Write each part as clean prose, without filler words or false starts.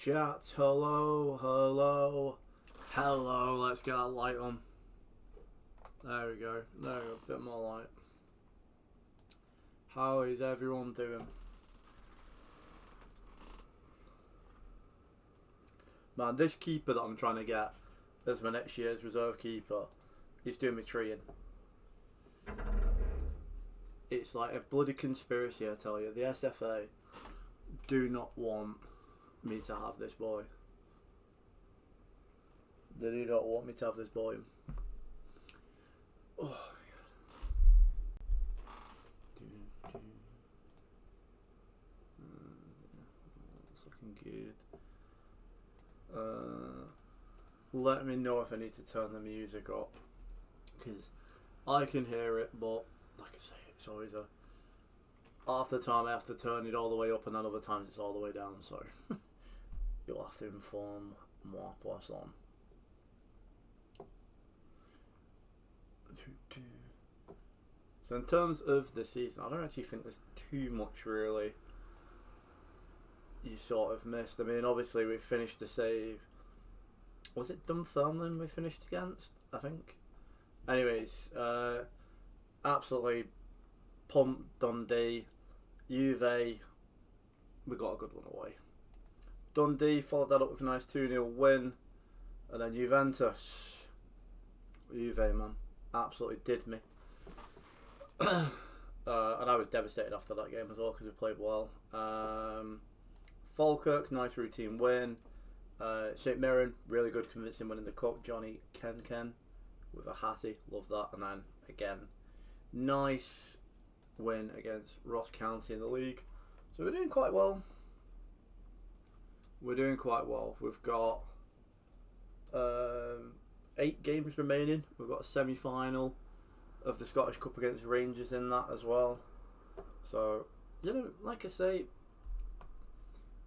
Chat, hello, hello, hello. Let's get that light on. There we go. There we go. A bit more light. How is everyone doing? Man, this keeper that I'm trying to get as my next year's reserve keeper, he's doing me treating. It's like a bloody conspiracy, I tell you. The SFA do not want me to have this boy. They do not want me to have this boy. Oh, it's looking good. Let me know if I need to turn the music up, because I can hear it, but like I say, it's always a half the time I have to turn it all the way up, and then other times it's all the way down. So you'll have to inform moi poisson. So in terms of the season, I don't actually think there's too much really you sort of missed. I mean, obviously we finished the save. Was it Dunfermline we finished against? I think. Anyways, absolutely pumped Dundee. Juve, we got a good one away. Dundee followed that up with a nice 2-0 win. And then Juventus. Juve, man. Absolutely did me. And I was devastated after that game as well because we played well. Falkirk, nice routine win. St Mirren, really good convincing win in the cup. Johnny Ken with a hattie, love that. And then again, nice win against Ross County in the league. So we're doing quite well. We're doing quite well. We've got 8 games remaining. We've got a semi-final of the Scottish Cup against Rangers in that as well. So, you know, like I say,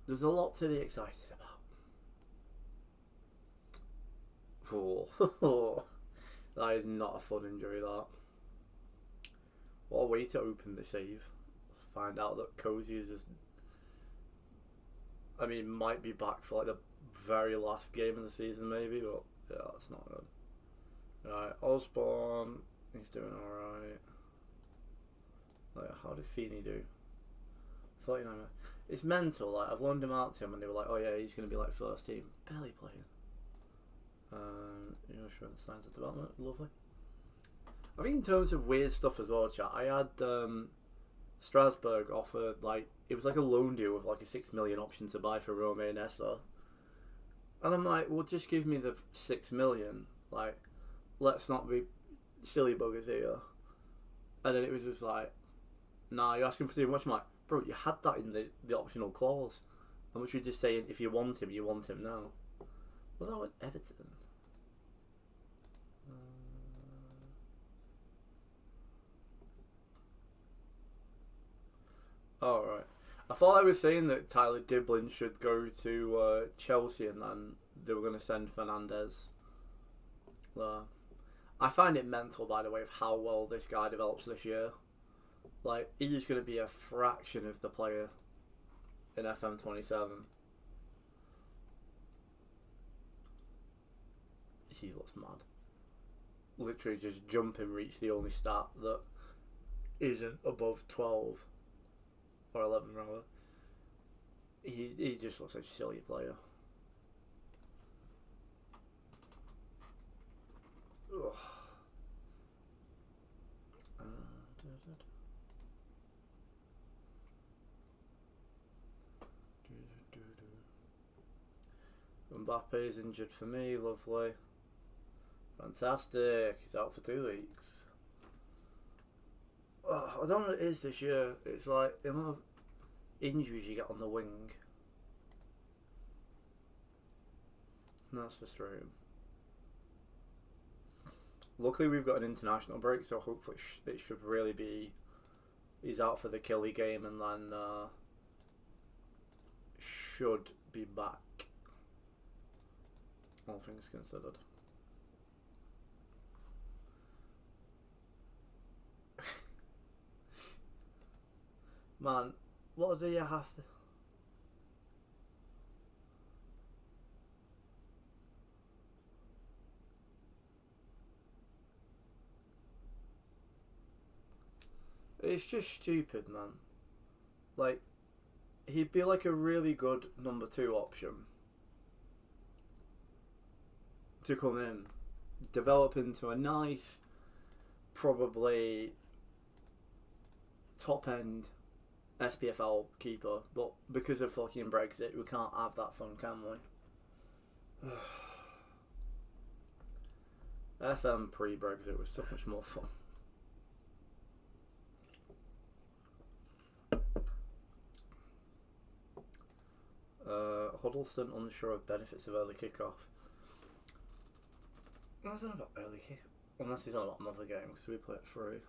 there's a lot to be excited about. Oh, that is not a fun injury, that. What a way to open the save. Find out that Cozy is just, I mean, might be back for like the very last game of the season maybe, but yeah, that's not good. Right, Osborne, he's doing alright. Like, how did Feeney do? 39 minutes. It's mental, like, I've loaned him out to him and they were like, oh yeah, he's going to be like first team. Barely playing. You know, showing the signs of development. Lovely. I think in terms of weird stuff as well, chat, I had Strasbourg offer, like, it was like a loan deal with like a 6 million option to buy for Romain Essa. And I'm like, well, just give me the 6 million. Like, let's not be silly buggers here. And then it was just like, nah, you're asking for too much. I'm like, bro, you had that in the optional clause. And which you're just saying, if you want him, you want him now. Was that with Everton? Oh, right. I thought I was saying that Tyler Diblin should go to Chelsea and then they were going to send Fernandez. I find it mental, by the way, of how well this guy develops this year. Like, he's going to be a fraction of the player in FM27. He looks mad. Literally just jumping reach the only stat that isn't above 12 or 11 rather. He just looks like a silly player. Ugh. Mbappe's injured for me, lovely. Fantastic, he's out for 2 weeks. I don't know what it is this year. It's like the amount of injuries you get on the wing. That's frustrating. Luckily we've got an international break, so hopefully it should really be, he's out for the Killy game and then should be back, all things considered. Man, what do you have to... it's just stupid, man. Like, he'd be like a really good number 2 option to come in, develop into a nice, probably top end SPFL keeper, but because of fucking Brexit, we can't have that fun, can we? FM pre-Brexit was so much more fun. Huddleston unsure of benefits of early kickoff. I don't know about early kick, unless he's on about another game, because we play it through.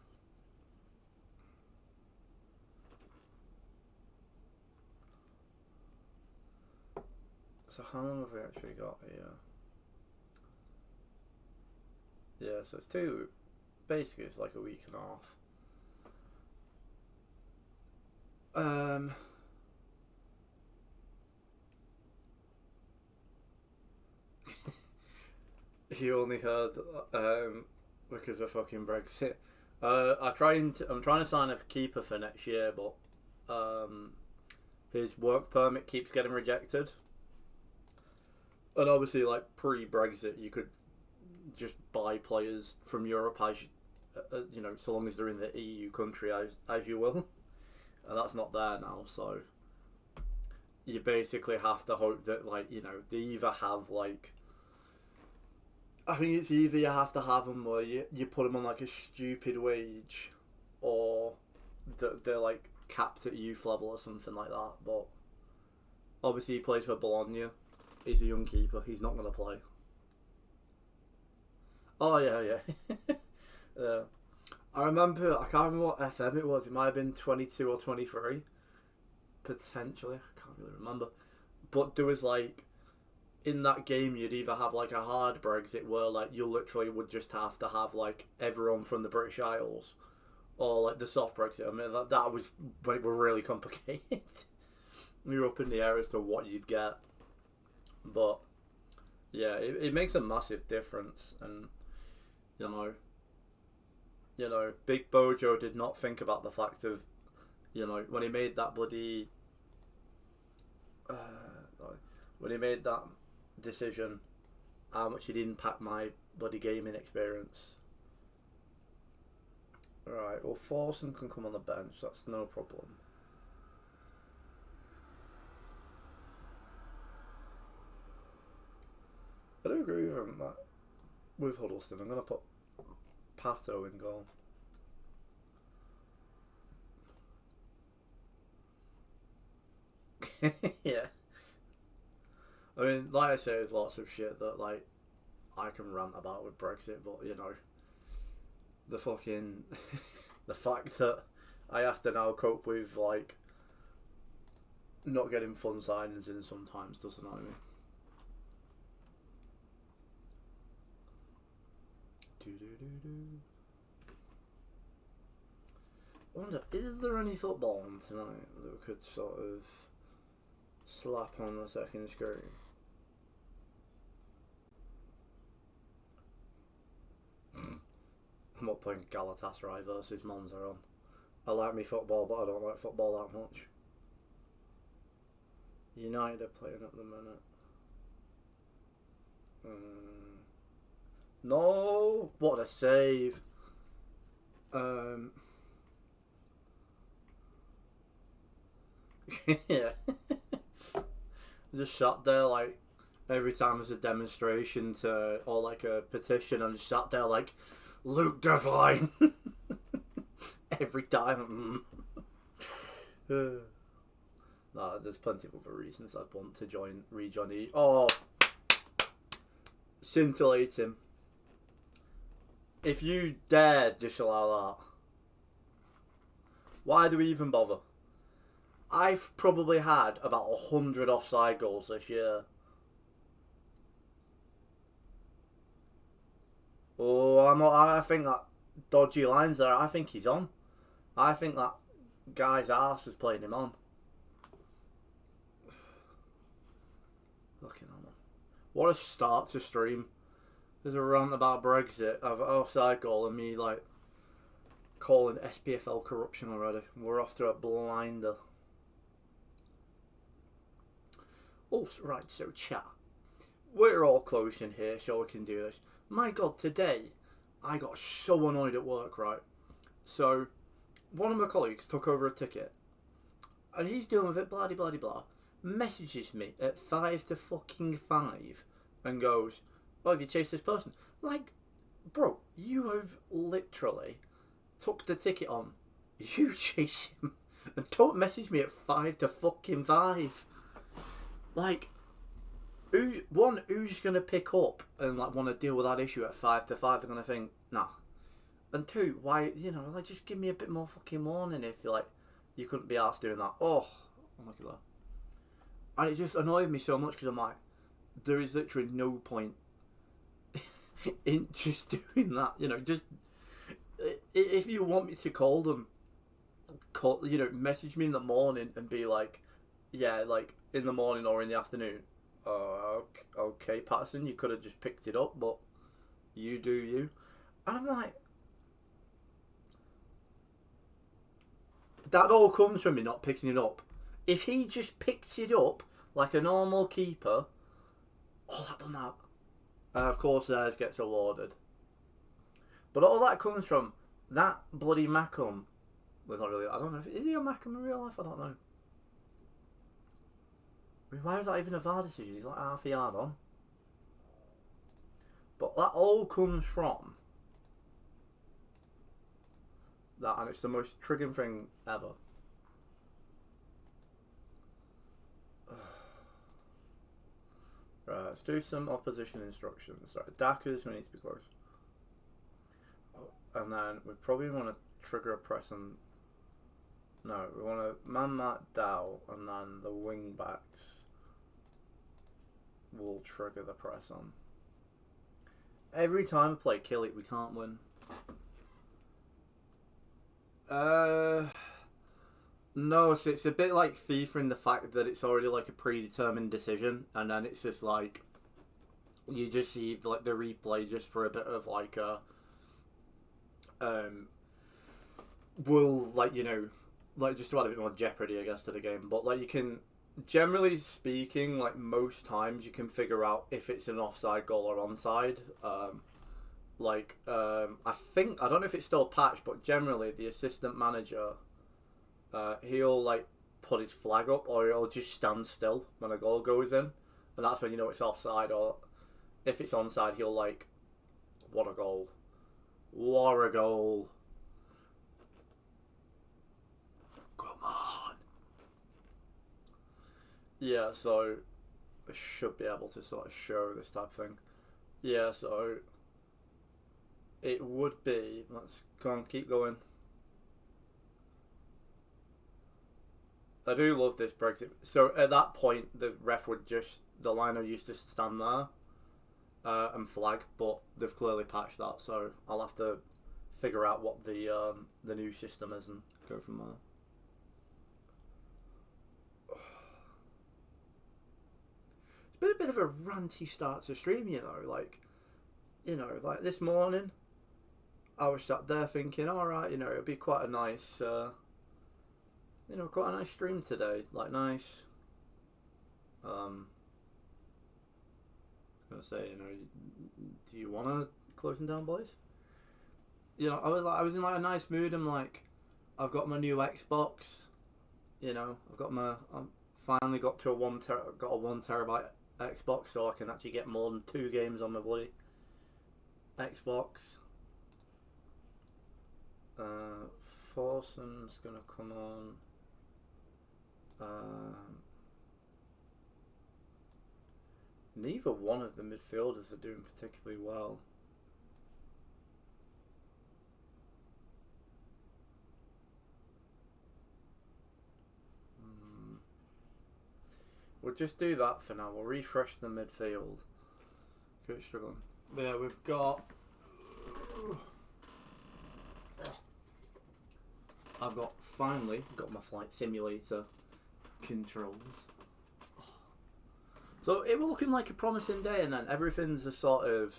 So how long have we actually got here? Yeah, so it's 2. Basically, it's like a week and a half. You only heard because of fucking Brexit. I'm trying to sign a keeper for next year, but his work permit keeps getting rejected. And obviously, like pre-Brexit, you could just buy players from Europe as you know, so long as they're in the EU country, as you will. And that's not there now, so you basically have to hope that, like, you know, they either have like, I think it's either you have to have them where you put them on like a stupid wage, or they're like capped at youth level or something like that. But obviously he plays for Bologna. He's a young keeper. He's not going to play. Oh yeah. I remember, I can't remember what FM it was. It might have been 22 or 23. Potentially. I can't really remember. But there was like, in that game, you'd either have like a hard Brexit where like you literally would just have to have like everyone from the British Isles, or like the soft Brexit. I mean, that was when it were really complicated. We were up in the air as to what you'd get. But yeah, it makes a massive difference. And you know, Big Bojo did not think about the fact of, you know, when he made that bloody when he made that decision, how much it impact my bloody gaming experience. Right, well, Forson can come on the bench, that's no problem. I do agree with him, with Huddleston. I'm going to put Pato in goal. Yeah. I mean, like I say, there's lots of shit that, like, I can rant about with Brexit, but, you know, the fucking, the fact that I have to now cope with, like, not getting fun signings in sometimes does annoy me. I wonder, is there any football on tonight that we could sort of slap on the second screen? I'm not playing Galatasaray versus Monza on. I like me football, but I don't like football that much. United are playing at the minute. No! What a save! Yeah. Just sat there like every time there's a demonstration or like a petition, I'm just sat there like, Luke Devine! Every time. No, there's plenty of other reasons I'd want to rejoin the... Oh! Scintillating. If you dare disallow that, why do we even bother? I've probably had about 100 offside goals this year. Oh, I think that dodgy line's there. I think he's on. I think that guy's arse is playing him on. Fucking hell, man. What a start to stream. There's a rant about Brexit, of offside goal, and me like, calling SPFL corruption already. We're off to a blinder. Oh, right, so chat. We're all close in here, so we can do this. My God, today I got so annoyed at work, right? So, one of my colleagues took over a ticket, and he's dealing with it, blah, blah, blah, blah. Messages me at 5 to fucking 5 and goes, "Oh, have you chased this person?" Like, bro, you have literally took the ticket on. You chase him, and don't message me at 5 to fucking 5. Like, who's gonna pick up and like want to deal with that issue at 5 to 5? They're gonna think, nah. And two, why, like, just give me a bit more fucking warning if you couldn't be asked doing that. Oh my God. And it just annoyed me so much because I'm like, there is literally no point in just doing that. Just if you want me to call them, message me in the morning and be like, yeah, like in the morning or in the afternoon. Okay, Patterson, you could have just picked it up, but you do you. And I'm like, that all comes from me not picking it up. If he just picks it up like a normal keeper, I've done that. And of course theirs gets awarded. But all that comes from that bloody Mackham. Was not really, I don't know, is he a Mackham in real life? I don't know. I mean, why was that even a VAR decision? He's like half a yard on. But that all comes from that, and it's the most triggering thing ever. Right, let's do some opposition instructions. Right, Dackers, we need to be close. And then we probably want to trigger a press on... No, we want to man that Dow, and then the wing backs will trigger the press on. Every time we play Kill It, we can't win. No, so it's a bit like FIFA in the fact that it's already like a predetermined decision, and then it's just like you just see like the replay just for a bit of like a will like just to add a bit more jeopardy, I guess, to the game. But like you can, generally speaking, like most times you can figure out if it's an offside goal or onside. I think, I don't know if it's still patched, but generally the assistant manager, he'll like put his flag up, or he'll just stand still when a goal goes in, and that's when you know it's offside. Or if it's onside, he'll like, what a goal, what a goal, come on. Yeah, so I should be able to sort of show this type of thing. Yeah, so it would be, let's go on, keep going. I do love this Brexit. So at that point, the ref would just, the liner used to stand there and flag, but they've clearly patched that, so I'll have to figure out what the new system is and go from there. It's been a bit of a ranty start to stream, like this morning, I was sat there thinking, alright, it'd be quite a nice, quite a nice stream today, like nice, I was gonna say, do you want to closing down, boys? I was in like a nice mood. I'm like, I've got my new Xbox, I'm finally got to a 1 terabyte Xbox, so I can actually get more than 2 games on my bloody Xbox. Forson's gonna come on. Neither one of the midfielders are doing particularly well. We'll just do that for now. We'll refresh the midfield. Good struggling. Yeah, we've got... I've finally got my flight simulator controls. So it was looking like a promising day, and then everything's just sort of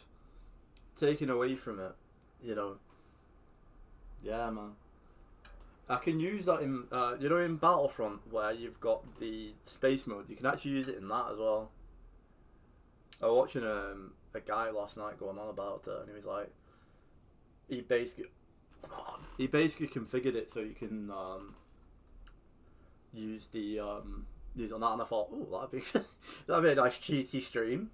taken away from it, Yeah, man. I can use that in, in Battlefront where you've got the space mode. You can actually use it in that as well. I was watching a guy last night going on about it, and he was like, he basically configured it so you can use use on that, and I thought, oh, that'd be a nice cheaty stream.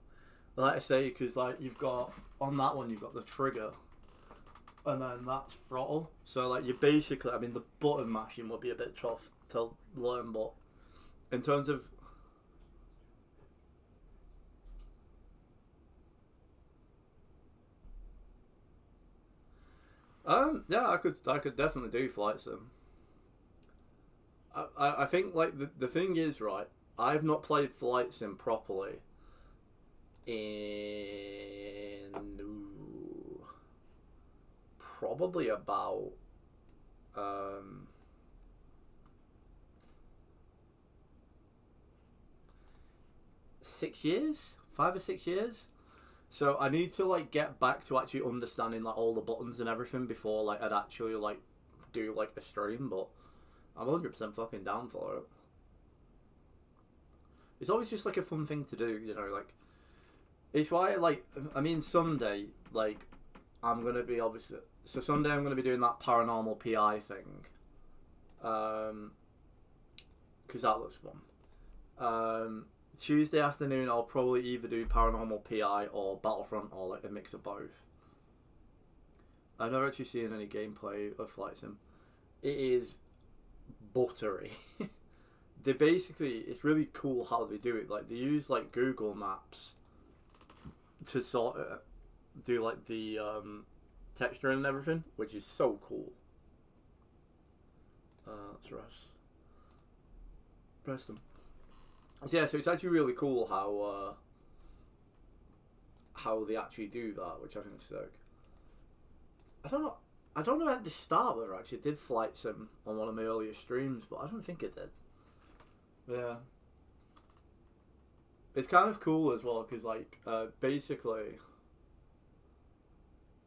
Like I say, because like you've got on that one, you've got the trigger. And then that's throttle. So like you basically, I mean, the button mashing would be a bit tough to learn, but in terms of yeah, I could definitely do flight sim. I think like the thing is, right, I've not played flight sim properly in probably about 6 years, 5 or 6 years. So I need to like get back to actually understanding like all the buttons and everything before like I'd actually like do like a stream. But I'm 100% fucking down for it. It's always just like a fun thing to do, like it's why like I mean Sunday like I'm gonna be obviously. So Sunday I'm going to be doing that paranormal PI thing, because that looks fun. Tuesday afternoon I'll probably either do paranormal PI or Battlefront or like a mix of both. I've never actually seen any gameplay of Flight Sim. It is buttery. It's really cool how they do it. Like they use like Google Maps to sort of do like the texture and everything, which is so cool. Let's rest them. So yeah, so it's actually really cool how they actually do that, which I think is sick. I don't know at the start whether I actually did flight sim on one of my earlier streams, but I don't think it did. Yeah, it's kind of cool as well because like basically.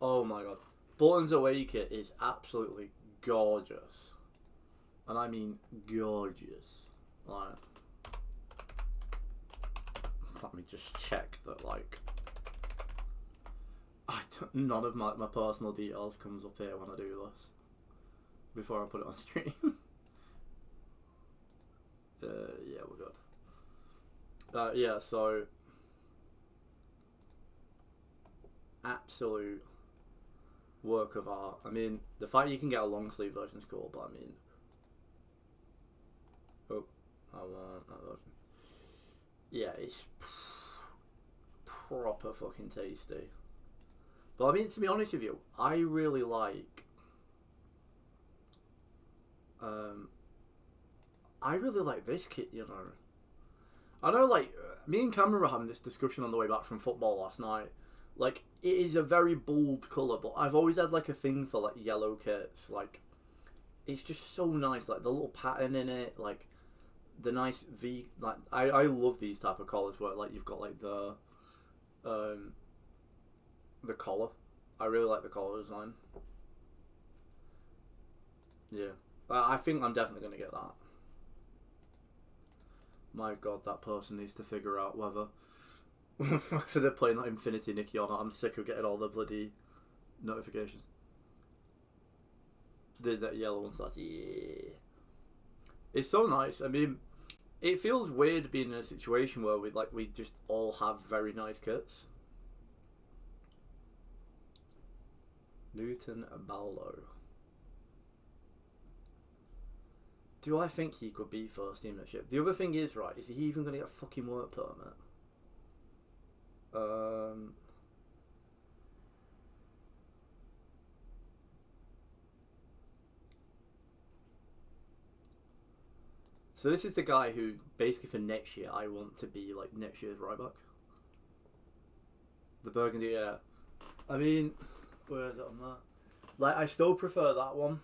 Oh my god. Buttons Away kit is absolutely gorgeous. And I mean gorgeous. Like, let me just check that like none of my personal details comes up here when I do this. Before I put it on stream. Yeah, we're good. Yeah, so absolute work of art. I mean, the fact you can get a long sleeve version is cool, but I mean, I want that version. Yeah, it's proper fucking tasty. But I mean, to be honest with you, I really like. I really like this kit. I know, like me and Cameron were having this discussion on the way back from football last night. Like, it is a very bold colour, but I've always had, like, a thing for, like, yellow kits. Like, it's just so nice. Like, the little pattern in it, like, the nice V... Like, I love these type of collars where, like, you've got, like, the collar. I really like the collar design. Yeah. I think I'm definitely going to get that. My god, that person needs to figure out whether they're playing that Infinity Nicky or not. I'm sick of getting all the bloody notifications. That yellow one starts, yeah. It's so nice. I mean, it feels weird being in a situation where we just all have very nice kits. Newton Ballo. Do I think he could be first team next year? The other thing is, right, is he even going to get a fucking work permit? So this is the guy who, basically for next year, I want to be like next year's Ryback. The Burgundy, yeah. I mean, where is it on that? Like, I still prefer that one,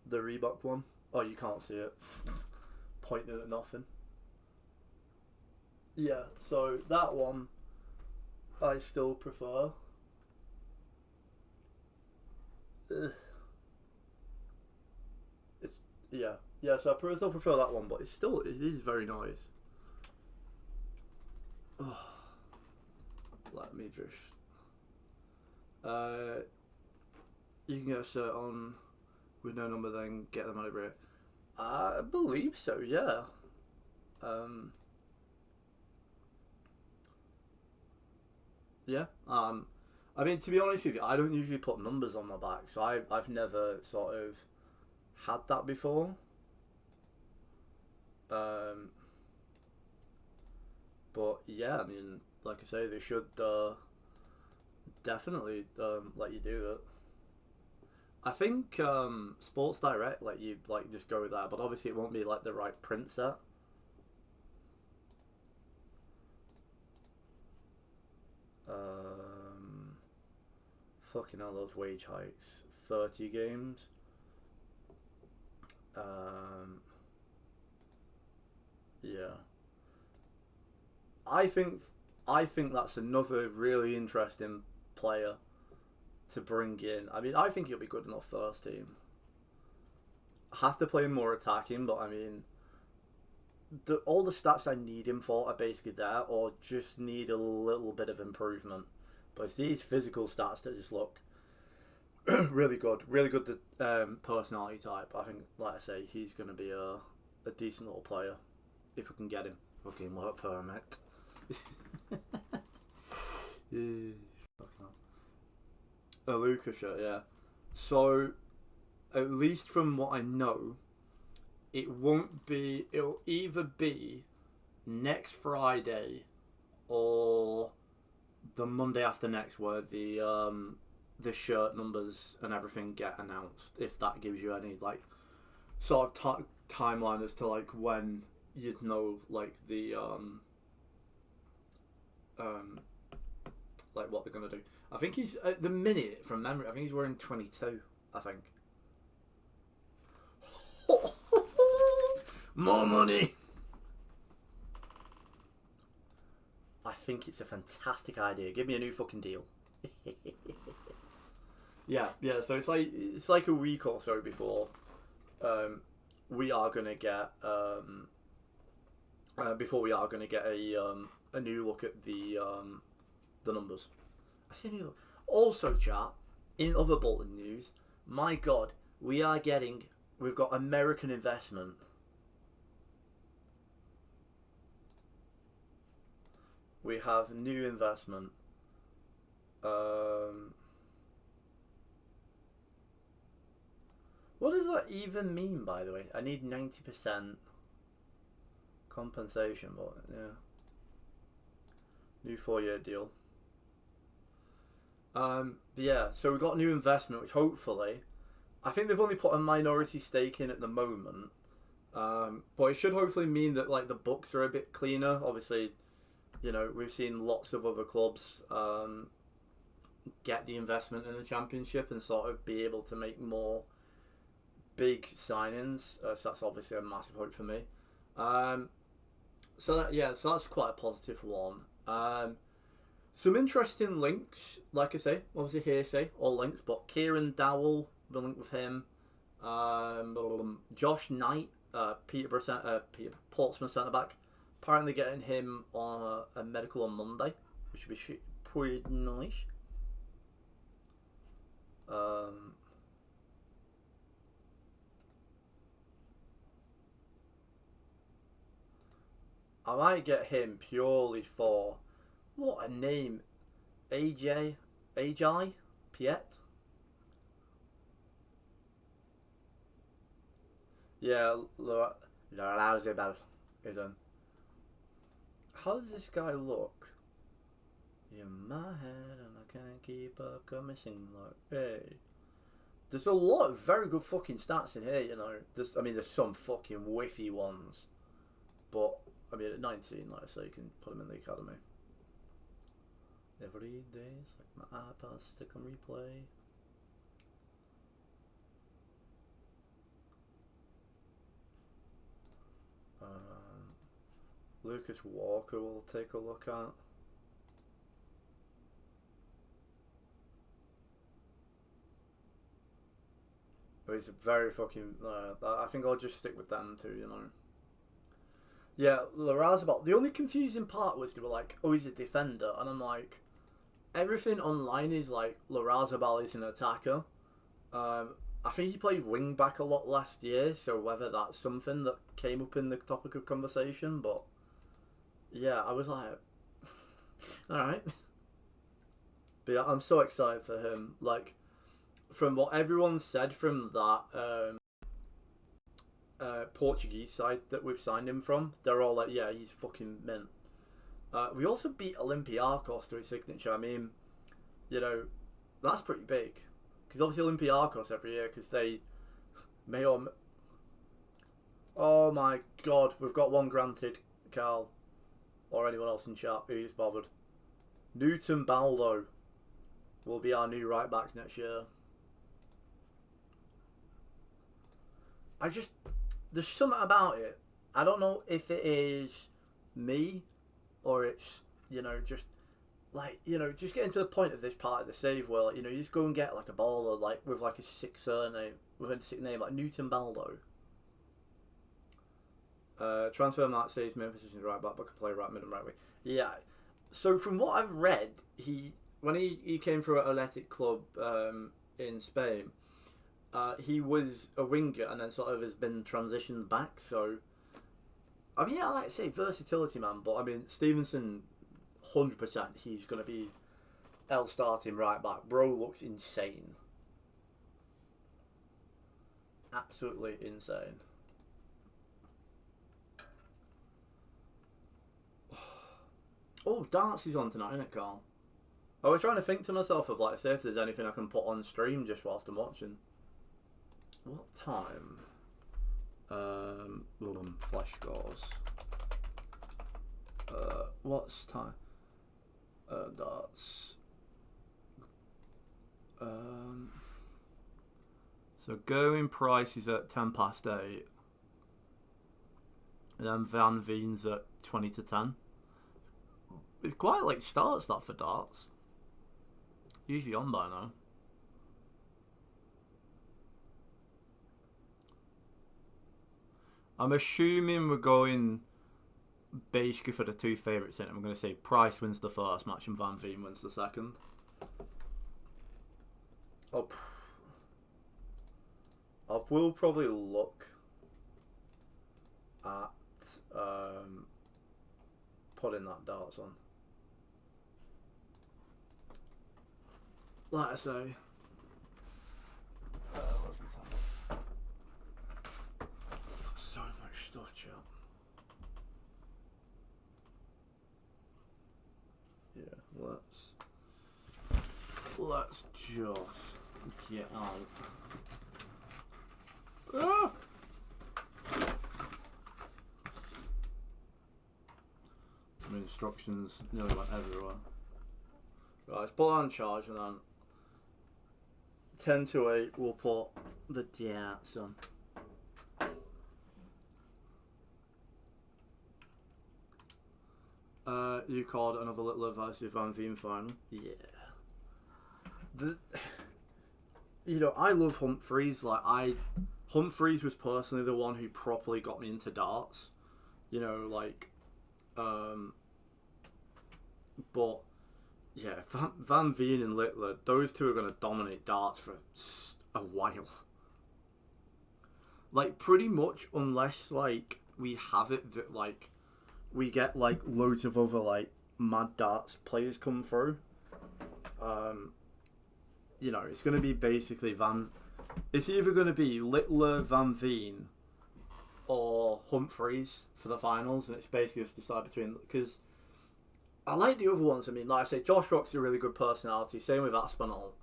the Reebok one. Oh, you can't see it. Pointing at nothing. Yeah, so that one, I still prefer. Ugh. Yeah, yeah. So I still prefer that one, but it is very nice. Oh, let me just. You can get a shirt on with no number, then get them over it. I believe so. Yeah. Yeah. I mean, to be honest with you, I don't usually put numbers on my back, so I've never sort of had that before. But yeah, I mean, like I say, they should definitely let you do it. I think Sports Direct let you like just go there, but obviously it won't be like the right print set. Fucking hell, those wage hikes. 30 games. Yeah. I think I think that's another really interesting player to bring in. I mean, I think he'll be good in our first team. Have to play him more attacking, but I mean, all the stats I need him for are basically there, or just need a little bit of improvement. But it's these physical stats that just look really good personality type. I think, like I say, he's going to be a decent little player if we can get him. Fucking work permit. Yeah. A Lucas shirt, yeah. So, at least from what I know, it won't be. It'll either be next Friday or the Monday after next, where the shirt numbers and everything get announced. If that gives you any like sort of timeline as to like when you'd know like the like what they're gonna do. I think he's at the minute from memory. I think he's wearing 22. I think. More money. I think it's a fantastic idea. Give me a new fucking deal. Yeah. So it's like a week or so before we are gonna get a new look at the numbers. I say new look. Also, chat, in other Bolton news, my God, we've got American investment. We have new investment. What does that even mean, by the way? I need 90% compensation, but yeah. New 4-year deal. Yeah, so we've got new investment, which hopefully, I think they've only put a minority stake in at the moment. But it should hopefully mean that like the books are a bit cleaner. Obviously, you know, we've seen lots of other clubs get the investment in the Championship and sort of be able to make more big signings. So that's obviously a massive hope for me. So that's quite a positive one. Some interesting links, like I say, obviously hearsay, all links, but Kieran Dowell, the link with him. Josh Knight, Portsmouth centre back. Apparently getting him on a medical on Monday, which would be pretty nice. I might get him purely for what a name, AJ Piet. Yeah, Lauzibel is on. How does this guy look? In my head, and I can't keep up missing. Like, hey, there's a lot of very good fucking stats in here. You know, there's some fucking whiffy ones, but I mean, at 19, like I say, you can put him in the academy. Every day, it's like my iPad stick on replay. Lucas Walker will take a look at. I He's a very fucking. I think I'll just stick with them two. You know. Yeah, Larrazabal. The only confusing part was they were like, "Oh, he's a defender," and I'm like, everything online is like Larrazabal is an attacker. I think he played wing back a lot last year, so whether that's something that came up in the topic of conversation, but yeah, I was like, all right. But yeah, I'm so excited for him. Like, from what everyone said from that Portuguese side that we've signed him from, they're all like, yeah, he's fucking mint. We also beat Olympiacos to his signature. I mean, you know, that's pretty big. Because obviously Olympiacos every year, because they may or... Oh my god, we've got one granted, Carl. Or anyone else in chat who's bothered. Newton Baldo will be our new right back next year. There's something about it. I don't know if it is me or it's, you know, just like, you know, just getting to the point of this part of the save where, like, you know, you just go and get like a baller like with like a sick surname, with a sick name like Newton Baldo. Transfer mark says main position is right back, but can play right mid and right wing. Yeah. So from what I've read, when he came through at Athletic Club in Spain, he was a winger and then sort of has been transitioned back. So, I mean, I like to say versatility, man, but I mean, Stevenson, 100%, he's going to be L starting right back. Bro looks insane. Absolutely insane. Oh, darts is on tonight, isn't it, Carl? I was trying to think to myself of, like, say if there's anything I can put on stream just whilst I'm watching. What time? Flash scores. What's time? Darts. So going price is at 8:10. And then Van Veen's at 20 to 10. It's quite late starts that for darts. Usually on by now. I'm assuming we're going basically for the two favourites in it. I'm going to say Price wins the first match and Van Veen wins the second. I will probably look at putting that darts on. Like I say, what's the time? So much stuff, chat. Yeah, let's just get out. Ah! The instructions nearly went everywhere. Right, let's put that on charge and then 10 to 8 we'll put the darts on. You called another little versus Van Veen final. Yeah. You know, I love Humphreys. Humphreys was personally the one who properly got me into darts. You know, like, but yeah, Van Veen and Littler, those two are going to dominate darts for a while. Like, pretty much, unless, like, we have it that, like, we get, like, loads of other, like, mad darts players come through. You know, it's going to be basically it's either going to be Littler, Van Veen, or Humphreys for the finals, and it's basically just decide between, because I like the other ones. I mean, like I say, Josh Rock's a really good personality. Same with Aspinall.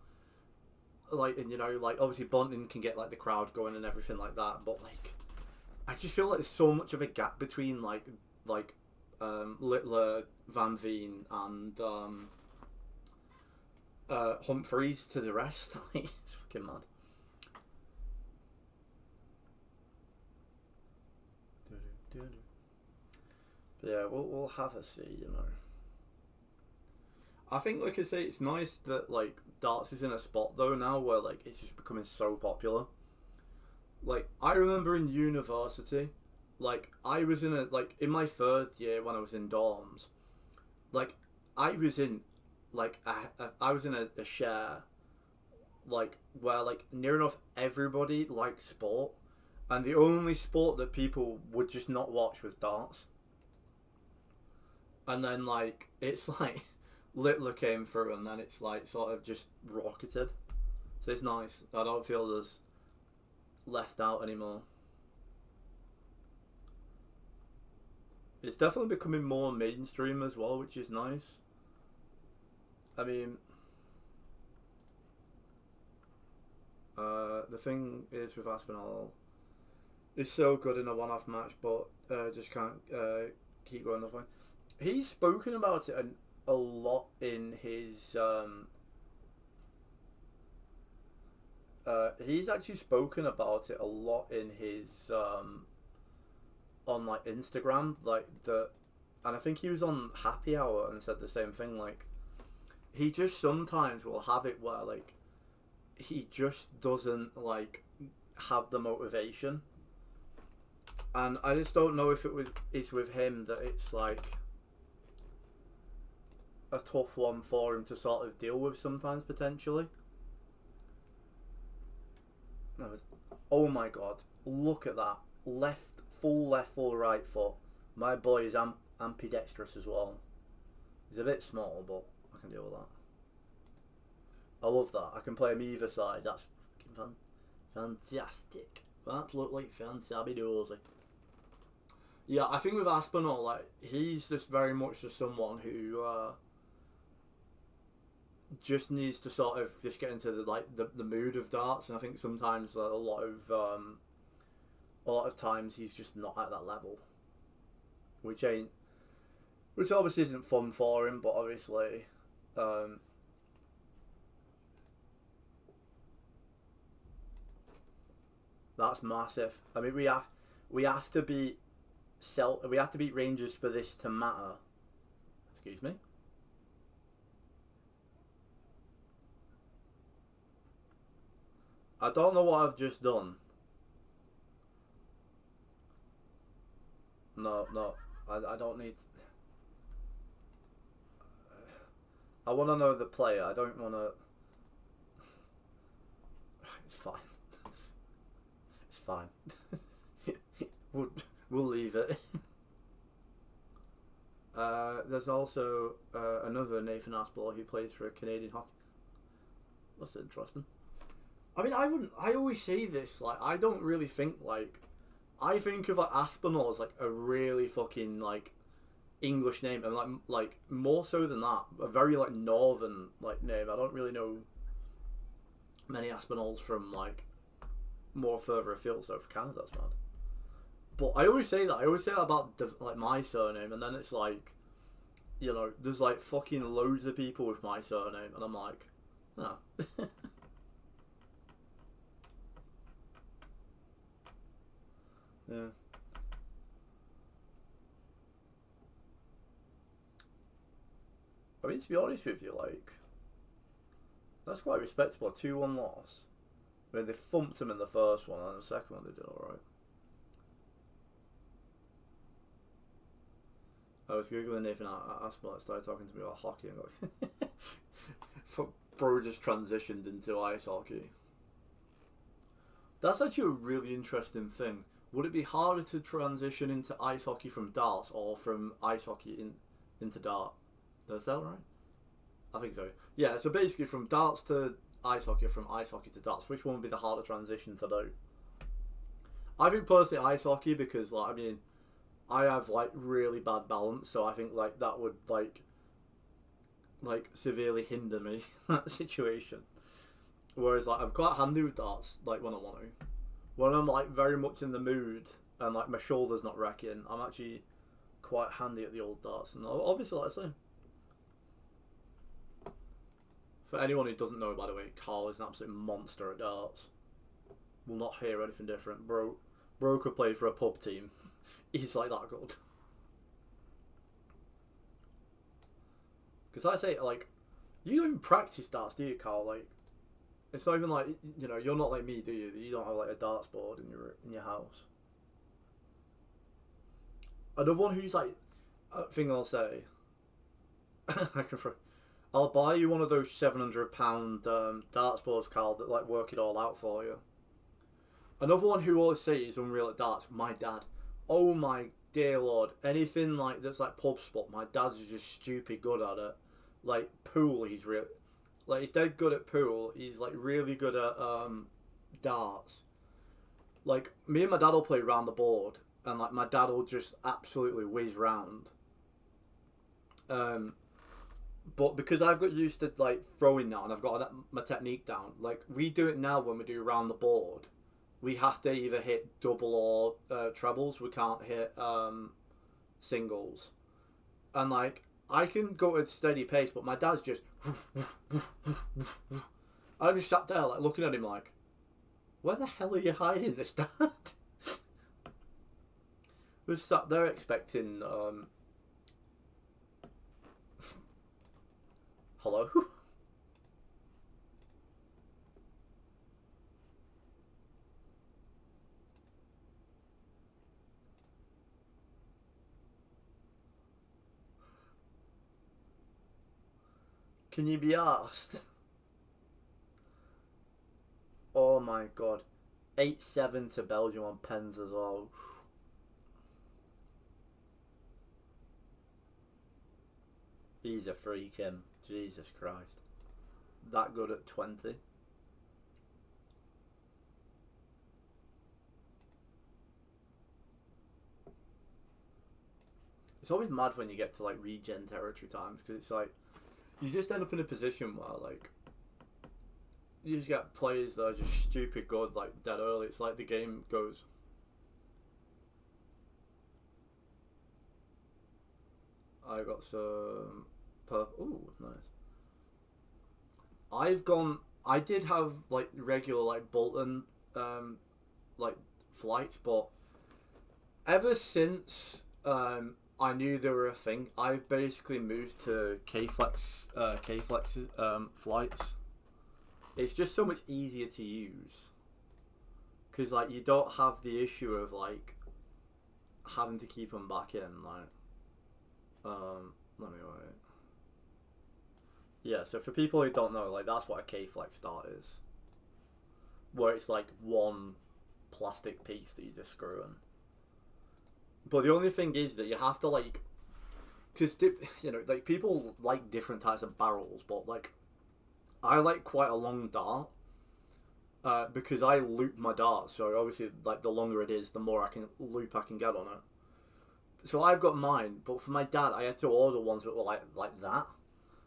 Like, and you know, like obviously Bunting can get like the crowd going and everything like that. But like, I just feel like there's so much of a gap between like Littler, Van Veen, and Humphreys to the rest. Like, it's fucking mad. Yeah, we'll have a see, you know. I think, like I say, it's nice that like darts is in a spot though now where like it's just becoming so popular. Like, I remember in university, like, I was in a, like, in my third year when I was in dorms, like, I was in, like, I was in a share, like, where, like, near enough everybody liked sport, and the only sport that people would just not watch was darts. And then, like, it's like, Littler came through, and then it's, like, sort of just rocketed. So it's nice. I don't feel there's left out anymore. It's definitely becoming more mainstream as well, which is nice. I mean, the thing is with Aspinall, he's so good in a one-off match, but just can't keep going the way. He's spoken about it a lot in his. He's actually spoken about it a lot in his on like Instagram, like and I think he was on Happy Hour and said the same thing. Like, he just sometimes will have it where like he just doesn't like have the motivation, and I just don't know if it's with him that it's like a tough one for him to sort of deal with sometimes potentially. Oh my god, look at that. Full right foot. My boy is ambidextrous as well. He's a bit small, but I can deal with that. I love that. I can play him either side. That's fucking fantastic. Absolutely fantabulous. Yeah, I think with Aspinall, like, he's just very much just someone who just needs to sort of just get into the mood of darts, and I think sometimes a lot of times he's just not at that level, which obviously isn't fun for him, but obviously that's massive. I mean, we have to beat Rangers for this to matter. Excuse me. I don't know what I've just done. No, I don't need. I want to know the player. I don't want to. It's fine. It's fine. we'll leave it. There's also another Nathan Aspinall who plays for Canadian hockey. That's interesting. I mean, I always say this, like, I don't really think, like, I think of, like, Aspinall as, like, a really fucking, like, English name, and, like more so than that, a very, like, northern, like, name. I don't really know many Aspinalls from, like, more further afield, so for Canada, that's mad. But I always say that. I always say that about, like, my surname, and then it's, like, you know, there's, like, fucking loads of people with my surname, and I'm like, oh. Yeah. I mean, to be honest with you, like, that's quite respectable. A 2-1 loss. I mean, they thumped him in the first one, and the second one they did alright. I was googling Nathan Aspinall and started talking to me about hockey, and like, bro just transitioned into ice hockey. That's actually a really interesting thing. Would it be harder to transition into ice hockey from darts or from ice hockey into dart? Is that right? I think so. Yeah, so basically from darts to ice hockey, or from ice hockey to darts, which one would be the harder transition to do? I think personally ice hockey, because, like, I mean, I have, like, really bad balance, so I think, like, that would, like severely hinder me in that situation. Whereas, like, I'm quite handy with darts, like, when I want to. When I'm, like, very much in the mood and, like, my shoulder's not wrecking, I'm actually quite handy at the old darts. And obviously, like I say, for anyone who doesn't know, by the way, Carl is an absolute monster at darts. Will not hear anything different. Bro could play for a pub team. He's, like, that good. Because I say, like, you don't even practice darts, do you, Carl? Like, It's not even like, you know, you're not like me, do you? You don't have like a darts board in your house. Another one who's like, thing I'll say, I can. I'll buy you one of those £700 darts boards, Carl, that like work it all out for you. Another one who always say is unreal at darts, my dad. Oh my dear lord, anything like that's like pub spot, my dad's just stupid good at it. Like pool, he's real. Like he's dead good at pool. He's like really good at darts. Like me and my dad will play round the board, and like my dad will just absolutely whiz round. But because I've got used to like throwing now, and I've got my technique down, like we do it now when we do round the board. We have to either hit double or trebles. We can't hit singles, and like I can go at a steady pace, but my dad's just. I just sat there like looking at him like, where the hell are you hiding this, Dad? We sat there expecting hello. Can you be asked? Oh my god. 8-7 to Belgium on pens as well. He's a freak, him. Jesus Christ. That good at 20. It's always mad when you get to like regen territory times, because it's like you just end up in a position where like you just get players that are just stupid good like dead early. It's like the game goes. I got some purple. Ooh, nice. I did have like regular like Bolton like flights, but ever since I knew they were a thing, I've basically moved to K-Flex flights. It's just so much easier to use, because like you don't have the issue of like having to keep them back in. Like let me wait. Yeah, so for people who don't know, like that's what a K-Flex dart is, where it's like one plastic piece that you just screw in. But the only thing is that you have to like, because you know, like people like different types of barrels, but like I like quite a long dart because I loop my dart. So obviously, like the longer it is, the more I can get on it. So I've got mine, but for my dad, I had to order ones that were like that.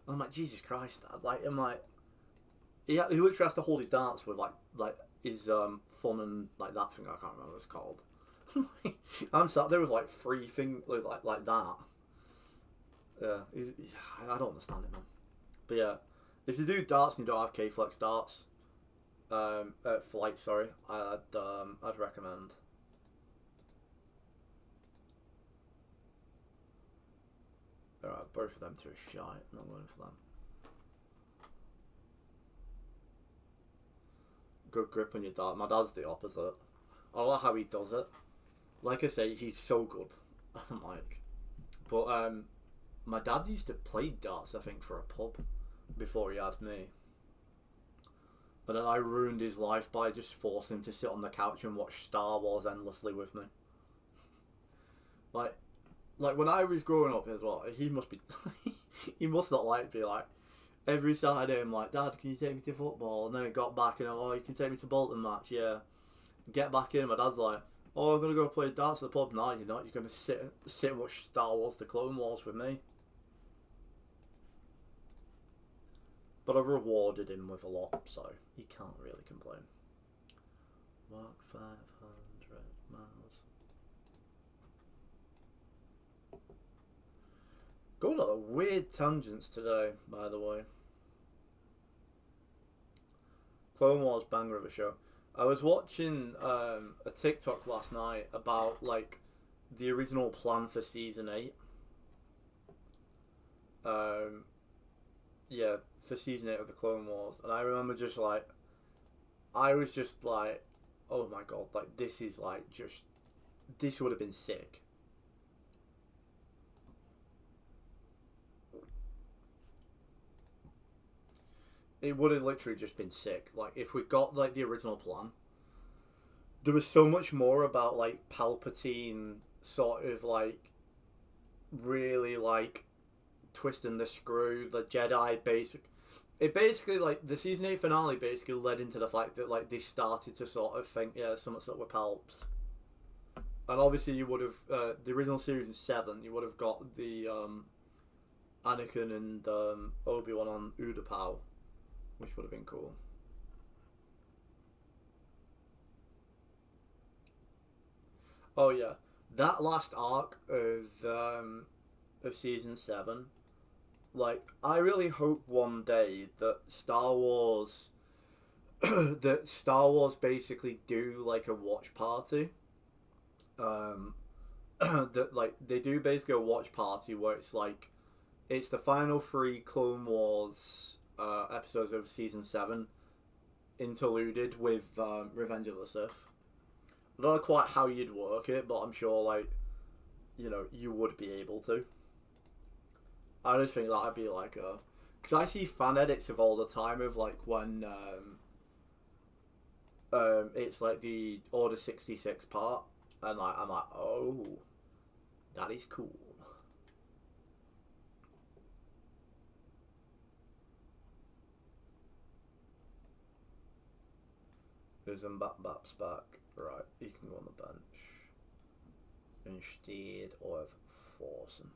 I'm like, Jesus Christ, Dad! Like, I'm like, he literally has to hold his darts with like his thumb and like that thing. I can't remember what it's called. I'm sat there with like three things like that. Yeah, I don't understand it, man. But yeah, if you do darts and you don't have K-Flex darts, flights, sorry, I'd recommend. Alright, both of them two are shite. I'm not going for them. Good grip on your dart. My dad's the opposite. I don't know how he does it. Like I say, he's so good. I'm like, but my dad used to play darts, I think, for a pub before he had me. But then I ruined his life by just forcing him to sit on the couch and watch Star Wars endlessly with me. Like when I was growing up as well, he must be, he must not like me. Like every Saturday, I'm like, Dad, can you take me to football? And then it got back, and I'm, oh, you can take me to Bolton match, yeah. Get back in, my dad's like, oh, I'm gonna go play darts at the pub. No, you're not. You're gonna sit and watch Star Wars: The Clone Wars with me. But I rewarded him with a lot, so he can't really complain. Walk 500 miles. Going on a weird tangents today, by the way. Clone Wars banger of a show. I was watching a TikTok last night about like the original plan for season 8. Yeah, for season 8 of the Clone Wars, and I remember just like I was just like, oh my god, like this is like just this would have been sick. It would have literally just been sick. Like if we got like the original plan, there was so much more about like Palpatine sort of like really like twisting the screw, the Jedi basic. It basically like the season 8 finale basically led into the fact that like they started to sort of think, yeah, something's up with Palps. And obviously you would have the original series 7, you would have got the Anakin and Obi-Wan on Utapau, which would have been cool. Oh yeah, that last arc of season 7, like I really hope one day that Star Wars that Star Wars basically do like a watch party. That like they do basically a watch party where it's like it's the final 3 Clone Wars episodes of season 7 interluded with Revenge of the Sith. I don't know quite how you'd work it, but I'm sure like you would be able to. I just think that'd be like a because I see fan edits of all the time of like when it's like the Order 66 part, and like I'm like, oh, that is cool. There's Bap's back. Right, he can go on the bench instead of Forsen.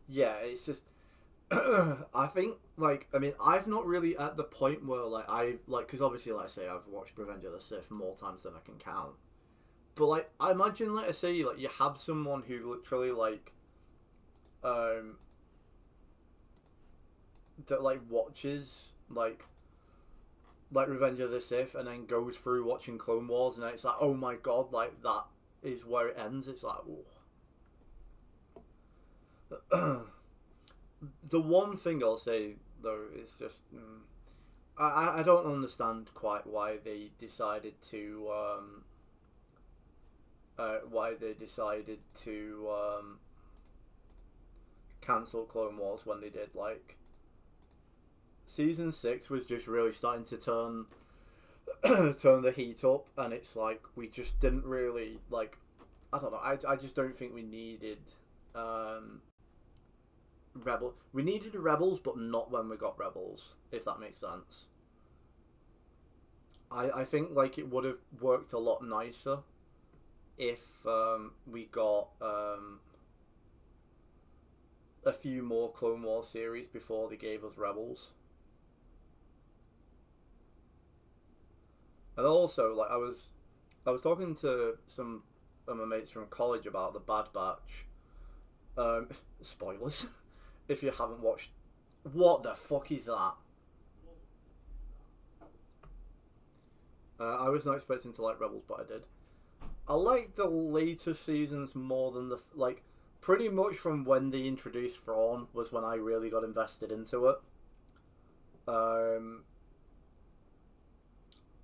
Yeah, it's just I think like I mean I've not really at the point where like I like because obviously like I say I've watched Revenge of the Sith more times than I can count, but like I imagine like I say like you have someone who literally like that like watches like Revenge of the Sith and then goes through watching Clone Wars and then it's like oh my god like that is where it ends. It's like oh. The one thing I'll say though is just I don't understand quite why they decided to cancel Clone Wars when they did. Like season 6 was just really starting to turn turn the heat up, and it's like we just didn't really like I don't know I just don't think we needed we needed Rebels, but not when we got Rebels, if that makes sense. I think like it would have worked a lot nicer if we got a few more Clone Wars series before they gave us Rebels. And also, like I was talking to some of my mates from college about the Bad Batch. Spoilers. If you haven't watched, what the fuck is that? I was not expecting to like Rebels, but I did. I like the later seasons more than the like. Pretty much from when they introduced Thrawn was when I really got invested into it. I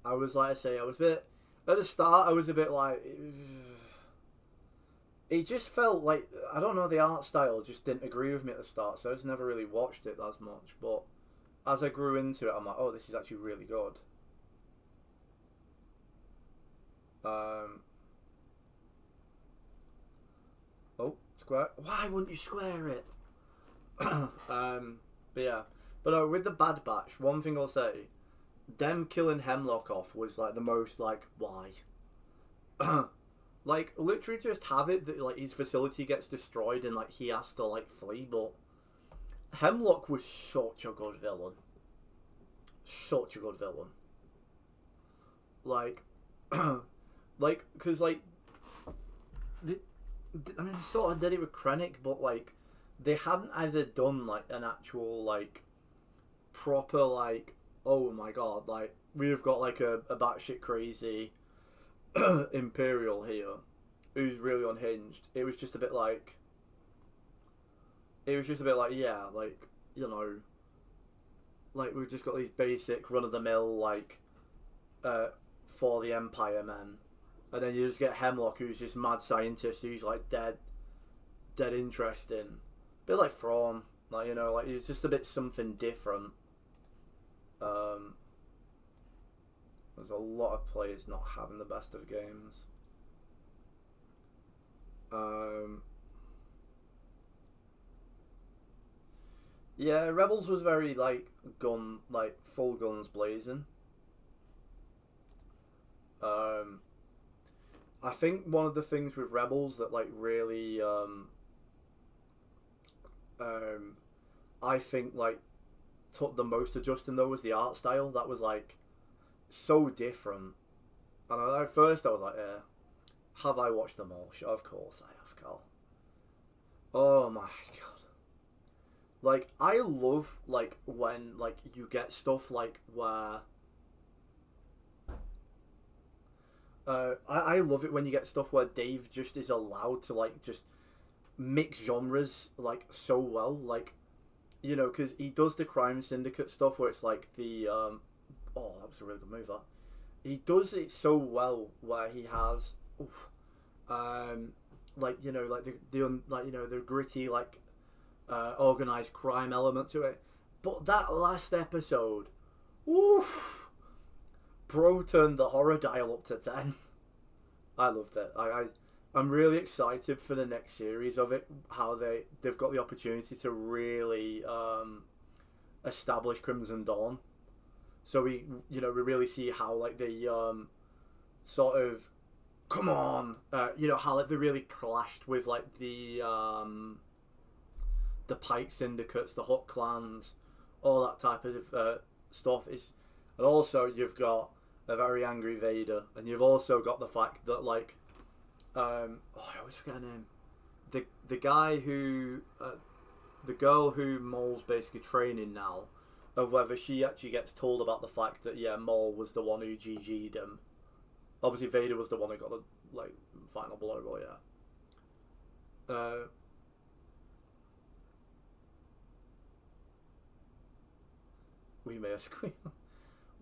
was like I say, I was a bit at the start. I was a bit like. It just felt like I don't know the art style just didn't agree with me at the start, so I just never really watched it as much. But as I grew into it, I'm like, oh, this is actually really good. Oh, square. Why wouldn't you square it? But yeah, but with the Bad Batch, one thing I'll say, them killing Hemlock off was like the most like why. Like, literally just have it that, like, his facility gets destroyed and, like, he has to, like, flee, but Hemlock was such a good villain. Such a good villain. Like, like, because, like, I mean, they sort of did it with Krennic, but, like, they hadn't either done, like, an actual, like, proper, like, oh my god, like, we've got, like, a batshit crazy Imperial here who's really unhinged. It was just a bit like yeah, like, you know, like we've just got these basic run of the mill like for the Empire men, and then you just get Hemlock, who's just mad scientist, who's like dead interesting, a bit like Thrawn, like you know, like it's just a bit something different. There's a lot of players not having the best of games. Yeah, Rebels was very like full guns blazing. I think one of the things with Rebels that like really I think like took the most adjusting though was the art style. That was like so different. And at first I was like, yeah, have I watched them all? Of course I have, Carl. Oh my god. Like, I love, like, when, like, you get stuff, like, where... I love it when you get stuff where Dave just is allowed to, like, just mix genres, like, so well. Like, you know, because he does the Crime Syndicate stuff where it's, like, the... oh, that was a really good move, that. He does it so well where he has... like, you know, like, the gritty, like... organised crime element to it, but that last episode, oof, bro turned the horror dial up to 10. I loved it. I'm really excited for the next series of it. How they've got the opportunity to really establish Crimson Dawn. So we really see how like they sort of come on, how like they really clashed with like the Pike Syndicates, the Hut Clans, all that type of stuff. And also you've got a very angry Vader, and you've also got the fact that like, I always forget her name. The guy who, the girl who Maul's basically training now, of whether she actually gets told about the fact that Maul was the one who GG'd him. Obviously Vader was the one who got the like final blow, but yeah. We may have squealed.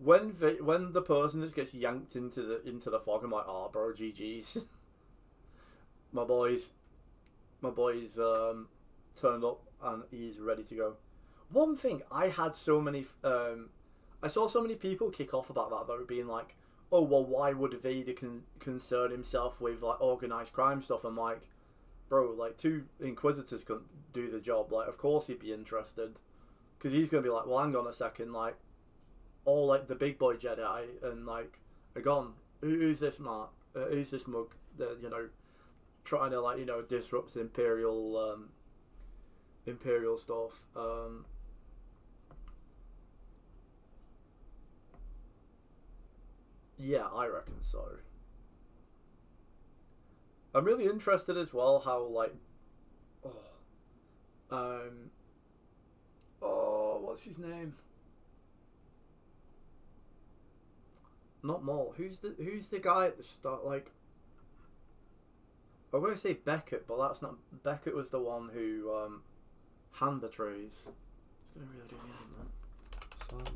When the person just gets yanked into the fog, I'm like, oh, bro, GG's. my boys turned up and he's ready to go. One thing, I had so many, I saw so many people kick off about that though, being like, oh, well, why would Vader concern himself with like organised crime stuff? I'm like, bro, like 2 Inquisitors couldn't do the job. Like, of course he'd be interested. Because he's going to be like, well, hang on a second, like, all, like, the big boy Jedi and, like, are gone. Who's this Mark? Who's this mug? Trying to, like, disrupt Imperial stuff. Yeah, I reckon so. I'm really interested as well how, like, what's his name? Not Maul. Who's the guy at the start? Like, I was going to say Beckett, but that's not. Beckett was the one who hand betrays. It's going to really do me in that.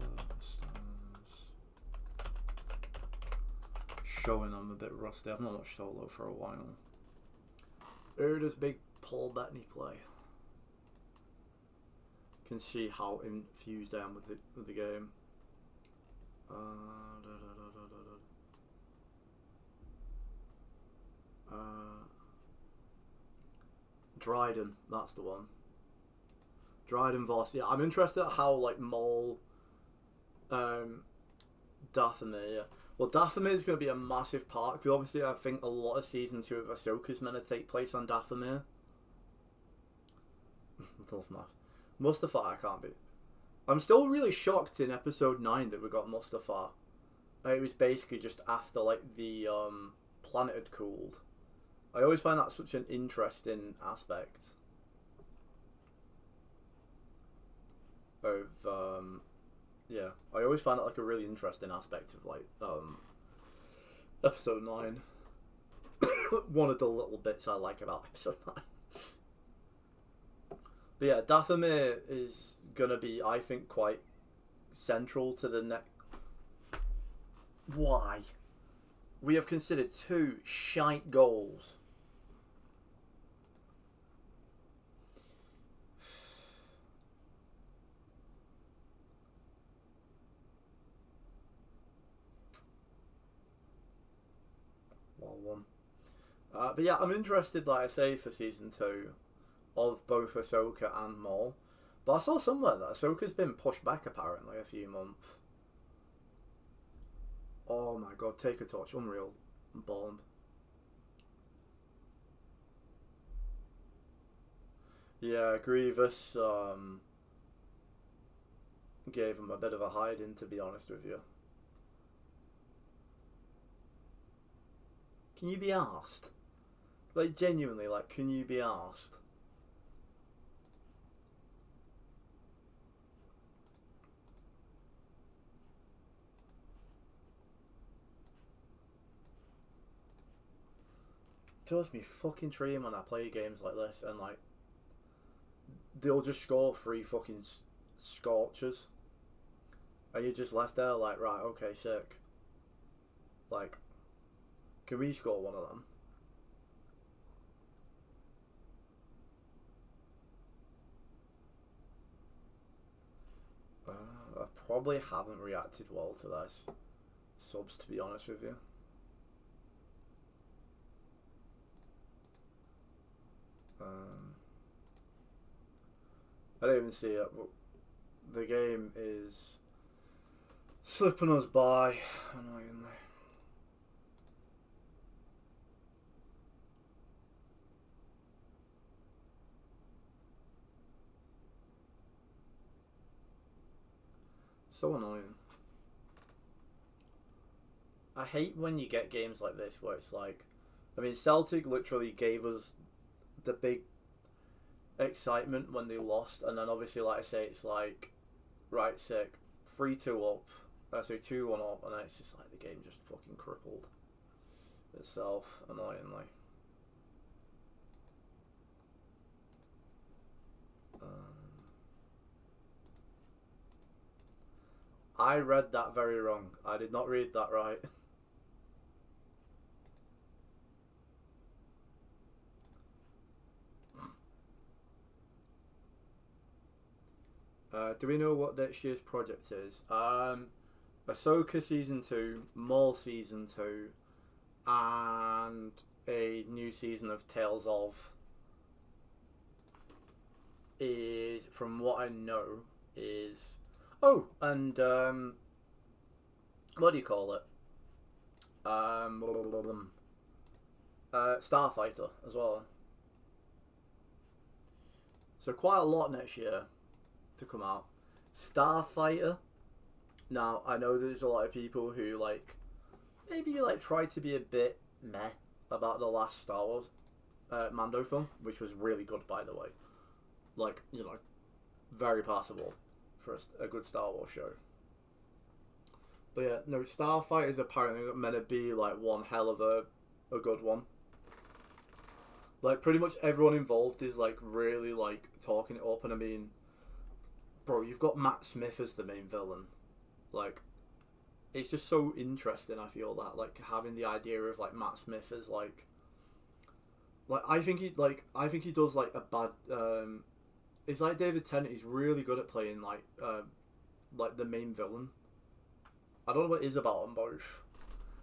Showing I'm a bit rusty. I've not watched Solo for a while. Who does Big Paul Bettany play? Can see how infused I am with the game. Dryden, that's the one. Dryden Voss. Yeah, I'm interested at how like Maul, Dathomir. Yeah. Well, Dathomir is going to be a massive part because obviously I think a lot of season 2 of Ahsoka is meant to take place on Dathomir. Love Matt. Mustafar, I can't be. I'm still really shocked in episode 9 that we got Mustafar. It was basically just after like the planet had cooled. I always find that such an interesting aspect of yeah. I always find it like a really interesting aspect of like episode 9. One of the little bits I like about episode 9. But yeah, Dathomir is gonna be, I think, quite central to the next. Why? We have considered 2 shite goals. But yeah, I'm interested, like I say, for season 2 of both Ahsoka and Maul. But I saw somewhere that Ahsoka's been pushed back apparently a few months. Oh my god, take a touch, unreal, bomb. Yeah, Grievous gave him a bit of a hiding, to be honest with you. Can you be arsed? Like, genuinely, like, can you be arsed? It tells me fucking dream when I play games like this and, like, they'll just score 3 fucking scorchers. And you're just left there like, right, okay, sick. Like, can we score one of them? I probably haven't reacted well to this subs, to be honest with you. I don't even see it, but the game is slipping us by, annoyingly. So annoying. I hate when you get games like this where it's like, I mean, Celtic literally gave us the big excitement when they lost, and then obviously, like I say, it's like, right, sick, 3-2 up, so 2-1 up, and then it's just like the game just fucking crippled itself, annoyingly. I read that very wrong. I did not read that right. Do we know what next year's project is? Ahsoka Season 2, Maul Season 2, and a new season of Tales of is, from what I know, is... Oh, and what do you call it? Starfighter as well. So quite a lot next year to come out. Starfighter. Now I know there's a lot of people who like maybe like try to be a bit meh about the last Star Wars Mando film, which was really good, by the way. Like, you know, very passable for a good Star Wars show. But yeah, no, Starfighter is apparently meant to be like one hell of a good one. Like, pretty much everyone involved is like really like talking it up, and I mean, bro, you've got Matt Smith as the main villain. Like, it's just so interesting. I feel that like having the idea of like Matt Smith as like I think he does like a bad. It's like David Tennant. He's really good at playing like the main villain. I don't know what it is about them both.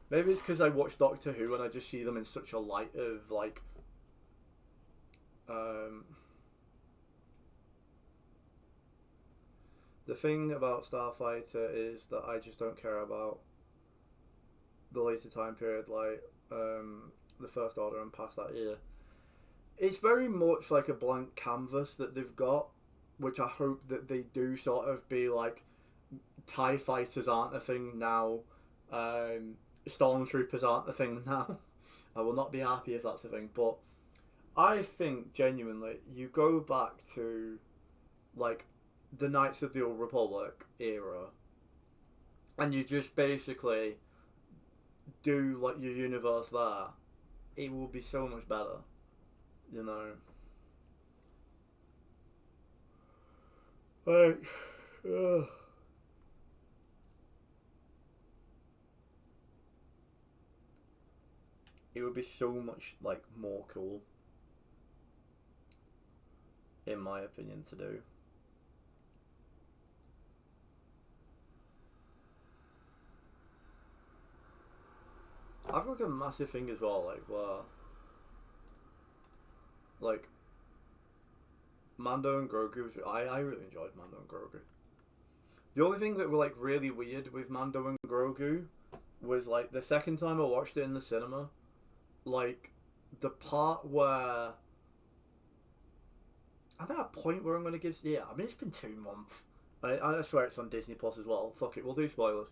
Maybe it's because I watch Doctor Who and I just see them in such a light of like. The thing about Starfighter is that I just don't care about the later time period, like the First Order and past that year. It's very much like a blank canvas that they've got, which I hope that they do sort of be like, TIE fighters aren't a thing now, stormtroopers aren't a thing now. I will not be happy if that's a thing, but I think genuinely you go back to like the Knights of the Old Republic era and you just basically do like your universe there, it will be so much better, you know. Like, it would be so much like more cool, in my opinion, to do. I've got like a massive thing as well, like where like Mando and Grogu. I really enjoyed Mando and Grogu. The only thing that were like really weird with Mando and Grogu was like the second time I watched it in the cinema, like the part where I'm at a point where I'm going to give. Yeah, I mean it's been 2 months. I swear it's on Disney Plus as well. Fuck it, we'll do spoilers.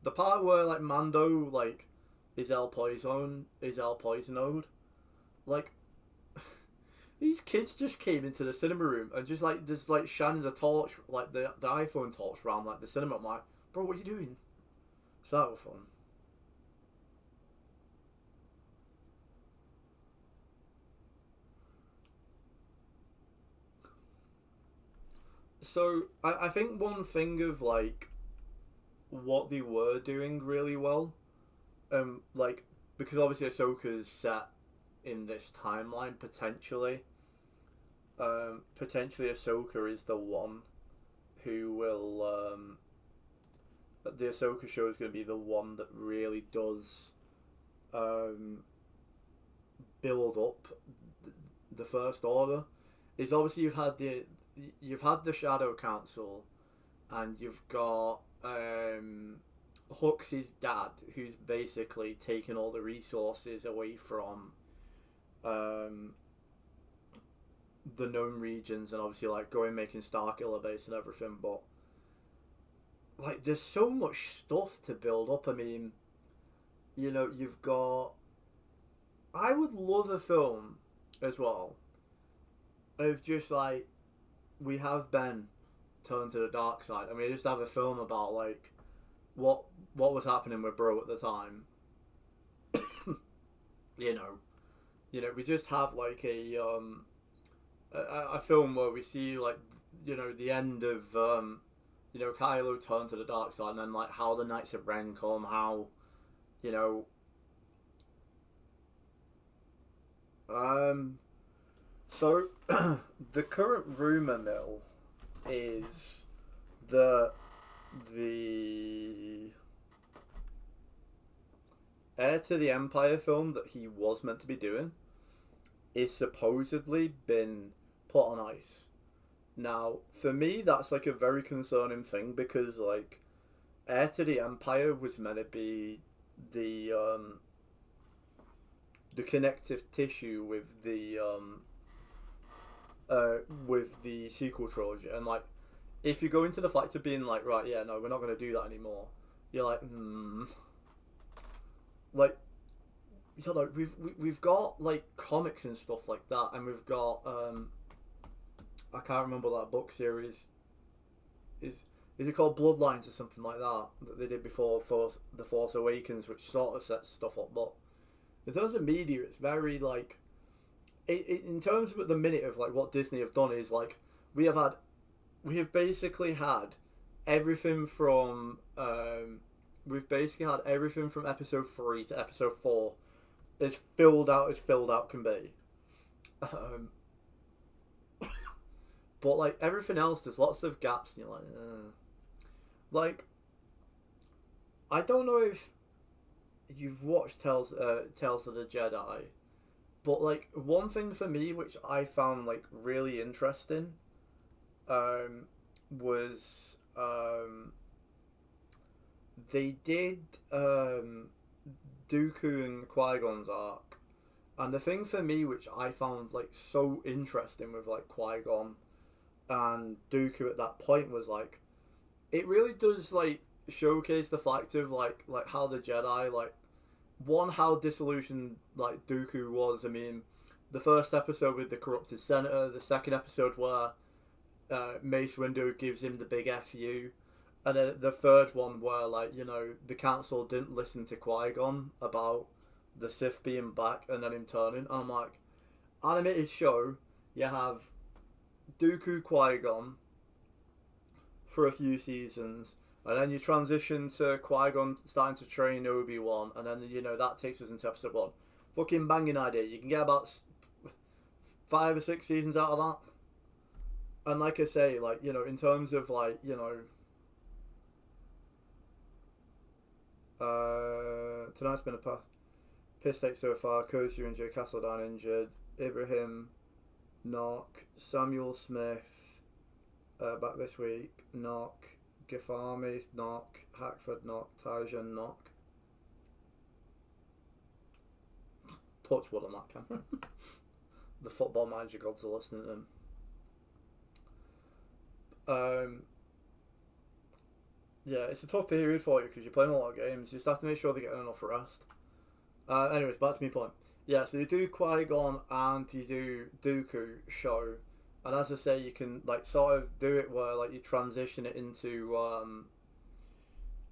The part where like Mando like is El Poisonoed, like these kids just came into the cinema room and just like shining the torch, like the iPhone torch around like the cinema. I'm like, bro, what are you doing? So that was fun. So I think one thing of like what they were doing really well, like because obviously Ahsoka's set in this timeline potentially. Potentially Ahsoka is the one who will. The Ahsoka show is going to be the one that really does build up the First Order. Is obviously you've had the Shadow Council, and you've got Hux' dad, who's basically taken all the resources away from the known regions, and obviously like going making Starkiller base and everything. But like, there's so much stuff to build up. I mean, you know, you've got. I would love a film as well of just like we have Ben turn to the dark side. I mean, just have a film about like what was happening with Bro at the time. you know, we just have like a film where we see like the end of Kylo turn to the dark side, and then like how the Knights of Ren come, how you know so the current rumor mill is that the Heir to the Empire film that he was meant to be doing is supposedly been put on ice. Now, for me, that's like a very concerning thing, because like Heir to the Empire was meant to be the connective tissue with the sequel trilogy, and like if you go into the fact of being like, right, yeah, no, we're not going to do that anymore, you're like, like, you know, we've got like comics and stuff like that, and we've got I can't remember what that book series is it called Bloodlines or something like that they did before for The Force Awakens, which sort of sets stuff up. But in terms of media, it's very like in terms of the minute of like what Disney have done is like we have basically had everything from episode 3 to episode 4 as filled out can be. But like everything else, there's lots of gaps, and you're like, like, I don't know if you've watched Tales of the Jedi, but like one thing for me which I found like really interesting, was they did Dooku and Qui-Gon's arc, and the thing for me which I found like so interesting with like Qui-Gon and Dooku at that point was like it really does like showcase the fact of like how the Jedi, like, one, how disillusioned like Dooku was. I mean, the first episode with the corrupted senator, the second episode where Mace Windu gives him the big FU, and then the third one where like the council didn't listen to Qui-Gon about the Sith being back and then him turning. And I'm like, animated show, you have Dooku, Qui-Gon for a few seasons, and then you transition to Qui-Gon starting to train Obi-Wan, and then that takes us into episode 1. Fucking banging idea. You can get about 5 or 6 seasons out of that. And like I say, like, you know, in terms of like, you know, tonight's been a piss take so far. Coaster injured, Castledine injured, Ibrahim knock, Samuel Smith back this week, knock, Gafami knock, Hackford knock, Tyjan knock. Touch wood on that camera. The football manager gods are listening to them. Yeah, it's a tough period for you because you're playing a lot of games. You just have to make sure they're getting enough rest. Anyways, back to my point. Yeah, so you do Qui-Gon and you do Dooku show, and as I say, you can like sort of do it where like you transition it into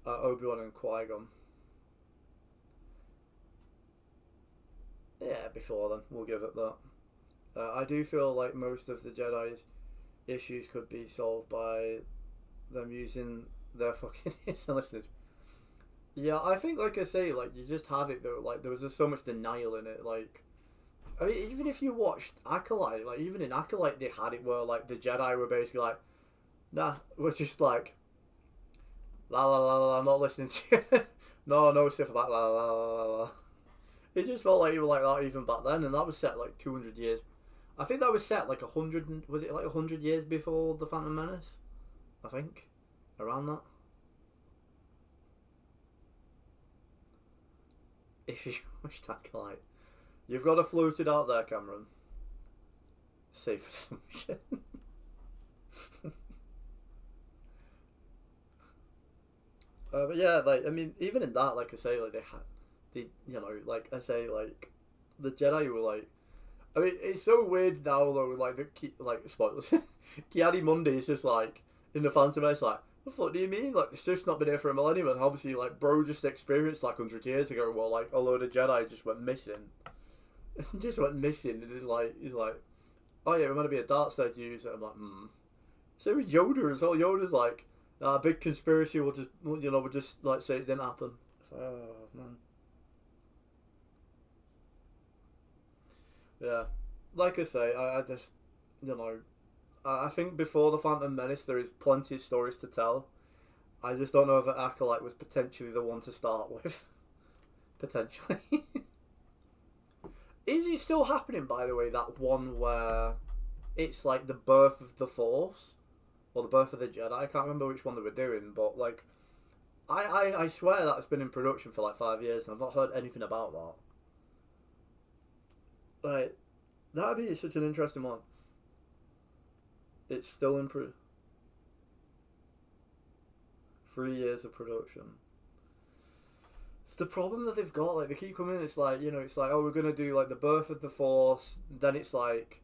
Obi-Wan and Qui-Gon. Yeah, before then, we'll give it that. I do feel like most of the Jedi's issues could be solved by them using their fucking listeners. Yeah, I think, like I say, like you just have it though. Like there was just so much denial in it. Like, I mean, even if you watched Acolyte, like even in Acolyte, they had it where like the Jedi were basically like, nah, we're just like, la la la la, I'm not listening to you. no stuff about la la la la. It just felt like you were like that even back then, and that was set like 200 years. I think that was set like 100. Was it like 100 years before the Phantom Menace? I think around that. If you watch Acolyte, you've got to float it out there, Cameron. Safe assumption. But yeah, like I mean, even in that, like I say, like they you know, like I say, like the Jedi were like. I mean, it's so weird now though. Like spoilers. Ki-Adi-Mundi is just like in the Phantom Menace, like, what the fuck do you mean? Like, it's just not been here for a millennium, and obviously, like, bro just experienced like 100 years ago. Well, like a load of Jedi just went missing. Just went missing, and he's like, oh yeah, we're gonna be a dark side user. I'm like, So with Yoda as well. Yoda's like, nah, big conspiracy. We'll just like say it didn't happen. Oh man. Yeah, like I say, I just, you know, I think before the Phantom Menace there is plenty of stories to tell. I just don't know if Acolyte was potentially the one to start with. Potentially. Is it still happening, by the way, that one where it's like the birth of the Force? Or the birth of the Jedi? I can't remember which one they were doing, but like, I swear that's been in production for like 5 years and I've not heard anything about that. Like, that'd be such an interesting one. It's still in 3 years of production. It's the problem that they've got. Like, they keep coming. It's like, you know, it's like, oh, we're gonna do like the birth of the Force. Then it's like,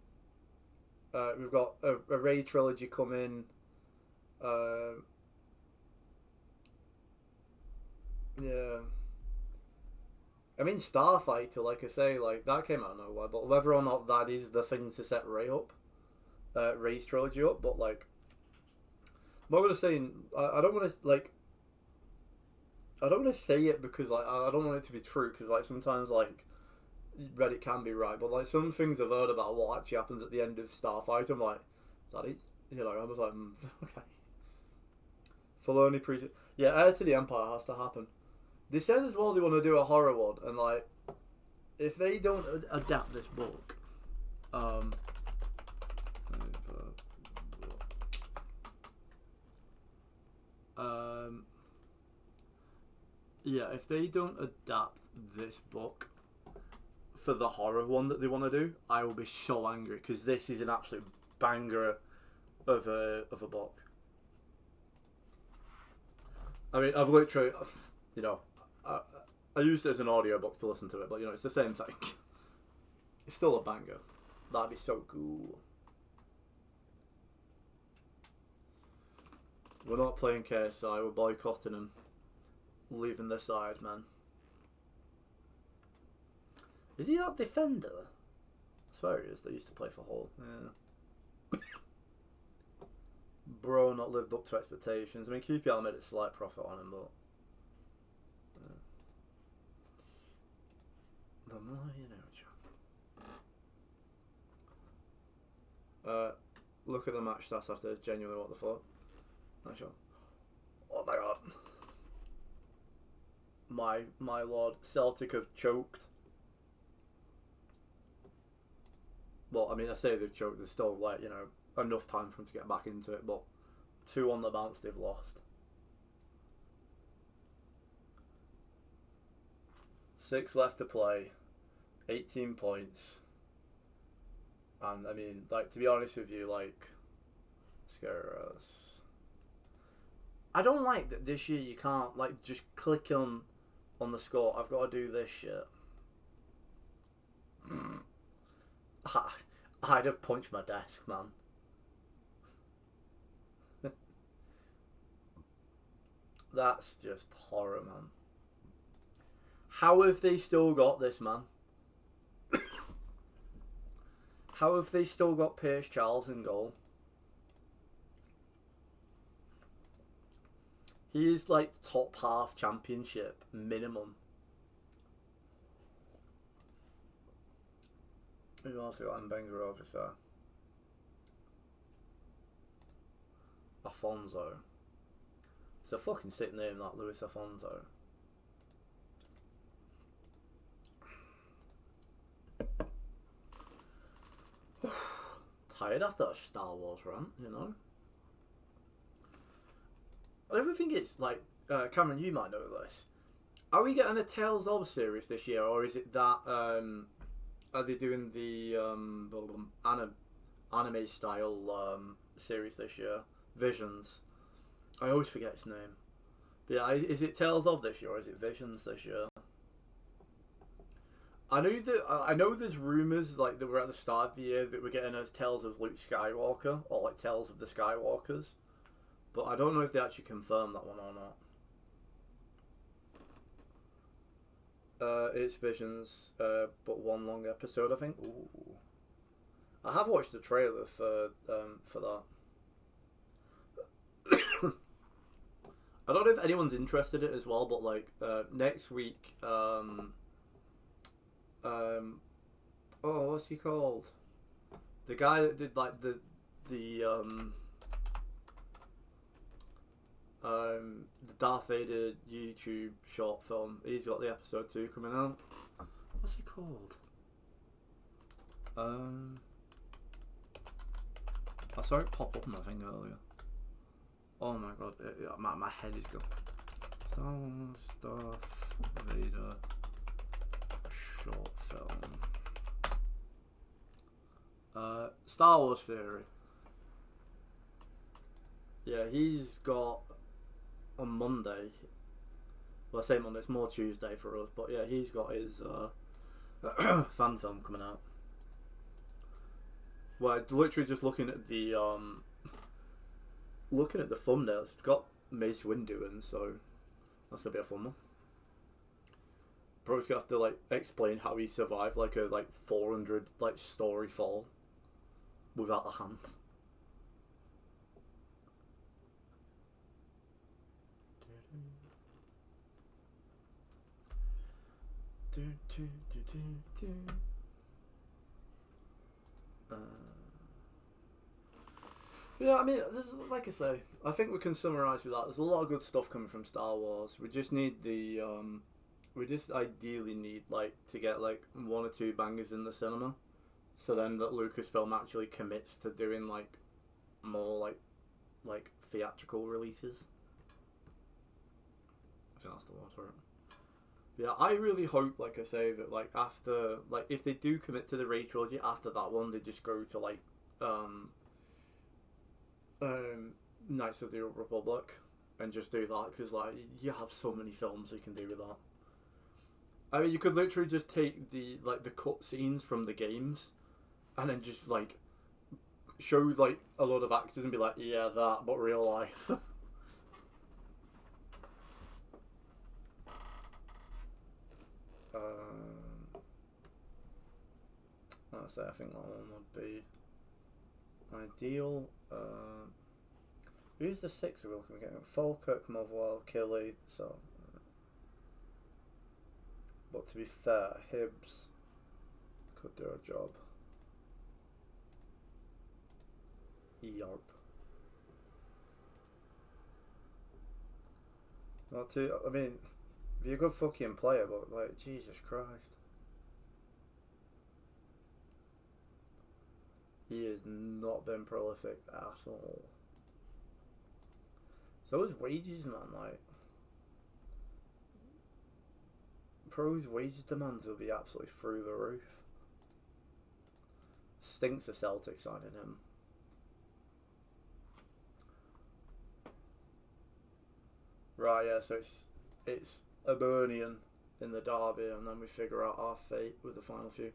we've got a Rey trilogy coming. Yeah. I mean, Starfighter, like I say, like that came out of nowhere. But whether or not that is the thing to set Rey up, Rey's trilogy up, but like, I'm not gonna say. I don't want to like. I don't want to say it because like I don't want it to be true because like sometimes like Reddit can be right, but like some things I've heard about what actually happens at the end of Starfighter, I'm like, that is, you know, I was like, okay. Filoni yeah, Heir to the Empire has to happen. They said as well they want to do a horror one, and like, if they don't adapt this book, yeah, if they don't adapt this book for the horror one that they want to do, I will be so angry because this is an absolute banger of a book. I mean, I've literally, you know, I used it as an audiobook to listen to it, but you know, it's the same thing. It's still a banger. That'd be so cool. We're not playing KSI, we're boycotting them. Leaving the side, man. Is he that defender? I swear he is. They used to play for Hull. Yeah. Bro, not lived up to expectations. I mean, QPR made a slight profit on him, but the more you know, chap. Look at the match stats after. Genuinely, what the fuck? Not sure. Oh my god. My lord, Celtic have choked. Well, I mean, I say they've choked. There's still, like, you know, enough time for them to get back into it, but 2 on the bounce they've lost. 6 left to play, 18 points. And, I mean, like, to be honest with you, like, Scaros. I don't like that this year you can't, like, just click on the score. I've got to do this shit. I'd have punched my desk, man. That's just horror, man. How have they still got this, man? How have they still got Pierce Charles in goal? He is like top half championship minimum. Who else got Mbenga officer? Afonso. It's a fucking sick name, that, Luis Afonso. Tired after a Star Wars rant, you know. I don't think it's like Cameron. You might know this. Are we getting a Tales of series this year, or is it that? Are they doing the anime style series this year? Visions. I always forget its name. But yeah, is it Tales of this year, or is it Visions this year? I know there's rumours like that were at the start of the year that we're getting as Tales of Luke Skywalker or like Tales of the Skywalkers, but I don't know if they actually confirmed that one or not. It's Visions, but 1 long episode, I think. Ooh. I have watched the trailer for that. I don't know if anyone's interested in it as well, but like next week. What's he called? The guy that did like the Darth Vader YouTube short film. He's got the episode 2 coming out. What's he called? I saw it pop up on my thing earlier. Oh my god, my head is gone. Star Wars, Darth Vader short film. Star Wars Theory. Yeah, he's got on Monday. Well, I say Monday, it's more Tuesday for us, but yeah, he's got his fan film coming out. Well, literally just looking at the thumbnail, it's got Mace Windu in, so that's gonna be a fun one. Bro's gonna have to like explain how he survived like a 400 story fall without a hand. Yeah, I mean, like I say, I think we can summarise with that. There's a lot of good stuff coming from Star Wars. We just need the we just ideally need to get 1 or 2 bangers in the cinema, so then that Lucasfilm actually commits to doing more theatrical releases. I think that's the word for it. Yeah, I really hope, like I say, that after if they do commit to the Rey trilogy after that one, they just go to Knights of the Old Republic and just do that, because you have so many films you can do with that. I mean, you could literally just take the cut scenes from the games and then just show a lot of actors and be like, yeah, that, but real life. I think that one would be ideal. Who's the 6 we're looking at? Falkirk, Movwell, Killy. So, but to be fair, Hibbs. could do a job. Yarp. Not too. I mean, be a good fucking player, but like Jesus Christ, he has not been prolific at all. So his wages, man, like pros' wages demands will be absolutely through the roof. Stinks of Celtic signing him. Right, yeah, so it's Hibernian in the derby, and then we figure out our fate with the final few.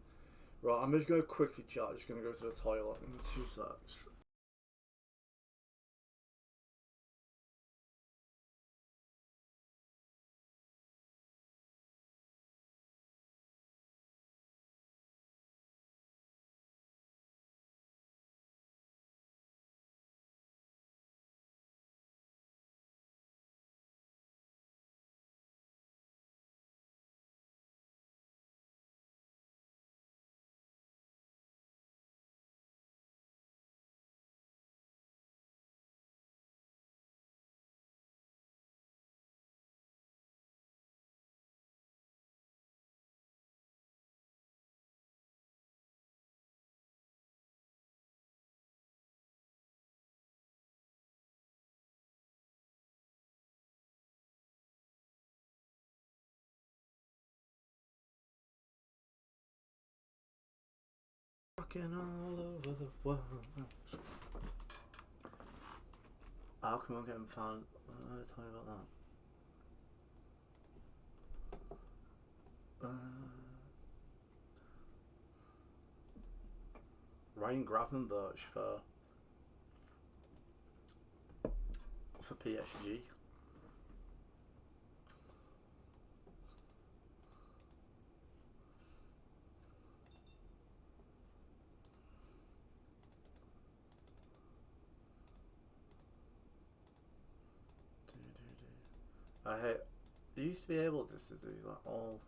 Right, I'm just going to quickly chat, just going to go to the toilet in 2 secs. Rocking all over the world. How come I'm getting found? Let me tell you about that. Ryan Gravenberch for PSG. I hate. You used to be able just to do that all.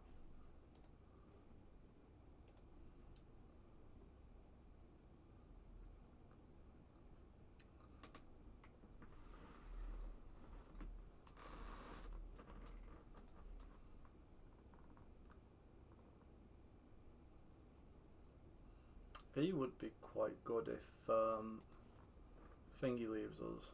He would be quite good if Thingy leaves us.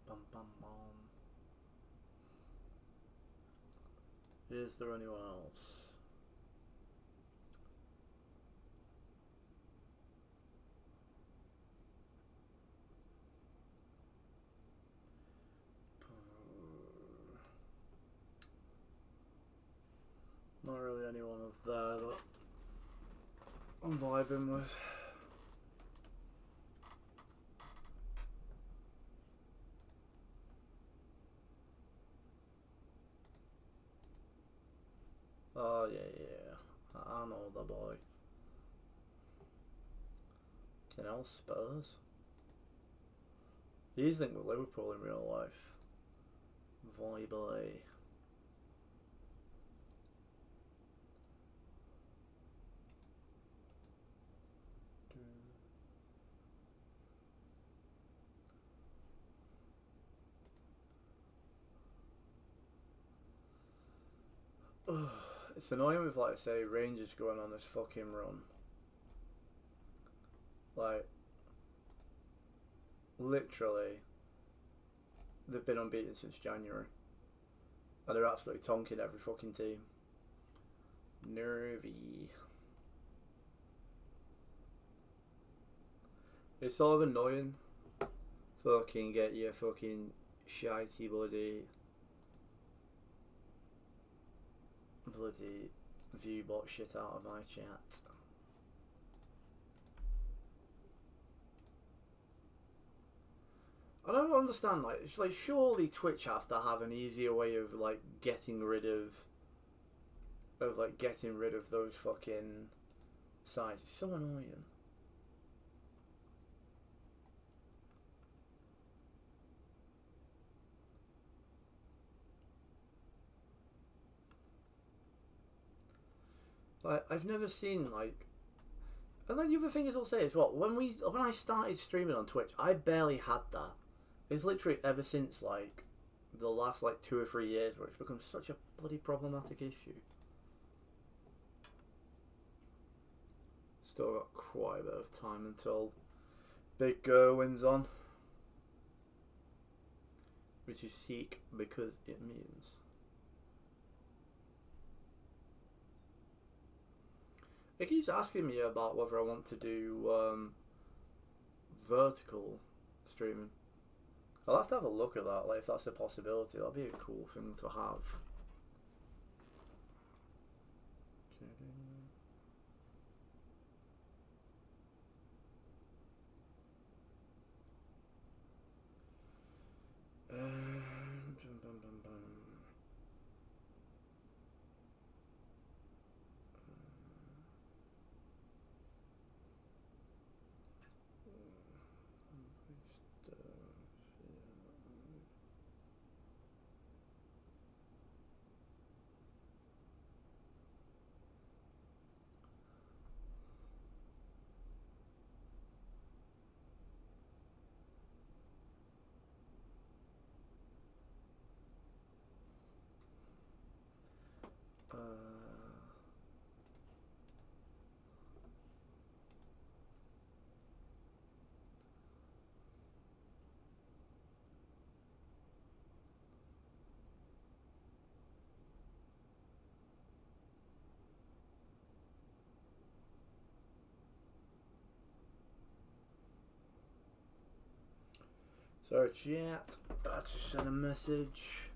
Bum, bum, bum. Is there anyone else? Not really anyone of there that I'm vibing with. Oh yeah. I know the boy. Canal Spurs. He's linked with Liverpool in real life. Boy. It's annoying with, like, say, Rangers going on this fucking run. Like, literally, they've been unbeaten since January. And they're absolutely tonking every fucking team. Nervy. It's sort of annoying. Fucking get your fucking shitey bloody viewbot shit out of my chat. I don't understand. Like, it's like surely Twitch have to have an easier way of like getting rid of those fucking sites. It's so annoying. Like, I've never seen like. And then the other thing is, I'll say as well, when I started streaming on Twitch, I barely had that. It's literally ever since like the last like 2 or 3 years where it's become such a bloody problematic issue. Still got quite a bit of time until Big Go wins on, which is seek because it means. It keeps asking me about whether I want to do vertical streaming. I'll have to have a look at that, like if that's a possibility. That'll be a cool thing to have. So chat, I just sent a message.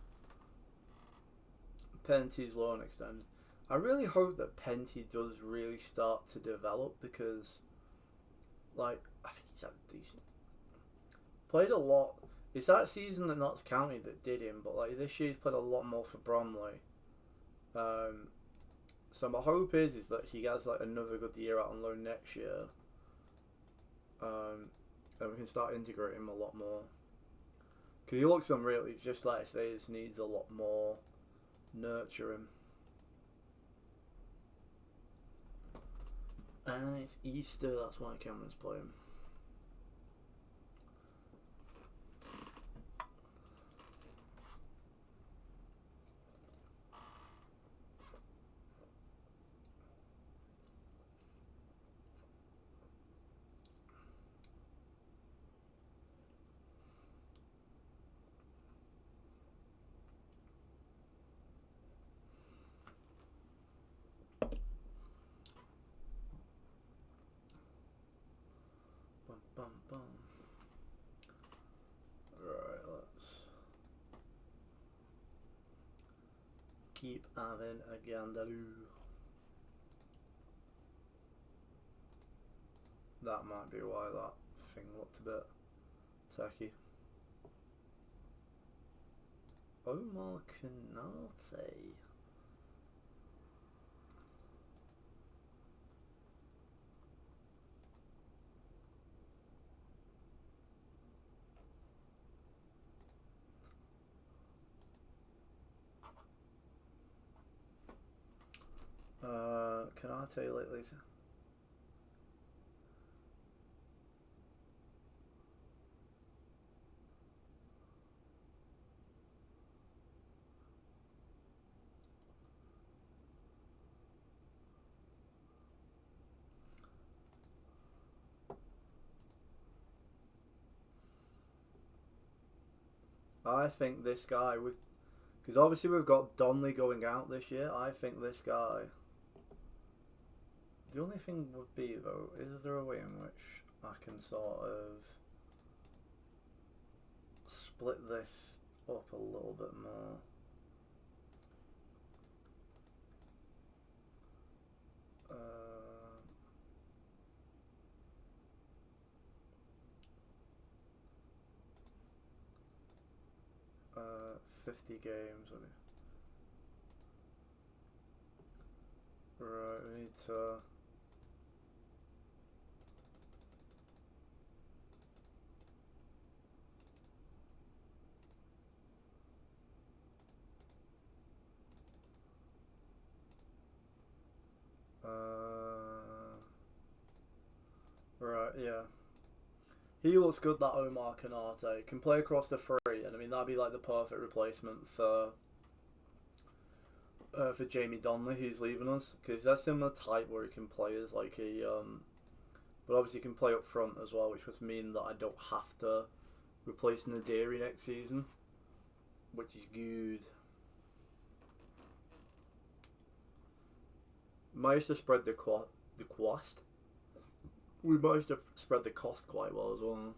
Penty's loan extended. I really hope that Penty does really start to develop because, like, I think he's had a decent. Played a lot. It's that season at Notts County that did him, but like this year he's played a lot more for Bromley. So my hope is that he gets like another good year out on loan next year. And we can start integrating him a lot more. Because he looks unreal. He's just like I say, just needs a lot more nurturing. And it's Easter, that's why Cameron's playing. Bum, bum. Right, let's keep having a gandaloo. That might be why that thing looked a bit tacky. Omar Canate. Can I tell you later, Lisa? I think this guy with, because obviously we've got Donnelly going out this year. I think this guy. The only thing would be though, is there a way in which I can sort of split this up a little bit more? 50 games. Right, we need to. Right, yeah. He looks good, that Omar Kanate. Can play across the three, and I mean that'd be like the perfect replacement for Jamie Donnelly, who's leaving us, because that's similar type where he can play as like a but obviously he can play up front as well, which would mean that I don't have to replace Nadiri next season, which is good. Managed to spread the cost. We managed to spread the cost quite well as well.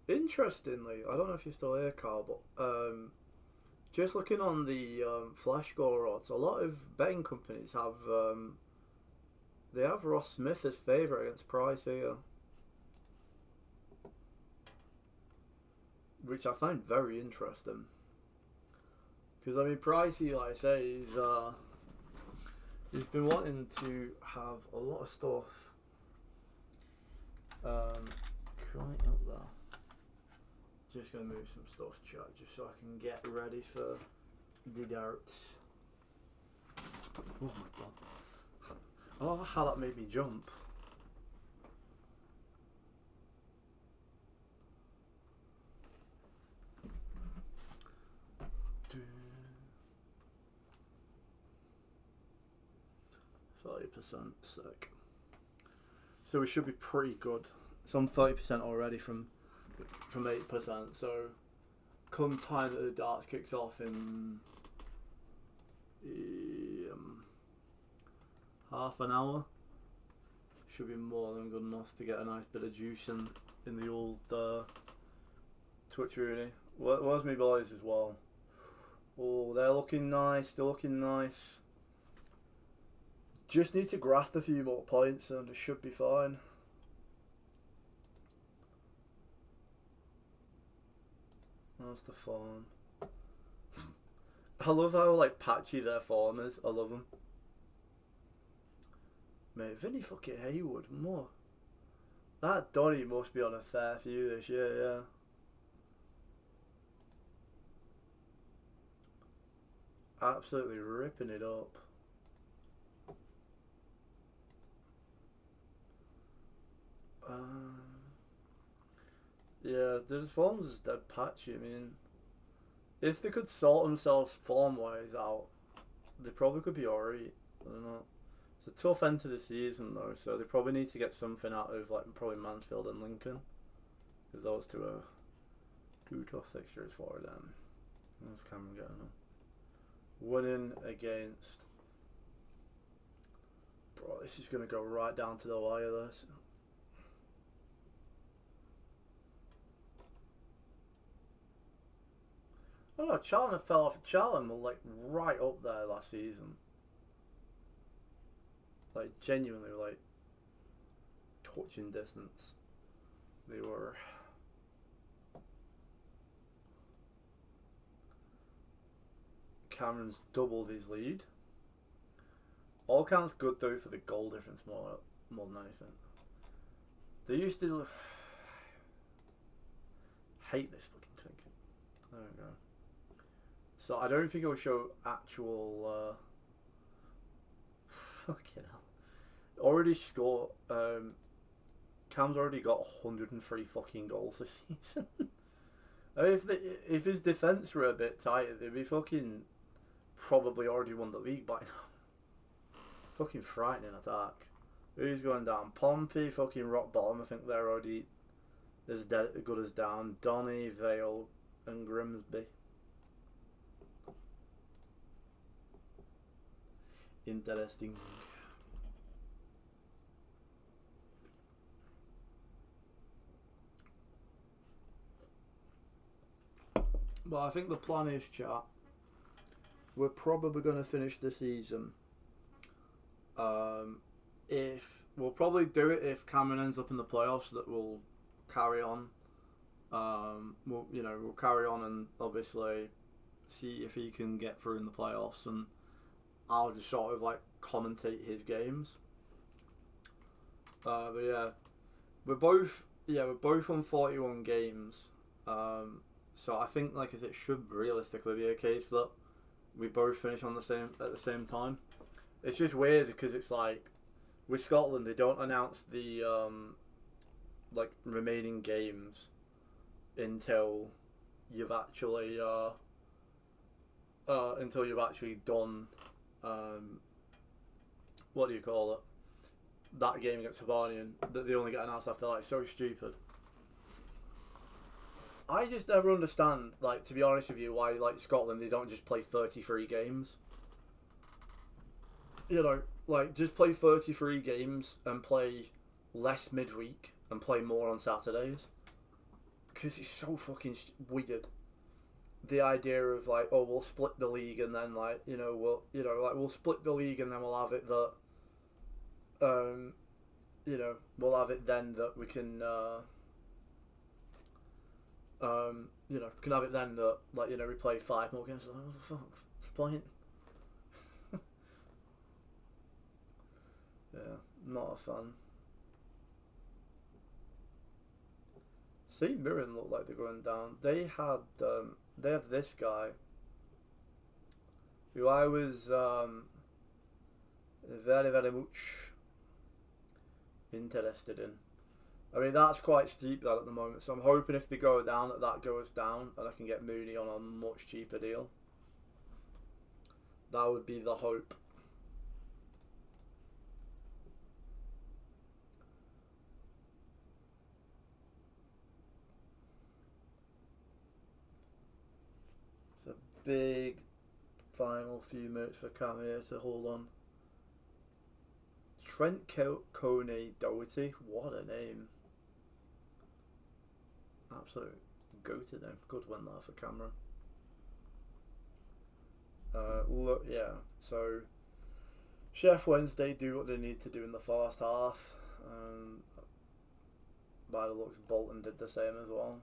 Interestingly, I don't know if you're still here, Carl, but just looking on the flash score odds, a lot of betting companies have they have Ross Smith as favourite against Price here, which I find very interesting. Because I mean, Pricey, like I say, he's been wanting to have a lot of stuff right up there. Just gonna move some stuff, chat, just so I can get ready for the darts. Oh my god! Oh, how that made me jump! %, sick. So we should be pretty good. So I'm 30% already from 8%. So come time that the darts kicks off in half an hour, should be more than good enough to get a nice bit of juice in the old Twitch Rooney. Where's my boys as well? Oh, they're looking nice. They're looking nice. Just need to graft a few more points and it should be fine. That's the form. I love how like patchy their form is. I love them. Mate, Vinny fucking Haywood, more. That Donny must be on a fair few this year, yeah. Absolutely ripping it up. Yeah, their forms is dead patchy. I mean, if they could sort themselves form-wise out, they probably could be alright. I don't know. It's a tough end to the season though, so they probably need to get something out of like probably Mansfield and Lincoln, because those two are two tough fixtures for them. What's Cameron getting on? Winning against. Bro, this is gonna go right down to the wire. This. Oh no, Challen fell off. Challen were like right up there last season. Like genuinely, like touching distance. They were. Cameron's doubled his lead. All counts good though for the goal difference more than anything. They used to hate this fucking thing. There we go. So I don't think it'll show actual fucking hell. Already scored. Cam's already got 103 fucking goals this season. I mean, if his defence were a bit tighter, they'd be fucking probably already won the league by now. Fucking frightening attack. Who's going down? Pompey, fucking rock bottom. I think they're already as good as down. Donny, Vale, and Grimsby. Interesting. Well, I think the plan is, chat, we're probably going to finish the season. If we'll probably do it if Cameron ends up in the playoffs, that we'll carry on. We'll carry on and obviously see if he can get through in the playoffs, and I'll just sort of like commentate his games. But yeah, we're both on 41 games. So I think like as it should realistically be a case that we both finish on at the same time. It's just weird because it's like with Scotland they don't announce the like remaining games until you've actually done what do you call it? That game against Hibernian, that they only get announced after that. It's so stupid. I just never understand, like, to be honest with you, why like Scotland they don't just play 33 games. You know, like just play 33 games and play less midweek and play more on Saturdays. Because it's so fucking weird. The idea of like, oh, we'll split the league and then like, we'll split the league and then we'll have it that, we'll have it then that we can, can have it then that like, we play 5 more games. Like, what the fuck? What's the point? Yeah, not a fan. St. Mirren look like they're going down. They have this guy who I was very, very much interested in. I mean, that's quite steep that at the moment, so I'm hoping if they go down that goes down and I can get Mooney on a much cheaper deal. That would be the hope. Big final few minutes for Cam here to hold on. Trent Coney Doherty, what a name. Absolute goated name. Good win there for Cameron. Look, yeah, so Chef Wednesday do what they need to do in the first half. By the looks, Bolton did the same as well.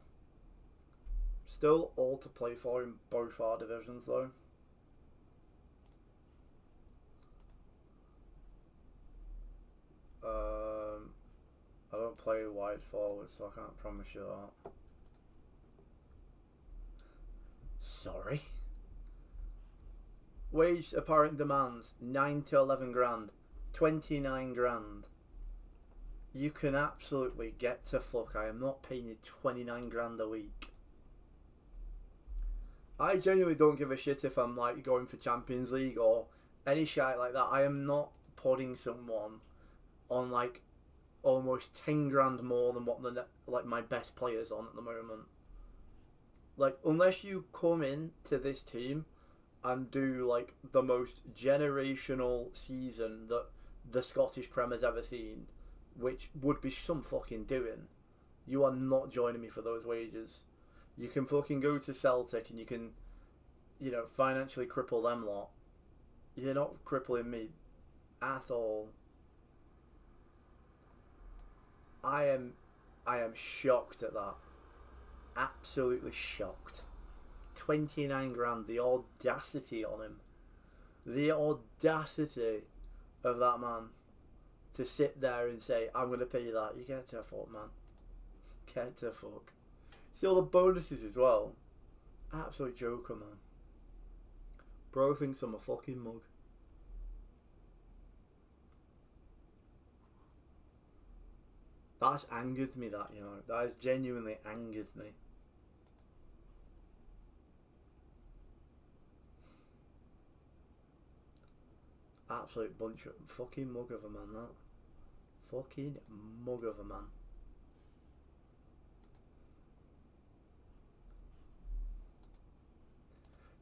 Still all to play for in both our divisions though. I don't play wide forward, so I can't promise you that. Sorry. Wage apparent demands 9 to 11 grand, 29 grand. You can absolutely get to fuck. I am not paying you 29 grand a week. I genuinely don't give a shit if I'm like going for Champions League or any shit like that. I am not putting someone on like almost 10 grand more than what my best players on at the moment. Like, unless you come in to this team and do like the most generational season that the Scottish Prem has ever seen, which would be some fucking doing, you are not joining me for those wages. You can fucking go to Celtic and you can, financially cripple them lot. You're not crippling me at all. I am shocked at that. Absolutely shocked. 29 grand, the audacity on him. The audacity of that man to sit there and say, I'm going to pay you that. You get to fuck, man. Get to fuck. See all the bonuses as well. Absolute joker, man. Bro thinks I'm a fucking mug. That's angered me, that has genuinely angered me. Absolute bunch of fucking mug of a man, that. Fucking mug of a man.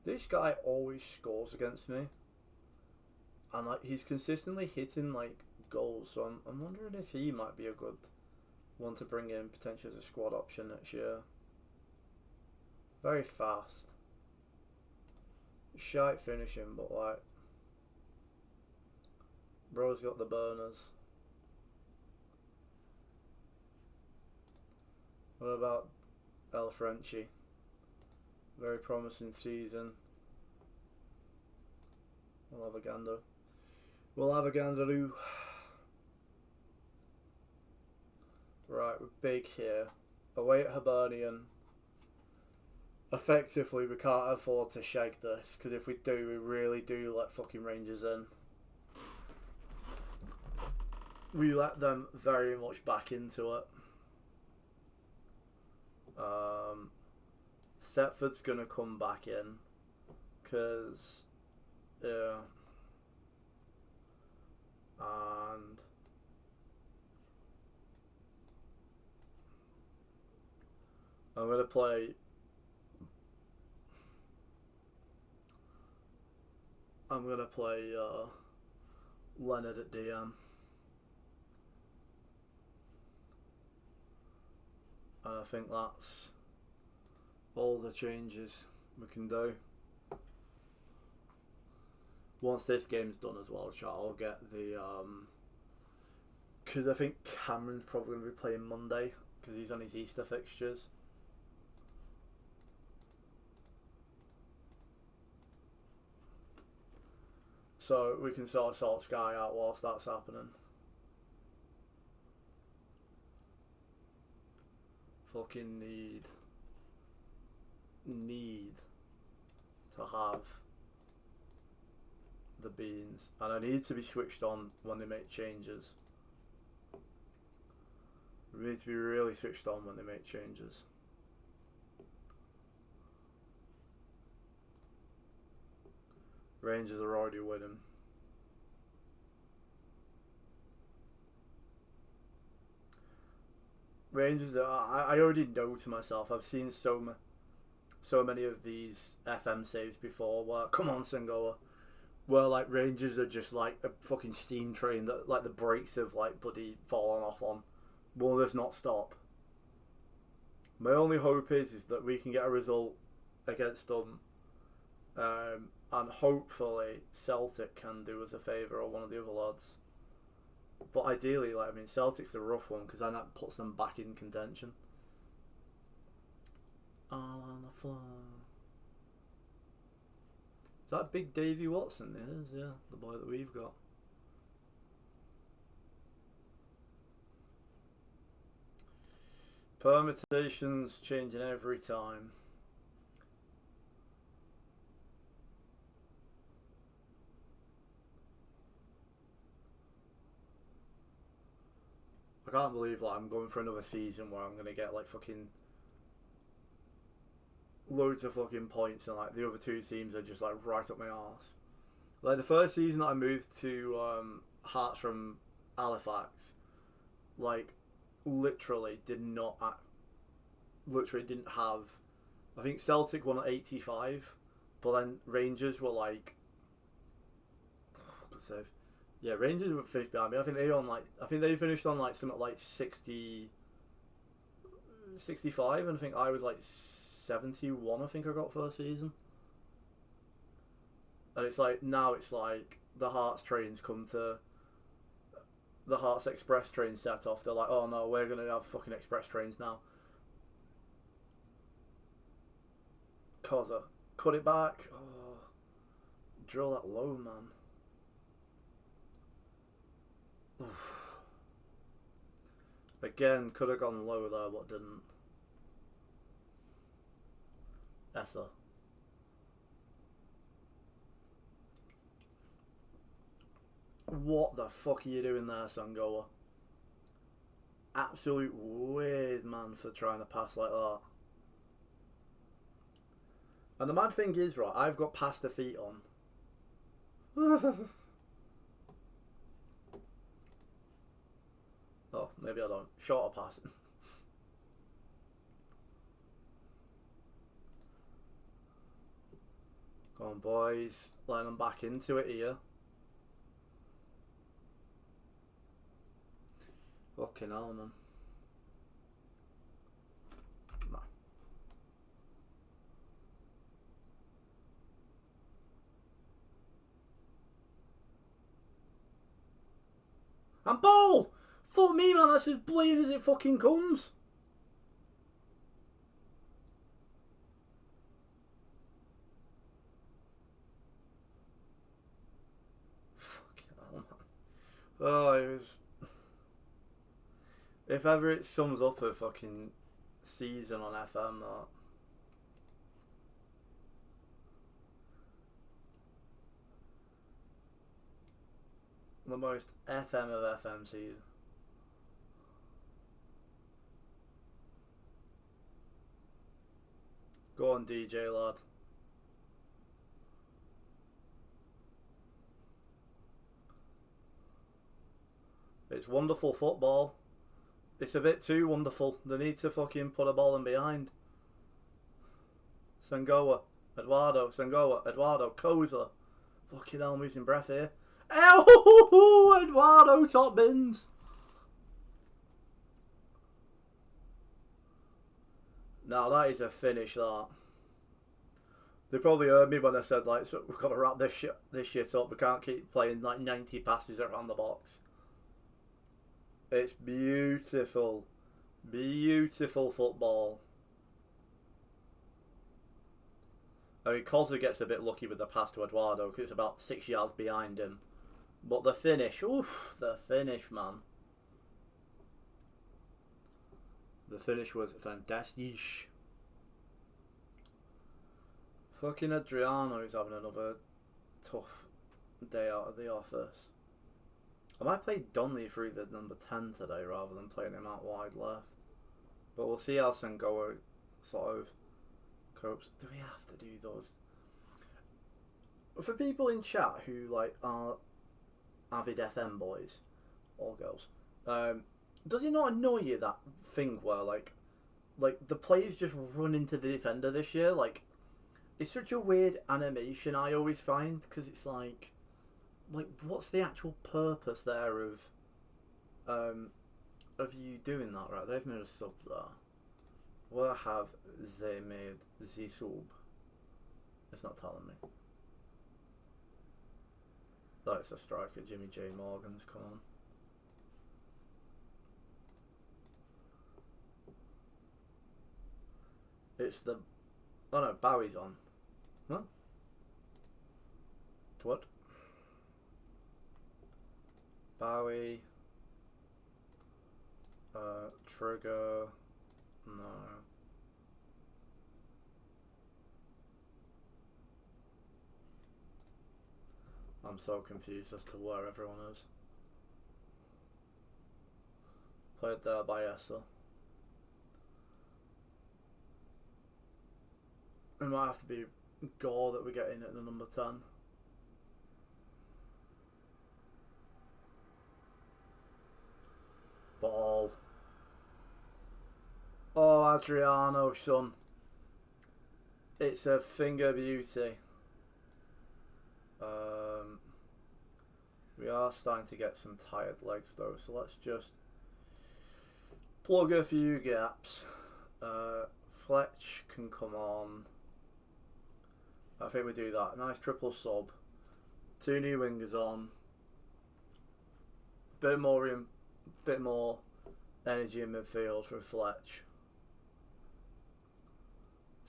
This guy always scores against me, and like he's consistently hitting like goals. So I'm wondering if he might be a good one to bring in potentially as a squad option next year. Very fast. shite finishing, but like, bro's got the burners. What about El Frenchie? Very promising season. We'll have a gander. We'll have a gandaroo. Right, we're big here. Away at Hibernian. Effectively, we can't afford to shake this, because if we do, we really do let fucking Rangers in. We let them very much back into it. Setford's going to come back in, because, yeah. And I'm going to play Leonard at DM. And I think that's all the changes we can do. Once this game's done as well, I'll get the because I think Cameron's probably going to be playing Monday because he's on his Easter fixtures. So we can sort Sky out whilst that's happening. Fucking need to have the beans, and I need to be switched on when they make changes. We need to be really switched on when they make changes. Rangers are already winning. Rangers, I already know to myself, I've seen so many of these FM saves before where, come on Sengoa, where like Rangers are just like a fucking steam train that like the brakes have like bloody fallen off on. Will this not stop? My only hope is that we can get a result against them, and hopefully Celtic can do us a favour or one of the other lads. But ideally, like, I mean, Celtic's the rough one because then that puts them back in contention. All on the floor. Is that Big Davy Watson? It is, yeah, the boy that we've got. Permutations changing every time. I can't believe like I'm going for another season where I'm gonna get like fucking loads of fucking points and like the other two teams are just like right up my arse. Like the first season that I moved to Hearts from Halifax, like literally didn't have. I think Celtic won at 85, but then Rangers were like, let's save. Yeah, Rangers were finished behind me. I think they finished on like something like 60, 65, and I think I was like 71. I think I got first season. And it's like now it's like the Hearts trains come to the Hearts Express train set off. They're like, oh no, we're gonna have fucking express trains now. Cozza, cut it back. Oh, drill that low, man. Again, could have gone low there, but didn't. Essa. What the fuck are you doing there, Sangoa? Absolute weird man for trying to pass like that. And the mad thing is, right, I've got pasta feet on. Oh, maybe I don't. Shorter passing. Come on, boys. Letting them back into it here. Fucking hell, man. No. And ball! Fuck me, man, that's as blatant as it fucking comes. Fucking hell, man. Oh, it was... If ever it sums up a fucking season on FM, that... The most FM of FM season. Go on, DJ lad. It's wonderful football. It's a bit too wonderful. They need to fucking put a ball in behind. Sengoa, Eduardo, Koza. Fucking hell, I'm losing breath here. Oh, Eduardo, top bins. Now that is a finish, that. They probably heard me when I said, like, so we've got to wrap this shit up. We can't keep playing like 90 passes around the box. It's beautiful. Beautiful football. I mean, Koza gets a bit lucky with the pass to Eduardo because it's about 6 yards behind him. But the finish, oof, the finish, man. The finish was fantastic. Fucking Adriano is having another tough day out of the office. I might play Donnelly through the number 10 today rather than playing him out wide left. But we'll see how Sengoa sort of copes. Do we have to do those? For people in chat who like are avid FM boys or girls, does it not annoy you, that thing where like the players just run into the defender this year? Like, it's such a weird animation, I always find, because it's like what's the actual purpose there of you doing that? Right, they've made a sub there. Where have they made the sub? It's not telling me. That's a striker. Jimmy J. Morgan's come on. It's the... Oh no, Bowie's on. Huh? What? Bowie. Trigger. No. I'm so confused as to where everyone is. Played there by Essa. It might have to be Gore that we get in at the number 10. Ball. Oh, Adriano, son. It's a finger beauty. We are starting to get some tired legs though, so let's just plug a few gaps. Fletch can come on. I think we do that. Nice triple sub. 2 new wingers on. Bit more energy in midfield from Fletch.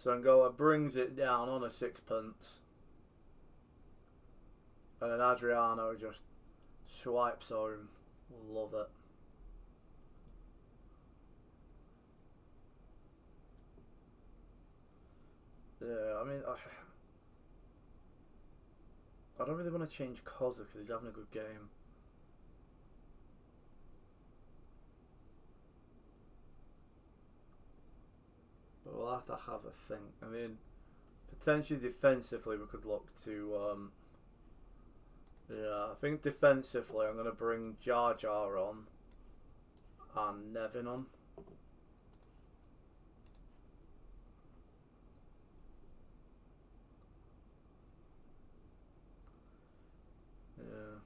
Sengoa brings it down on a sixpence. And then Adriano just swipes home. Love it. Yeah, I mean, I don't really want to change Koza because he's having a good game. But we'll have to have a think. I mean, potentially defensively we could look to... yeah, I think defensively I'm going to bring Jar Jar on and Nevin on. Yeah.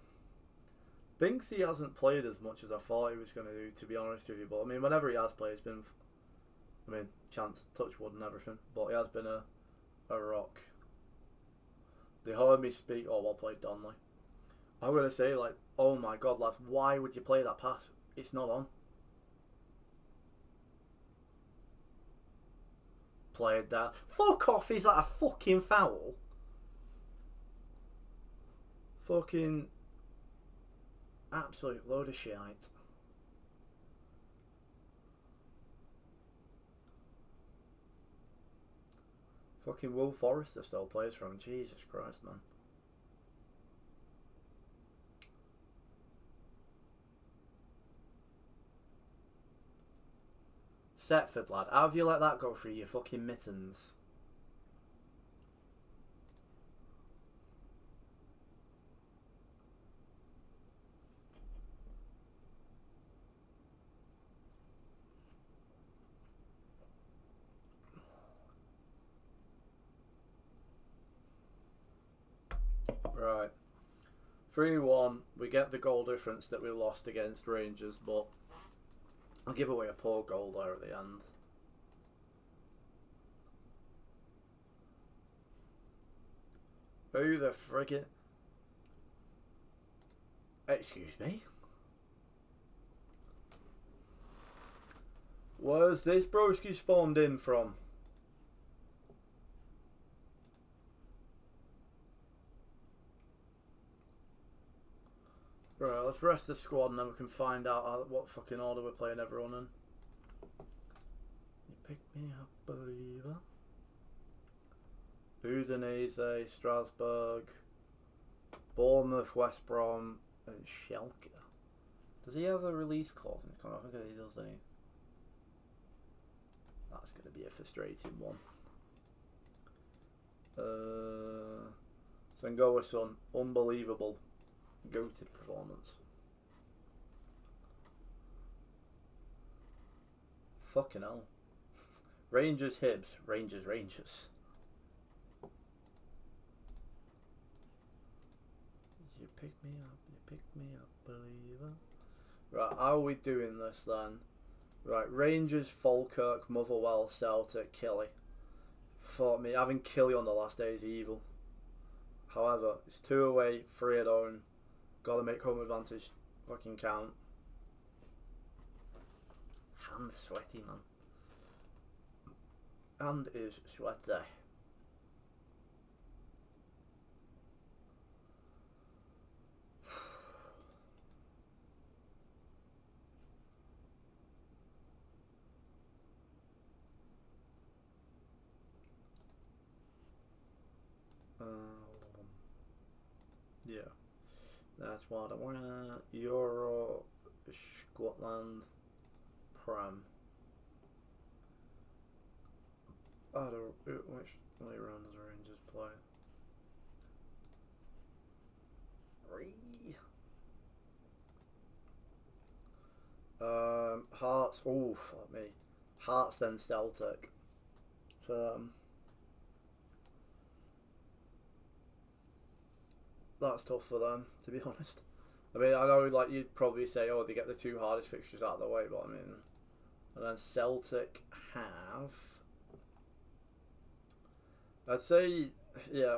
Binksy hasn't played as much as I thought he was going to do, to be honest with you. But I mean, whenever he has played, it's been... I mean, chance, touch wood and everything. But he has been a rock. They heard me speak... Oh, well played, Donnelly. I'm gonna say like, oh my god, lads, why would you play that pass? It's not on. Play it down. Fuck off! Is that a fucking foul? Fucking absolute load of shit. Fucking Will Forrester still plays for him. Jesus Christ, man. Setford, lad. How have you let that go through your fucking mittens? Right. 3-1. We get the goal difference that we lost against Rangers, but I'll give away a poor goal there at the end. Who the friggin'... Excuse me? Where's this broski spawned in from? Right, let's rest the squad and then we can find out what fucking order we're playing everyone in. You picked me up, believer. Udinese, Strasbourg, Bournemouth, West Brom, and Schalke. Does he have a release clause in his contract? I think he does, doesn't he? That's going to be a frustrating one. Sengoa Son, unbelievable. Goated performance. Fucking hell. Rangers, Hibs. Rangers, Rangers. You pick me up, believer. Right, how are we doing this then? Right, Rangers, Falkirk, Motherwell, Celtic, Killy. Fuck me, having Killy on the last day is evil. However, it's 2 away, 3 at home. Gotta make home advantage fucking count. Hands sweaty, man. Hand is sweaty. Yeah. That's what I want. Euro, Scotland, Prem. I don't. Which way round does the Rangers play? Hearts. Oh, fuck me. Hearts then Celtic. That's tough for them, to be honest. I mean, I know like you'd probably say, oh, they get the 2 hardest fixtures out of the way, but I mean, and then Celtic have. I'd say, yeah,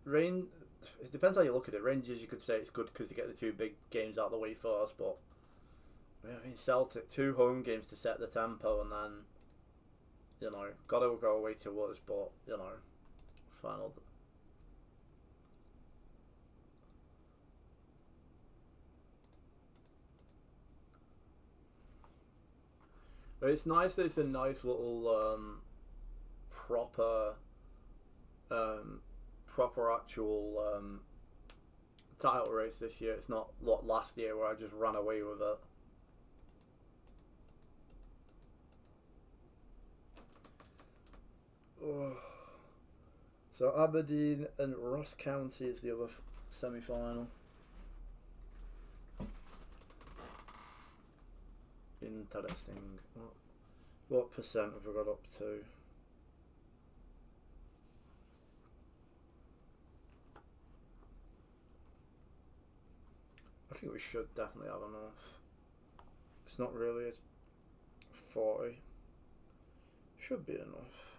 it depends how you look at it. Rangers, you could say it's good because they get the 2 big games out of the way first, but I mean, Celtic 2 home games to set the tempo, and then gotta go away to us, but final. But it's nice that it's a nice little proper actual title race this year. It's not like last year where I just ran away with it. Oh. So Aberdeen and Ross County is the other semi-final. Interesting. What percent have we got up to? I think we should definitely have enough. It's not really a 40. Should be enough.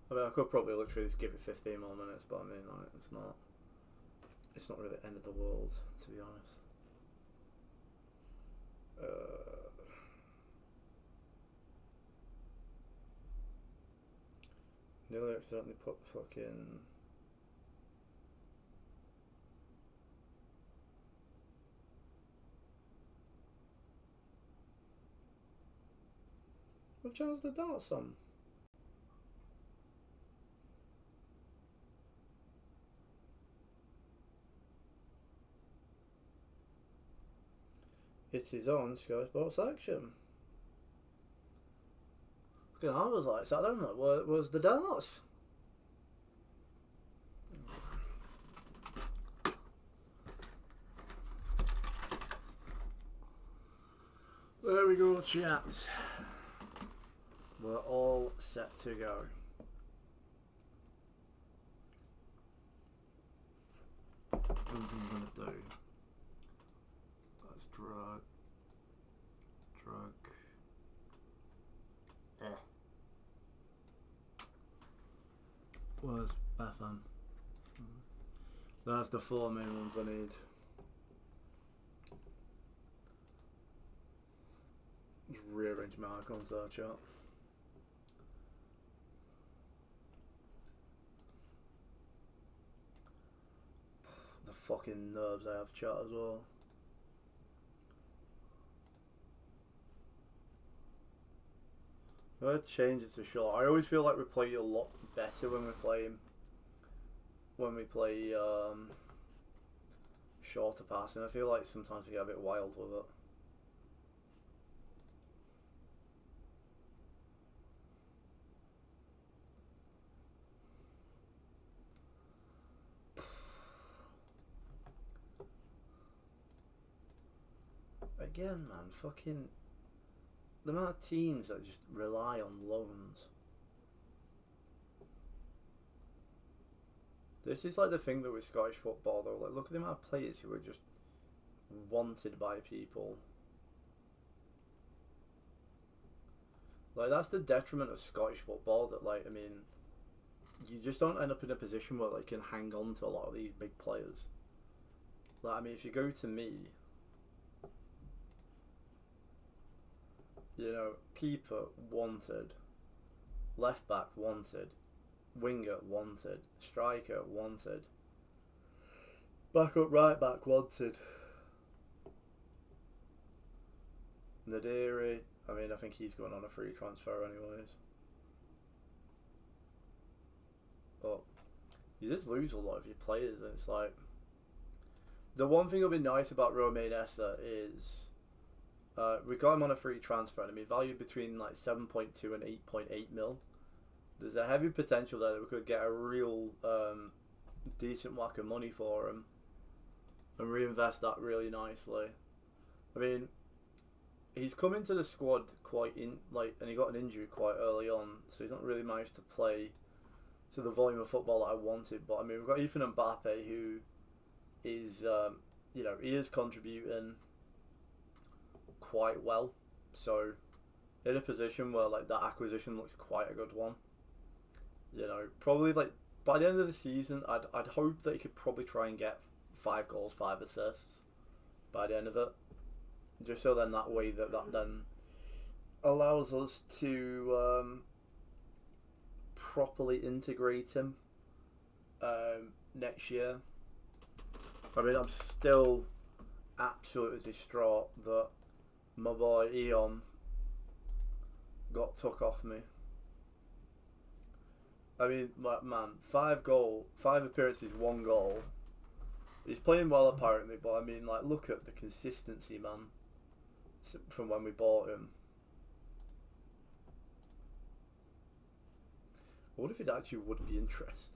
I mean, I could probably literally just give it 15 more minutes, but I mean, like, it's not really the end of the world, to be honest. Nearly accidentally put the fucking... What channel's the darts on? It is on Sky Sports Action. I was like, so I don't know, what was the darts? There we go, chat. We're all set to go. What I'm gonna do? Let's drug. Where's FM? That's the 4 main ones I need. Just rearrange my icons there, chat. The fucking nerves I have, chat, as well. I'm gonna change it to short. I always feel like we play a lot better when we play shorter passing. I feel like sometimes we get a bit wild with it. Again, man, fucking the amount of teams that just rely on loans. This is like the thing that with Scottish football though, like look at the amount of players who are just wanted by people. Like that's the detriment of Scottish football, that like, I mean, you just don't end up in a position where like you can hang on to a lot of these big players. Like, I mean, if you go to me, you know, keeper wanted, left back wanted, winger wanted, striker wanted, backup right back wanted. Nadiri, I mean, I think he's going on a free transfer anyways. But you just lose a lot of your players, and it's like, the one thing that'll be nice about Romain Essa is we got him on a free transfer, and I mean, valued between like 7.2 and 8.8 mil. There's a heavy potential there that we could get a real decent whack of money for him and reinvest that really nicely. I mean, he's come into the squad and he got an injury quite early on, so he's not really managed to play to the volume of football that I wanted. But I mean, we've got Ethan Mbappe, who is, you know, he is contributing quite well. So in a position where like that acquisition looks quite a good one. You know, probably like by the end of the season, I'd hope that he could probably try and get 5 goals, 5 assists by the end of it. Just so then that way that then allows us to properly integrate him next year. I mean, I'm still absolutely distraught that my boy Eon got took off me. I mean, man, 5 appearances, 1 goal. He's playing well apparently, but I mean, like, look at the consistency, man, from when we bought him. What if it actually would be interest?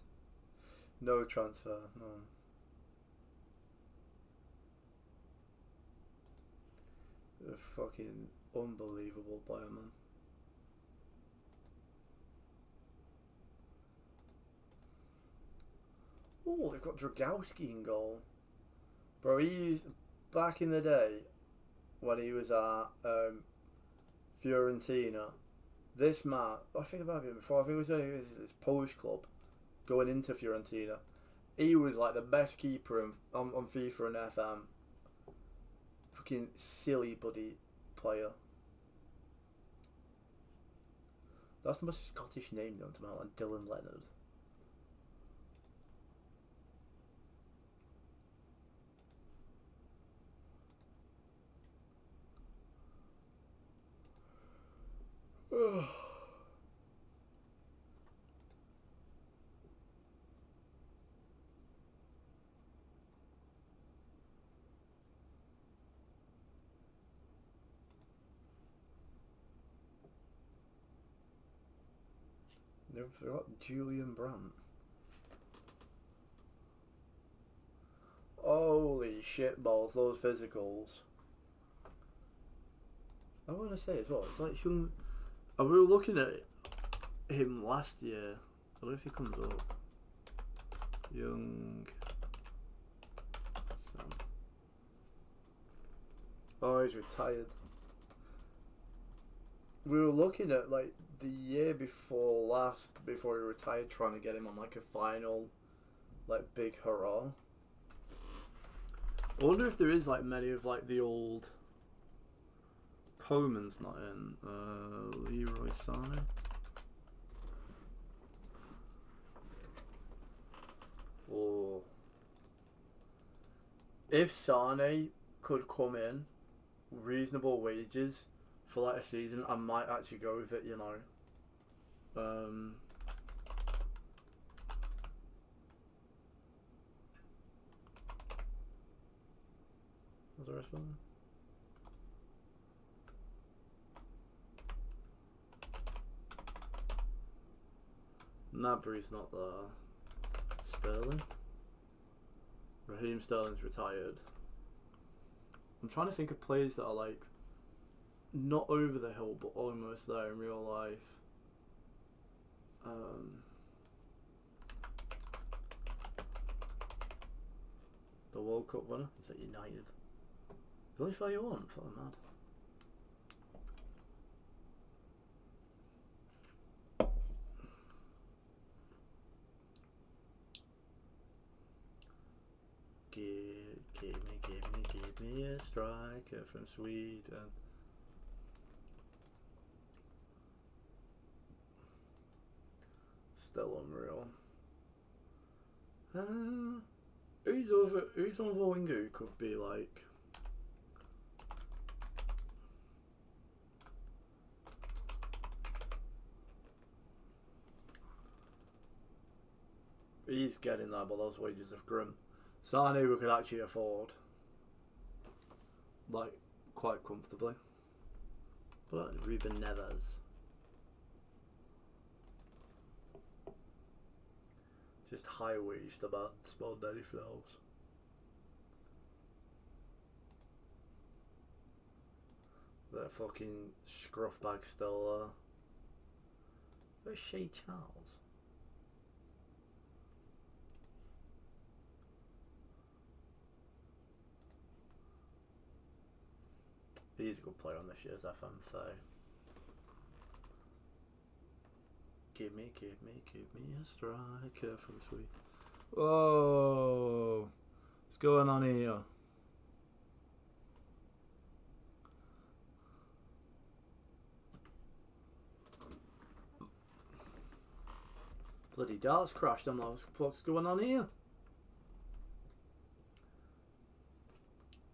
No transfer, no. A fucking unbelievable player, man. Oh, they've got Dragowski in goal. Bro, he's back in the day when he was at Fiorentina. this man, I think about him before. I think it was only his Polish club going into Fiorentina. He was like the best keeper on FIFA and FM. Fucking silly buddy player. That's the most Scottish name known to me, like Dylan Leonard. Never forgot Julian Brandt. Holy shit balls, those physicals. I want to say as well, it's like young. We were looking at him last year. I don't know if he comes up. Young Sam. Oh, he's retired. We were looking at like the year before last, before he retired, trying to get him on like a final, like big hurrah. I wonder if there is like many of like the old. Coleman's not in. Leroy Sané. Oh. If Sané could come in, reasonable wages for like a season, I might actually go with it, you know. What's the rest of them? Nabry's not there. Sterling. Raheem Sterling's retired. I'm trying to think of players that are like not over the hill but almost there in real life. The World Cup winner is at United. The only 31, fucking mad. Give me a striker from Sweden. Still unreal. Who's on the winger who could be like? He's getting there, but those wages are grim. Sané we could actually afford, like, quite comfortably. But Ruben Neves. Just high wage the man, more than anything else. That fucking scruff bag still there. Where's Shea Charles? He's a good player on this year's FM30. Give me a striker from Sweden. Whoa! What's going on here? Bloody darts crashed. I'm like, what's going on here?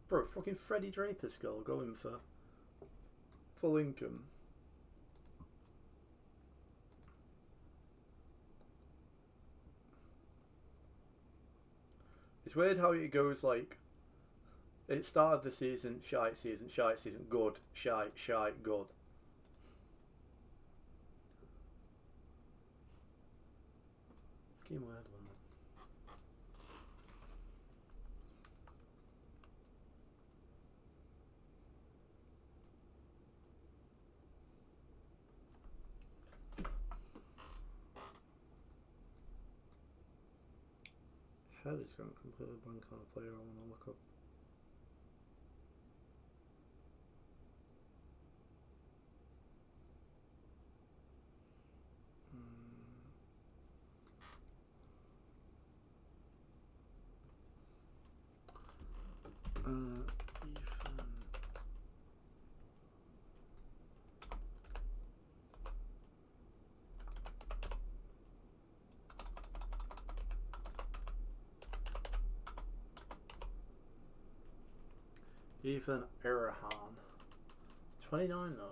Bro, fucking Freddie Draper's skull going for full income. It's weird how it goes like, it started the season, shite season, good, shite, good. Fucking weird one. Head is going completely blank on a player I want to look up. Ethan Erahan. 29 though.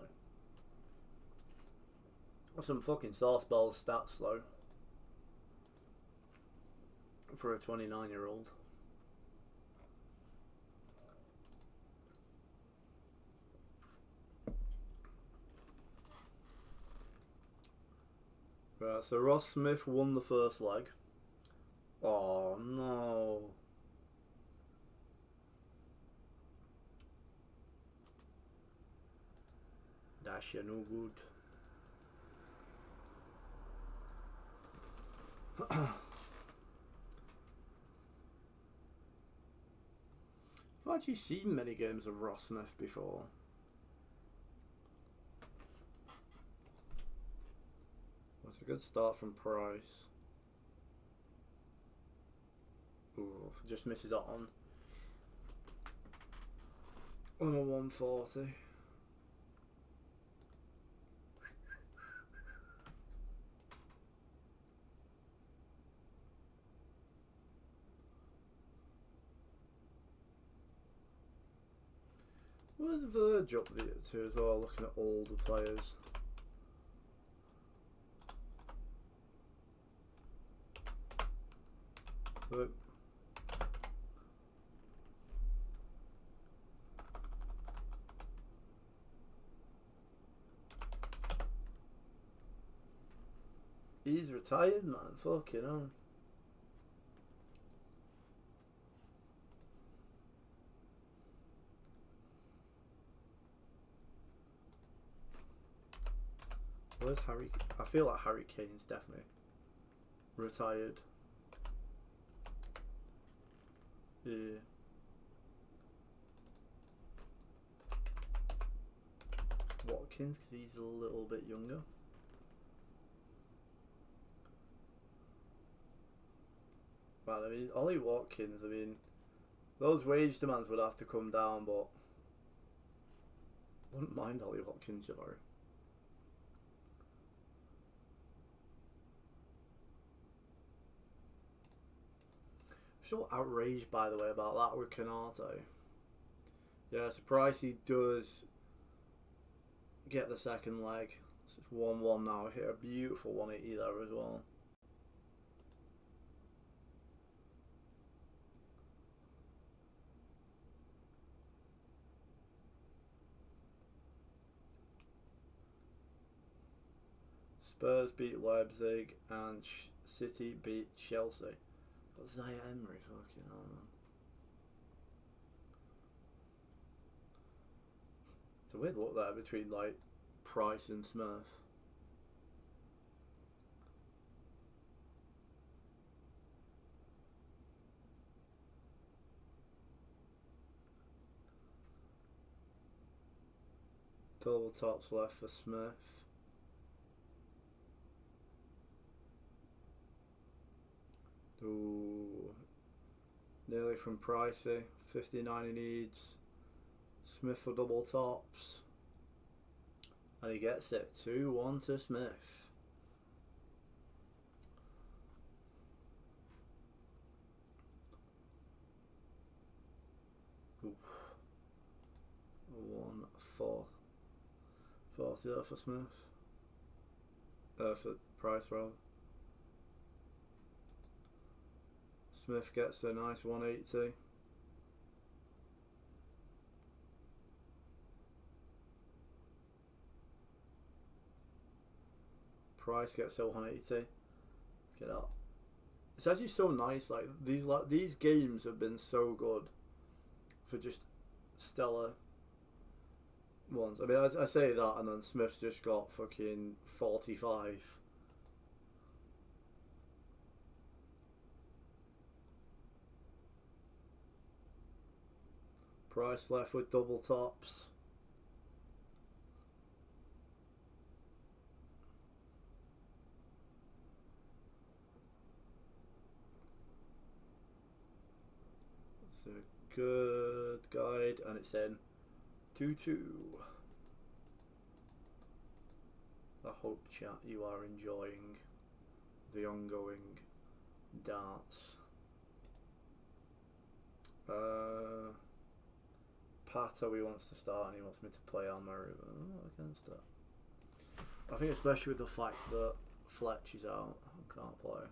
That's some fucking sauce ball stats though. For a 29-year-old. Right, so Ross Smith won the first leg. Oh no. That's no good. I've actually seen many games of Ross Smith before. That's a good start from Price. Ooh, just misses that on a 140. Where's Verge up there too as well, looking at all the players? But he's retired, man. Fucking hell. Where's Harry? I feel like Harry Kane's definitely retired. Yeah. Watkins, because he's a little bit younger. Well, I mean, Ollie Watkins, I mean, those wage demands would have to come down, but wouldn't mind Ollie Watkins, you know. So outraged, by the way, about that with Canate. Yeah, surprised he does get the second leg. So it's 1-1 now. Hit a beautiful 180 there as well. Spurs beat Leipzig and City beat Chelsea. Got Zaya Emery, fucking hell, man. It's a weird look there between like Price and Smurf. Double tops left for Smith. Ooh. Nearly from Pricey. 59 he needs. Smith for double tops. And he gets it. 2-1 to Smith. Oof. 1-4. 40 there for Smith. For Price rather. Smith gets a nice 180. Price gets a 180. Look at that. It's actually so nice. Like these games have been so good for just stellar ones. I mean, I say that, and then Smith's just got fucking 45. Price left with double tops. It's a good guide, and it's in 2-2. I hope, chat, you are enjoying the ongoing darts. Pato, he wants to start and he wants me to play Almeria. I'm not against it. I think especially with the fact that Fletch is out, I can't play.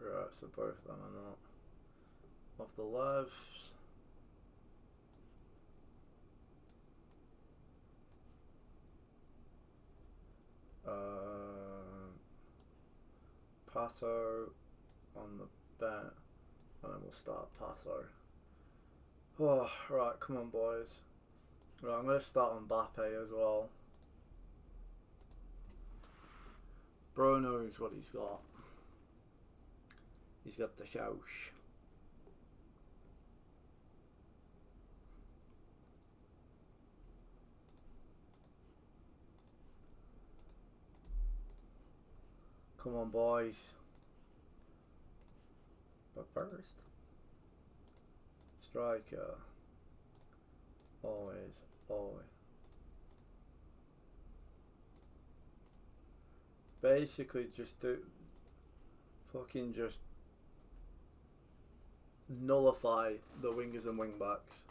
Right, so both of them are not. Off the left. Pato on the bench, and then we'll start Pato. Oh, right, come on, boys. Right, I'm going to start on Mbappe as well. Bro knows what he's got. He's got the shoush. Come on, boys. But first, striker. Always, always. Basically, just do. Fucking just nullify the wingers and wing backs.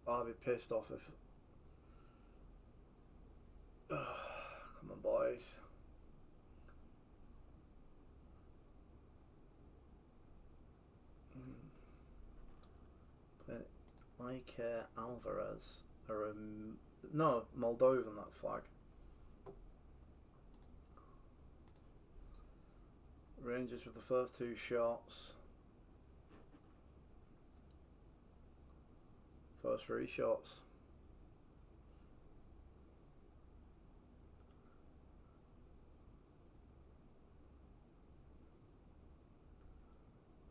I'll be pissed off if. Come on, boys. Like Alvarez or no, Moldovan, that flag. Rangers with the first two shots. First three shots.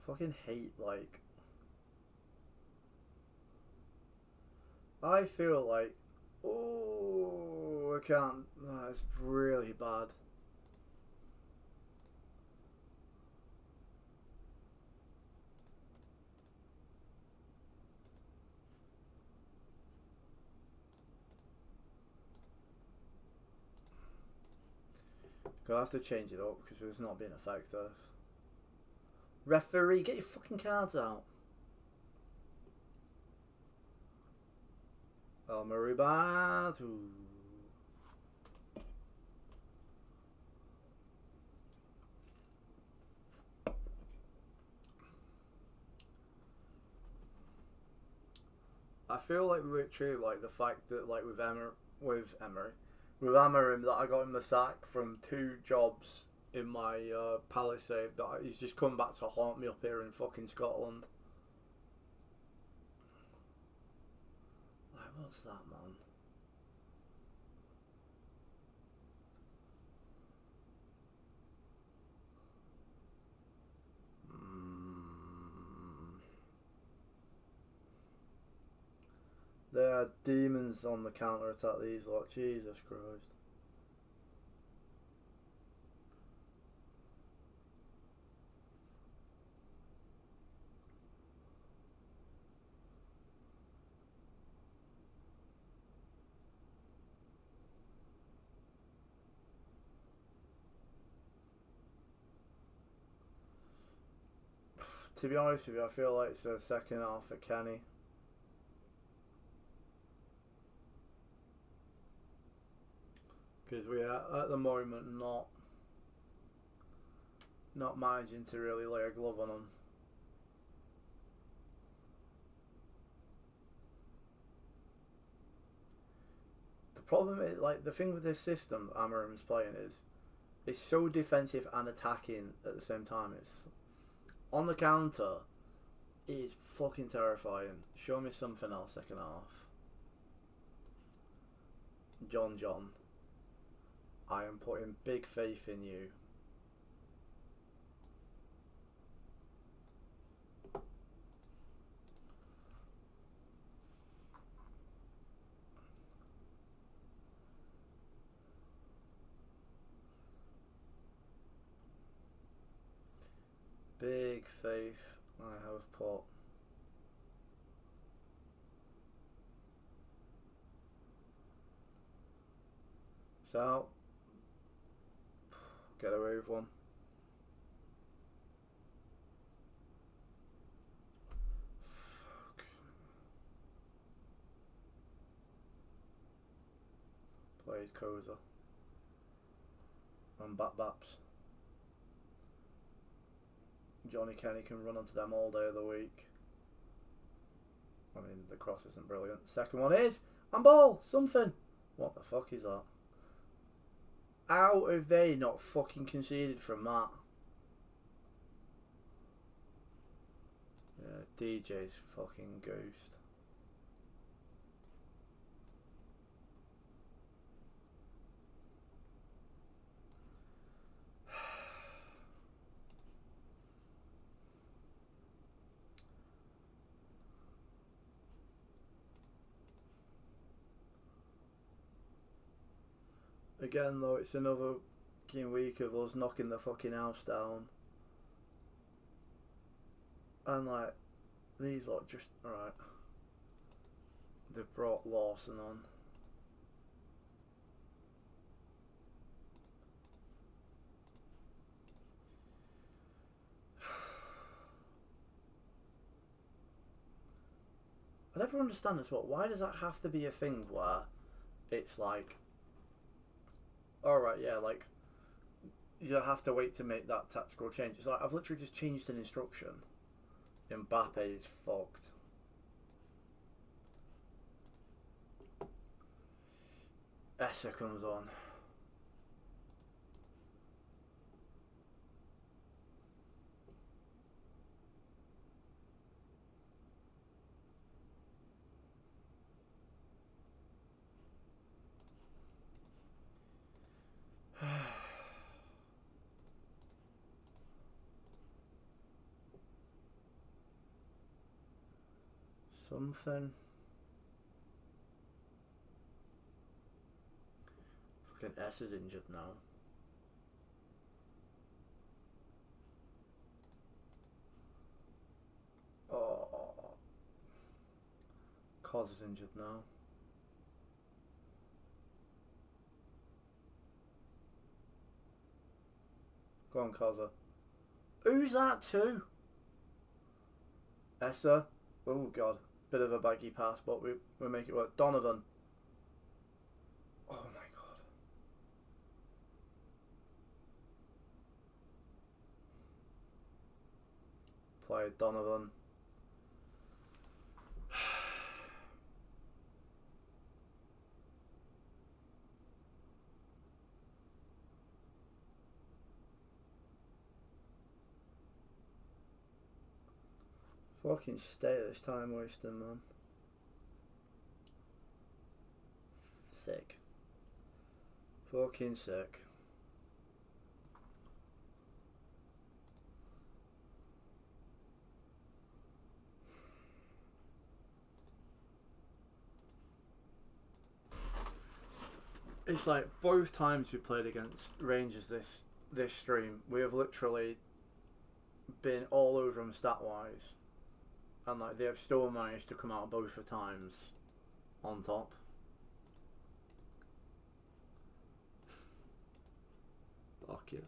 Fucking hate, like, I feel like, oh, I can't, it's really bad. Gonna have to change it up because it's not being effective. Referee, get your fucking cards out. Maribatu. I feel like literally like the fact that like with Amarim that I got him the sack from 2 jobs in my Palace save, that he's just come back to haunt me up here in fucking Scotland. Like, what's that, man? There are demons on the counter attack, these lot. Jesus Christ. To be honest with you, I feel like it's a second half for Kenny. Because we are at the moment not managing to really lay a glove on him. The problem is, like, the thing with this system that Amarim's playing is it's so defensive and attacking at the same time. It's on the counter, is fucking terrifying. Show me something else second half. John, I am putting big faith in you. Big faith I have put. So, get away with one. Fuck. Played Koza. And Baps. Johnny Kenny can run onto them all day of the week. I mean, the cross isn't brilliant. Second one is, and ball, something. What the fuck is that? How have they not fucking conceded from that? Yeah, DJ's fucking ghost. Again though, it's another fucking week of us knocking the fucking house down. And like, these lot just, alright. They've brought Lawson on. I never understand this, why does that have to be a thing where it's like, alright, yeah, like, you have to wait to make that tactical change. It's like, I've literally just changed an instruction. Mbappe is fucked. Essa comes on. Something. Fucking S is injured now. Oh. Cos is injured now. Go on, Kaza. Who's that to? Essa. Oh god. Bit of a baggy pass, but we make it work. Donovan. Oh my god. Play Donovan. Fucking stay this time wasting, man. Sick. Fucking sick. It's like both times we played against Rangers this stream, we have literally been all over them stat wise. And like they have still managed to come out both the times on top. Fuck yeah.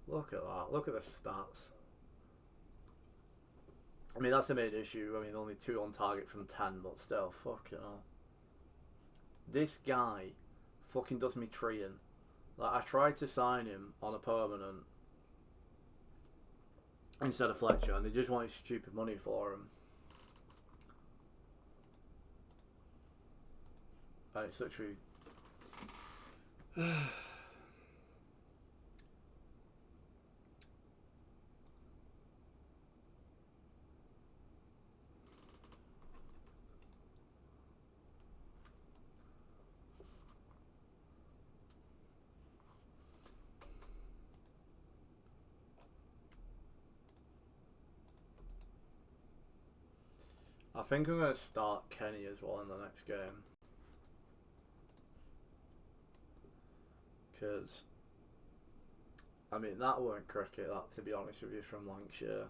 Look at that. Look at the stats. I mean, that's the main issue. I mean, only 2 on target from 10, but still, fucking hell. This guy fucking does me treeing. Like, I tried to sign him on a permanent instead of Fletcher, and they just wanted stupid money for him. And it's literally I think I'm going to start Kenny as well in the next game. Because, I mean, that weren't cricket, that, to be honest with you, from Lancashire.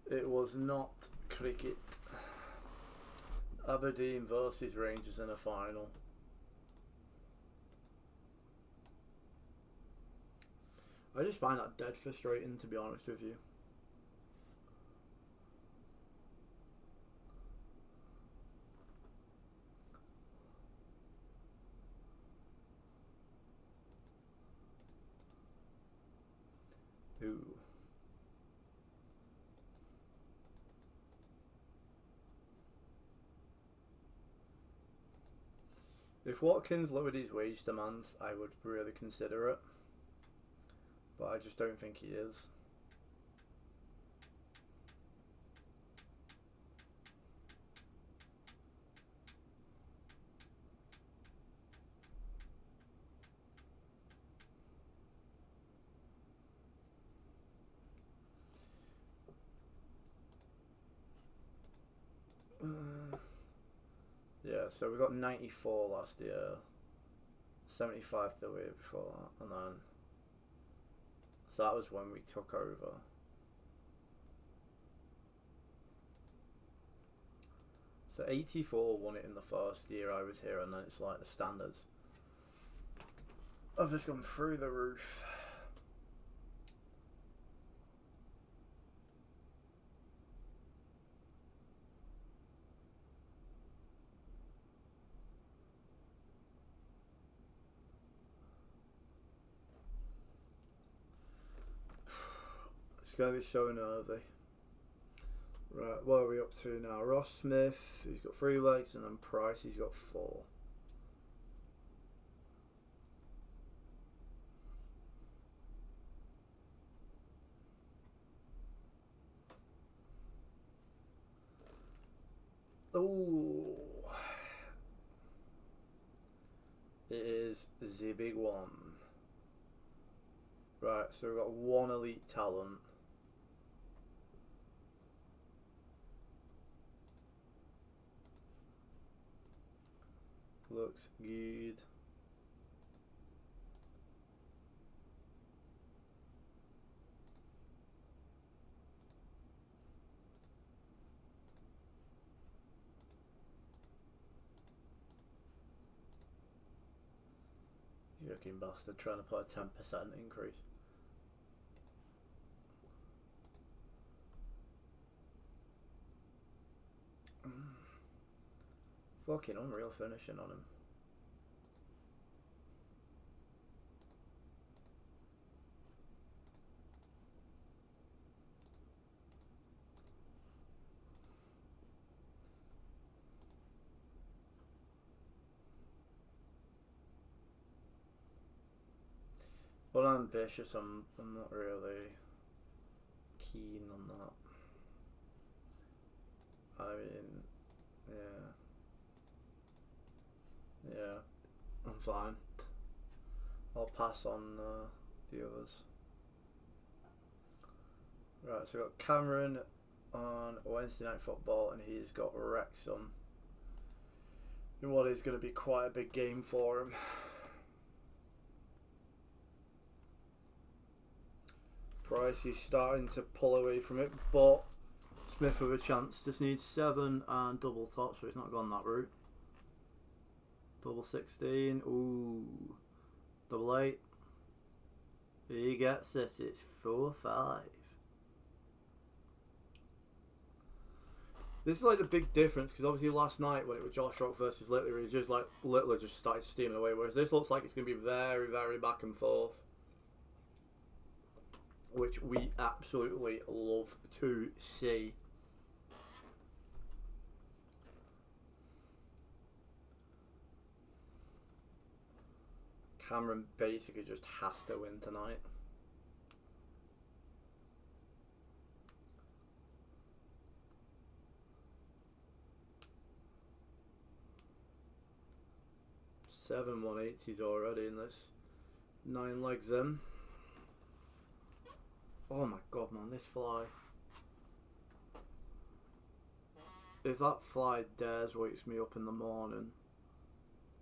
It was not cricket. Aberdeen versus Rangers in a final. I just find that dead frustrating, to be honest with you. Ooh. If Watkins lowered his wage demands, I would really consider it. But I just don't think he is. Yeah, so we got 94 last year, 75 the year before that, and then so that was when we took over. So 84 won it in the first year I was here, and then it's like the standards I've just gone through the roof. It's going to be so nervy. Right, what are we up to now? Ross Smith, he's got 3 legs, and then Price, he's got 4. Oh, it is the big one. Right, so we've got 1 elite talent. Looks good. You fucking bastard, trying to put a 10% increase. Fucking unreal finishing on him. Well, ambitious, I'm not really keen on that. I mean, yeah, I'm fine. I'll pass on the others. Right, so we've got Cameron on Wednesday Night Football, and he's got Wrexham in what is going to be quite a big game for him. Price, he's starting to pull away from it, but Smith with a chance. Just needs 7 and double top, so he's not gone that route. Double 16, ooh, double 8. He gets it, it's 4-5. This is like the big difference, because obviously last night when it was Josh Rock versus Littler, it was just like Littler just started steaming away, whereas this looks like it's going to be very, very back and forth, which we absolutely love to see. Cameron basically just has to win tonight. Seven 180s already in this 9 legs in. Oh my god, man, this fly. If that fly dares wakes me up in the morning,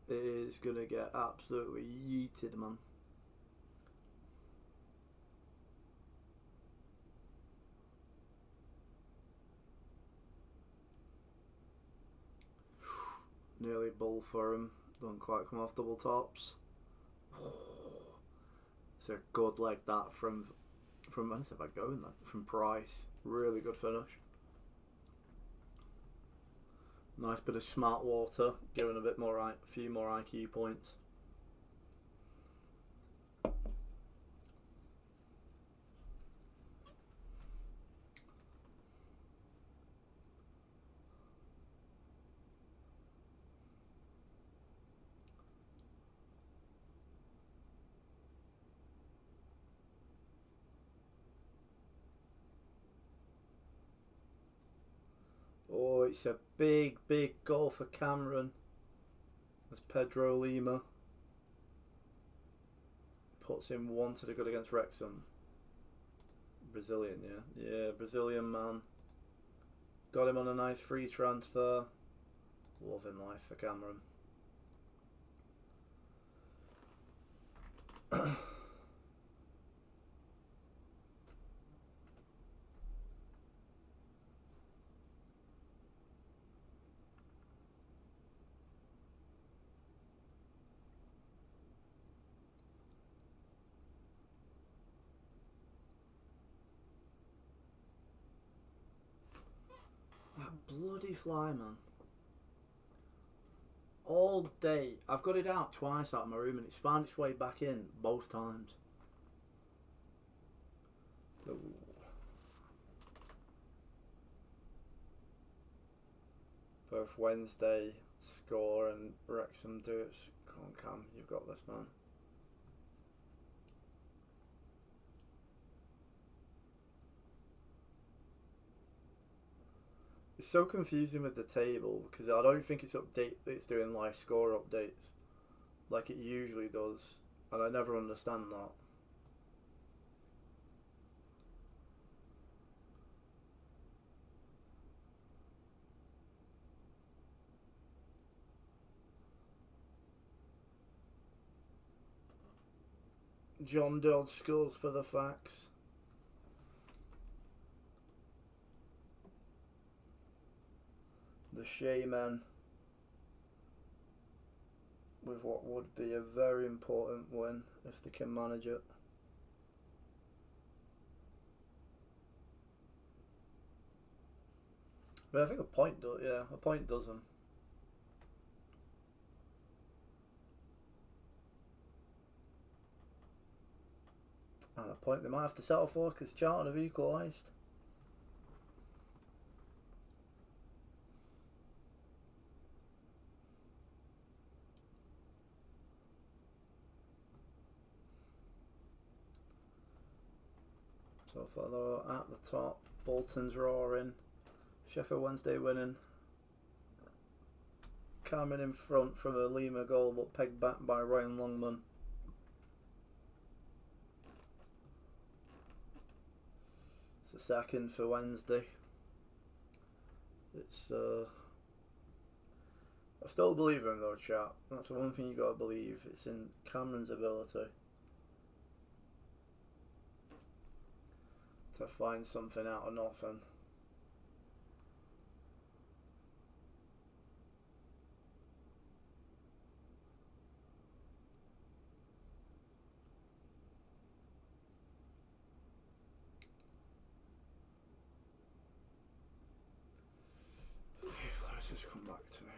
it is gonna get absolutely yeeted, man. Nearly bull for him. Don't quite come off double tops. It's a good leg that from when's it going then? From Price. Really good finish. Nice bit of smart water, giving a bit more, a few more IQ points. Oh, it's a big, big goal for Cameron. As Pedro Lima puts in one to the good against Wrexham. Brazilian, yeah. Yeah, Brazilian man. Got him on a nice free transfer. Loving life for Cameron. That bloody fly, man. All day. I've got it out twice out of my room and it's found its way back in both times. Ooh. Both Wednesday score and Wrexham do it. Come on, Cam, you've got this, man. It's so confusing with the table because I don't think it's doing live score updates like it usually does, and I never understand that. John Dodds scores for the Facts. The Shaman with what would be a very important win if they can manage it. But I think a point does, yeah, a point doesn't. And a point they might have to settle for because Charlton have equalised. So far they're at the top. Bolton's roaring. Sheffield Wednesday winning. Cameron in front from a Lima goal but pegged back by Ryan Longman. It's a second for Wednesday. It's I still believe in him though, chap. That's the one thing you gotta believe. It's in Cameron's ability to find something out of nothing. Let's just come back to me.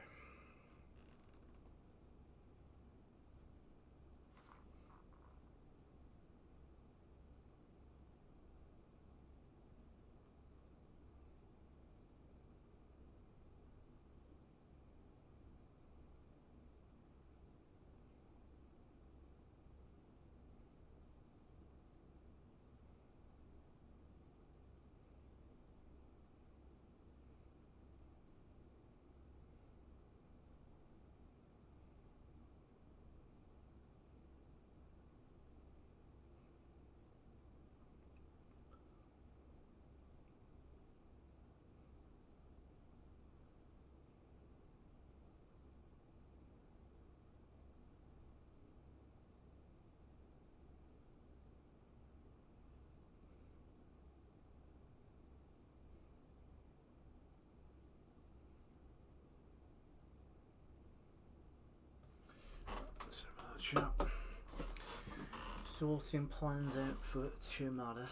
sorting plans out for tomorrow.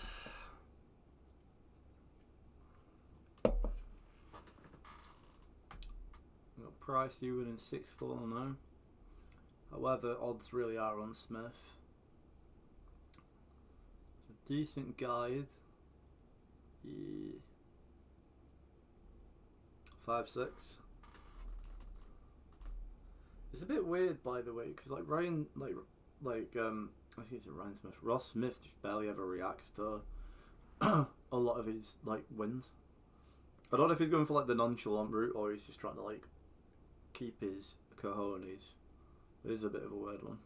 We've got Price you winning 6-4 now. However, odds really are on Smith. It's a decent guide. Yeah. 5-6. It's a bit weird, by the way, because like Ryan, I think it's Ryan Smith. Ross Smith just barely ever reacts to a lot of his like wins. I don't know if he's going for like the nonchalant route or he's just trying to like keep his cojones. It is a bit of a weird one.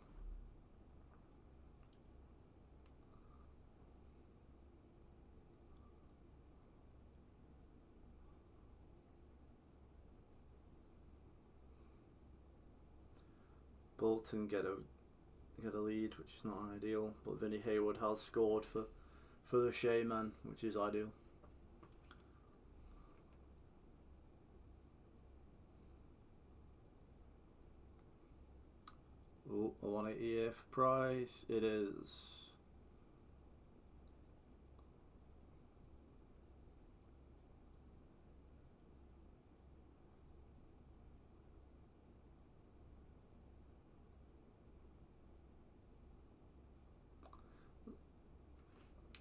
Bolton get a lead, which is not ideal, but Vinny Hayward has scored for the Shaman, which is ideal. Oh, a 188 for Price. It is.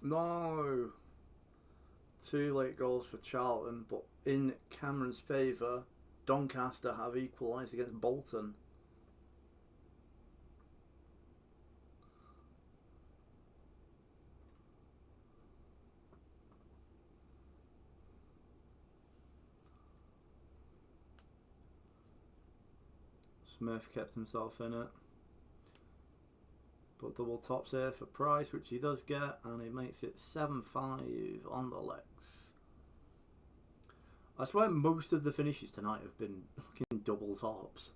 No! 2 late goals for Charlton, but in Cameron's favour, Doncaster have equalised against Bolton. Smith kept himself in it. But double tops here for Price, which he does get, and he makes it 7-5 on the legs. I swear most of the finishes tonight have been fucking double tops.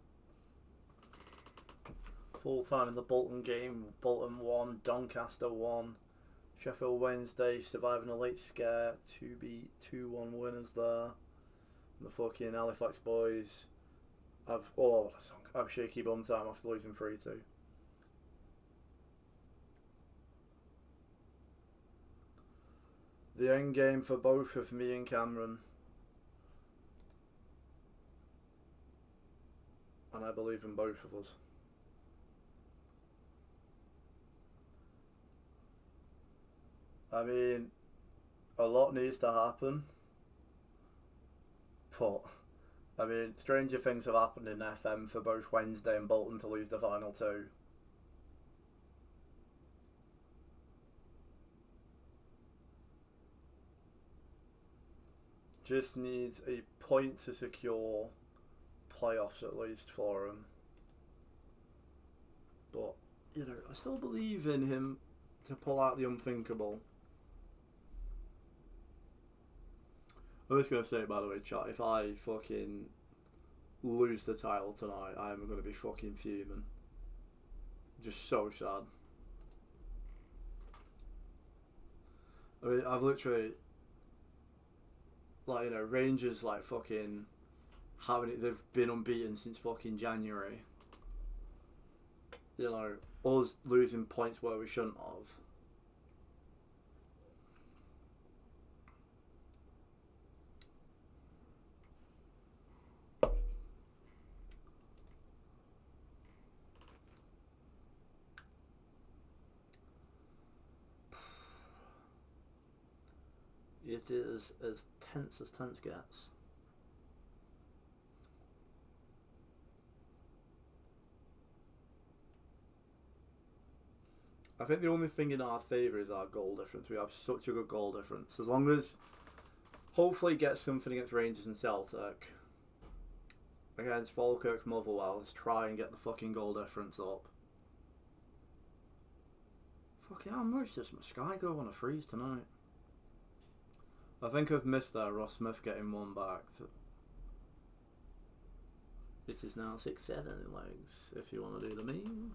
Full time in the Bolton game. Bolton 1, Doncaster 1. Sheffield Wednesday surviving a late scare to be 2-1 winners there. And the fucking Halifax boys have shaky bum time after losing 3-2. The end game for both of me and Cameron. And I believe in both of us. I mean, a lot needs to happen. But, I mean, stranger things have happened in FM for both Wednesday and Bolton to lose the final 2. Just needs a point to secure playoffs at least for him. But, you know, I still believe in him to pull out the unthinkable. I'm just going to say, by the way, chat, if I fucking lose the title tonight, I'm going to be fucking fuming. Just so sad. I mean, I've literally... Like, you know, Rangers, like, fucking they've been unbeaten since fucking January. You know, us losing points where we shouldn't have. It is as tense gets. I think the only thing in our favour is our goal difference. We have such a good goal difference. As long as hopefully get something against Rangers and Celtic. Against Falkirk, Motherwell, let's try and get the fucking goal difference up. Fucking how much does Sky want to freeze tonight? I think I've missed that Ross Smith getting one back. It is now 6-7 in legs, if you want to do the meme.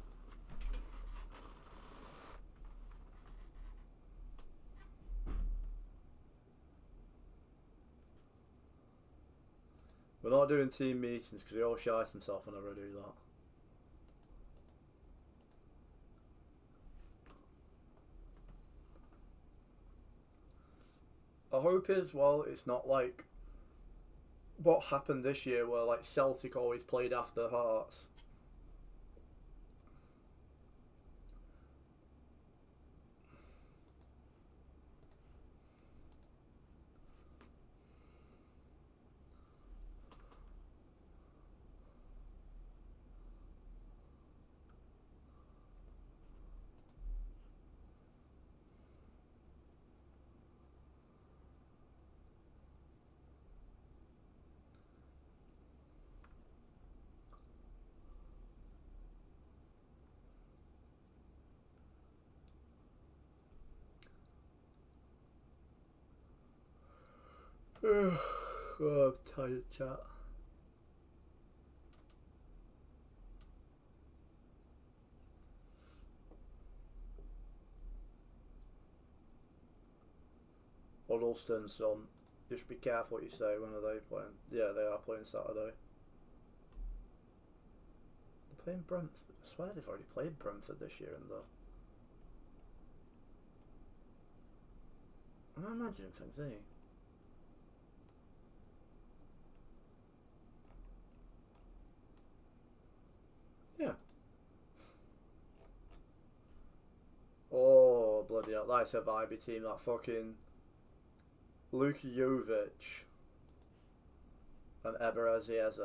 We're not doing team meetings because he all shites himself whenever I do that. I hope as well it's not like what happened this year where like Celtic always played after Hearts. Oh, I'm tired, chat. Huddleston, son. Just be careful what you say. When are they playing? Yeah, they are playing Saturday. They're playing Brentford. I swear they've already played Brentford this year, and I'm imagining things, eh? Yeah. Oh, bloody hell. That's a vibey team, that fucking Luka Jovic and Eberechi Eze.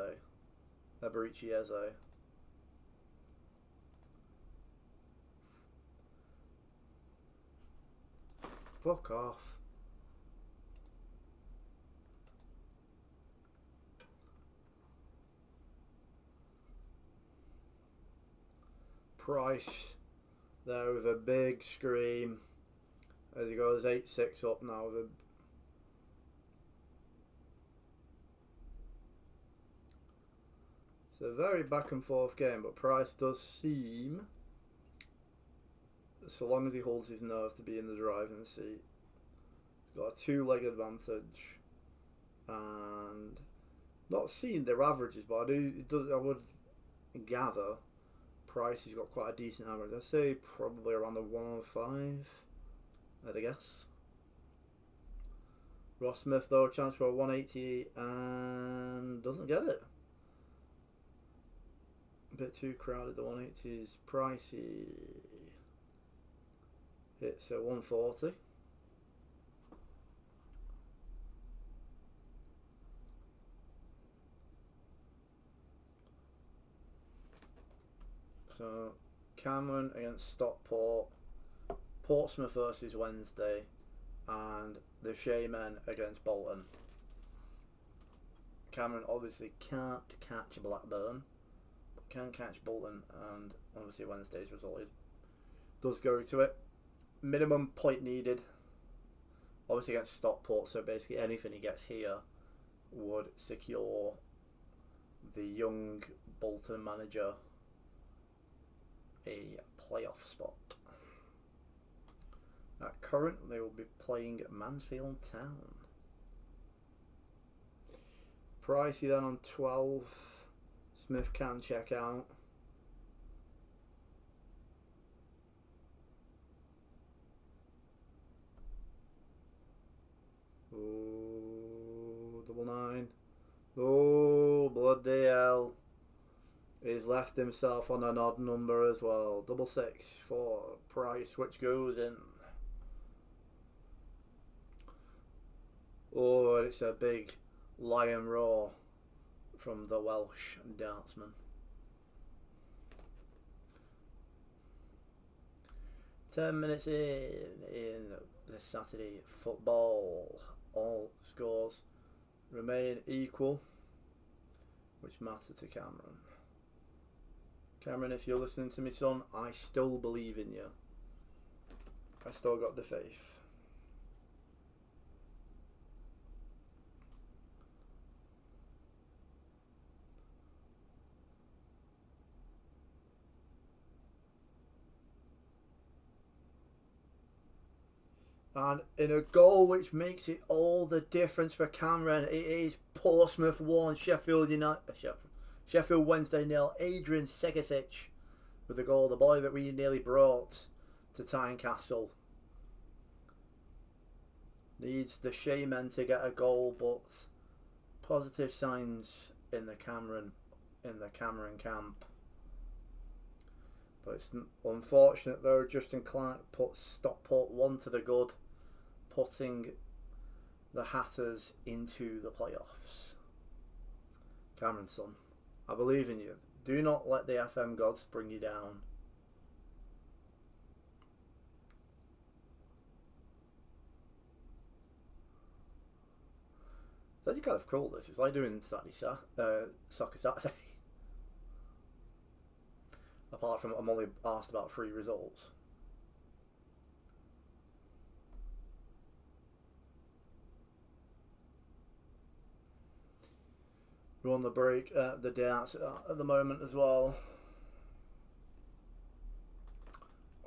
Fuck off. Price there with a big scream as he goes 8-6 up now with a it's a very back and forth game, but Price does seem, so long as he holds his nerve, to be in the driving seat. He's got a 2-leg advantage and not seeing their averages, but I would gather Price, he's got quite a decent average. I'd say probably around the 105, I'd guess. Ross Smith, though, chance for a 180 and doesn't get it. A bit too crowded, the 180s. Pricey hits a 140. So, Cameron against Stockport, Portsmouth versus Wednesday, and the Shamen against Bolton. Cameron obviously can't catch Blackburn, but can catch Bolton, and obviously Wednesday's result does go to it. Minimum point needed, obviously against Stockport, so basically anything he gets here would secure the young Bolton manager a playoff spot. Currently, they will be playing at Mansfield Town. Pricey then on 12. Smith can check out. Oh, 99. Oh, bloody hell. He's left himself on an odd number as well. 66 for Price, which goes in. Oh, it's a big lion roar from the Welsh dartsman. 10 minutes in the Saturday football. All scores remain equal, which matter to Cameron. Cameron, if you're listening to me, son, I still believe in you. I still got the faith. And in a goal which makes it all the difference for Cameron, it is Portsmouth 1, Sheffield Wednesday 0. Adrian Segasic with the goal, the boy that we nearly brought to Tynecastle. Needs the Shaman to get a goal, but positive signs in the Cameron camp. But it's unfortunate though. Justin Clark puts Stockport 1 to the good, putting the Hatters into the playoffs. Cameron, son, I believe in you. Do not let the FM gods bring you down. It's actually kind of cool, this. It's like doing Soccer Saturday. Apart from I'm only asked about 3 results. We're on the break at the darts at the moment as well.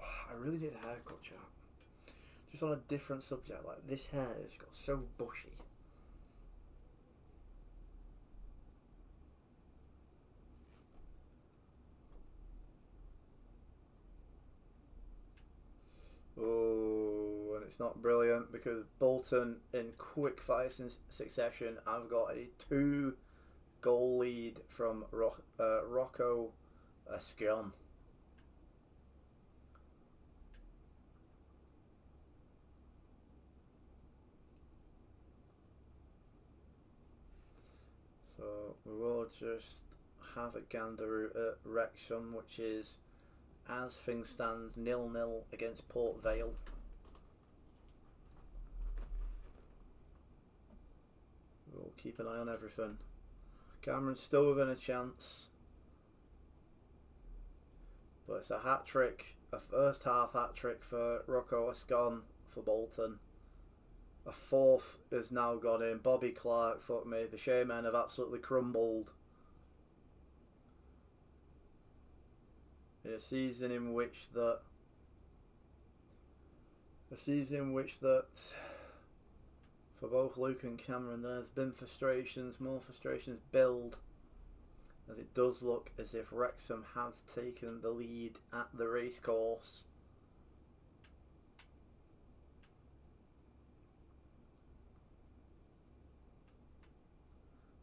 I really need a haircut, chat. Just on a different subject, like this hair has got so bushy. Oh, and it's not brilliant because Bolton in quick fire succession. I've got a 2-goal lead from Rocco Escon. So we will just have a gander at Wrexham, which is, as things stand, 0-0 against Port Vale. We'll keep an eye on everything. Cameron's still within a chance. But it's a hat-trick, a first half hat-trick for Rocco Escon for Bolton. A 4th has now gone in. Bobby Clark, fuck me, the Shaman have absolutely crumbled. In a season in which that for both Luke and Cameron there's been frustrations, more frustrations build, as it does look as if Wrexham have taken the lead at the racecourse.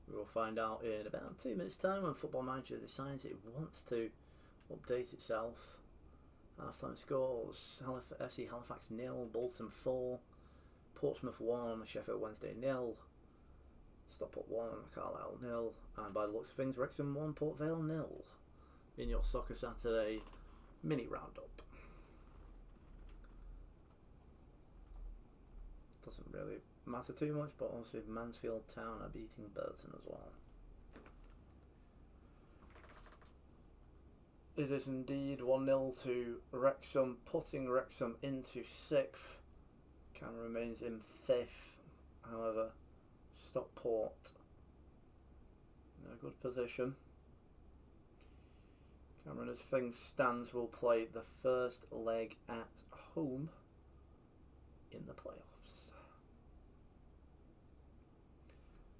We will find out in about 2 minutes time when Football Manager decides it wants to update itself. Half-time scores: FC Halifax 0, Bolton 4, Portsmouth 1, Sheffield Wednesday 0, Stockport 1, Carlisle 0, and by the looks of things, Wrexham 1, Port Vale 0 in your Soccer Saturday mini roundup. Doesn't really matter too much, but obviously Mansfield Town are beating Burton as well. It is indeed 1-0 to Wrexham, putting Wrexham into 6th. Cameron remains in 5th. However, Stockport in a good position. Cameron, as things stands, will play the first leg at home in the playoffs.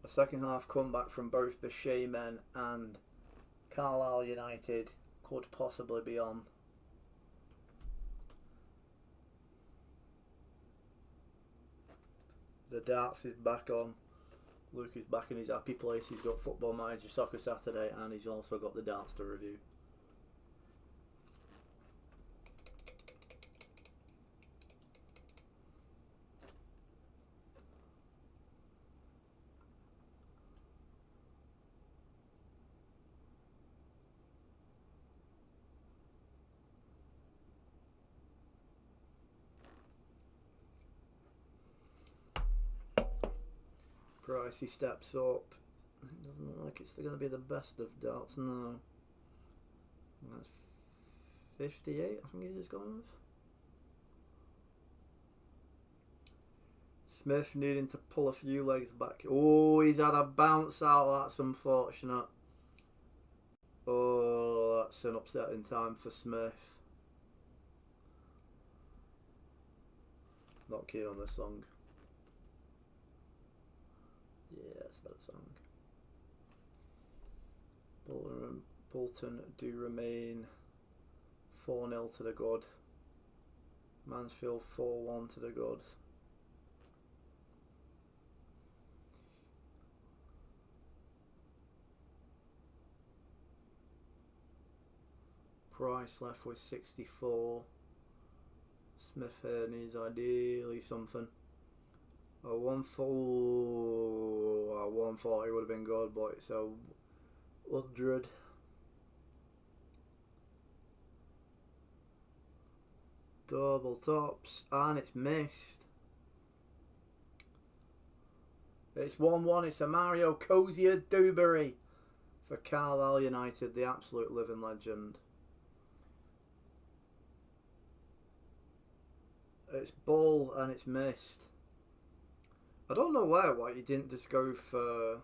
A second half comeback from both the Shamen and Carlisle United could possibly be on. The darts is back on. Luke is back in his happy place. He's got Football Manager Soccer Saturday and he's also got the darts to review. Pricey steps up. It doesn't look like it's going to be the best of darts, no. That's 58, I think he's just gone with. Smith needing to pull a few legs back. Oh, he's had a bounce out. That's unfortunate. Oh, that's an upsetting time for Smith. Not keen on this song. Yeah, it's a better song. Bolton do remain 4-0 to the good. Mansfield 4-1 to the good. Price left with 64. Smith here needs ideally something. A 140 would have been good, but it's a 100. Double tops, and it's missed. It's 1-1. It's a Mario Cozier Dewberry for Carlisle United, the absolute living legend. It's Bull, and it's missed. I don't know why you didn't just go for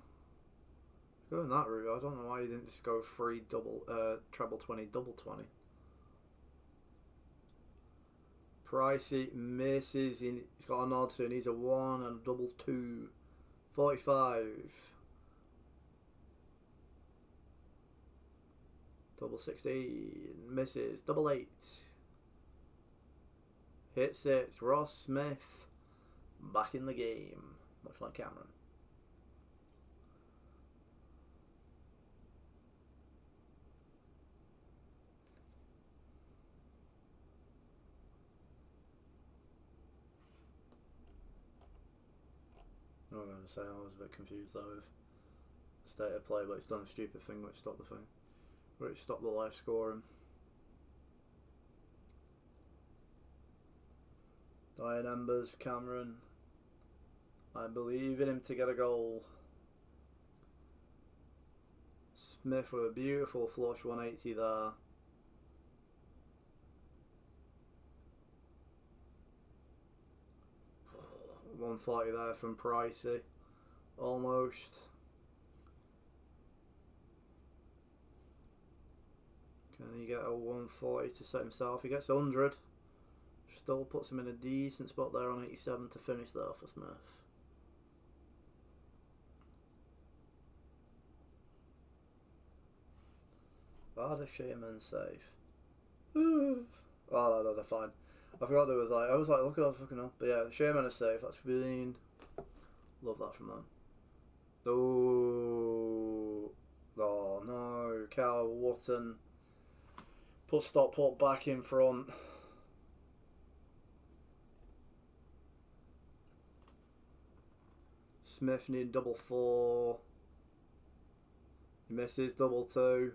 going that route. I don't know why you didn't just go free treble 20, double 20. Pricey misses. He's got a nod, so he needs a 1 and a double 2. 45. Double 16. Misses. Double 8. Hits it. It's Ross Smith back in the game. Much like Cameron. I'm going to say I was a bit confused though with the state of play, but it's done a stupid thing which stopped the thing. Which stopped the live scoring. Dying Embers, Cameron. I believe in him to get a goal. Smith with a beautiful flush 180 there. $140 there from Pricey. Almost. Can he get a 140 to set himself? He gets 100. Still puts him in a decent spot there on 87 to finish there for Smith. Ah, the Shaman save. Oh, no, they're fine. I forgot there was I was like, look at all fucking up. But yeah, the Shaman is safe. That's brilliant. Love that from them. Oh no. Cal Wotton. Put Stockport back in front. Smith need double 4. He misses double 2.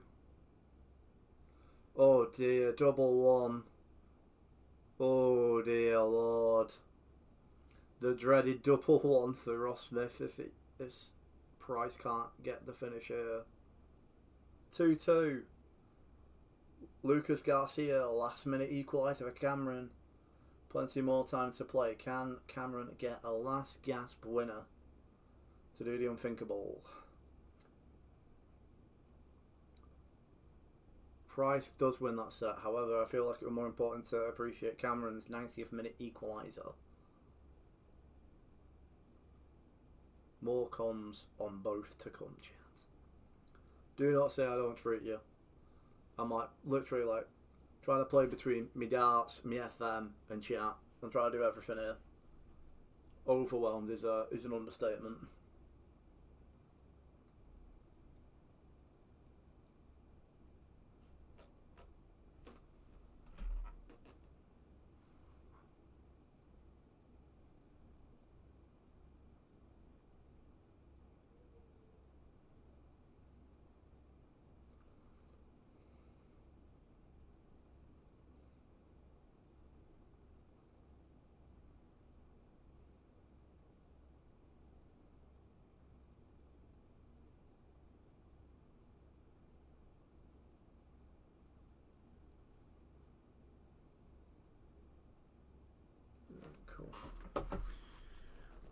Oh dear, double 1. Oh dear lord. The dreaded double 1 for Ross Smith if Price can't get the finish here. 2-2. Lucas Garcia, last minute equaliser for Cameron. Plenty more time to play. Can Cameron get a last gasp winner to do the unthinkable? Price does win that set. However, I feel like it was more important to appreciate Cameron's 90th minute equaliser. More comes on both to come, chat. Do not say I don't treat you. I'm like literally like trying to play between me darts, me FM, and chat. I'm trying to do everything here. Overwhelmed is an understatement.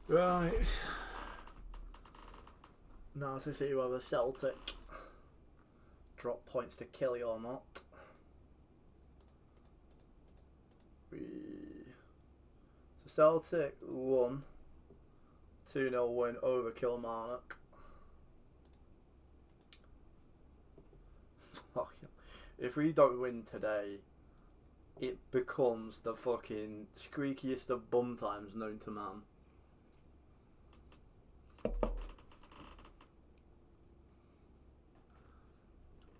Right. Now to see whether Celtic drop points to Killy or not. So Celtic won 2-0 win over Kilmarnock. If we don't win today, it becomes the fucking squeakiest of bum times known to man.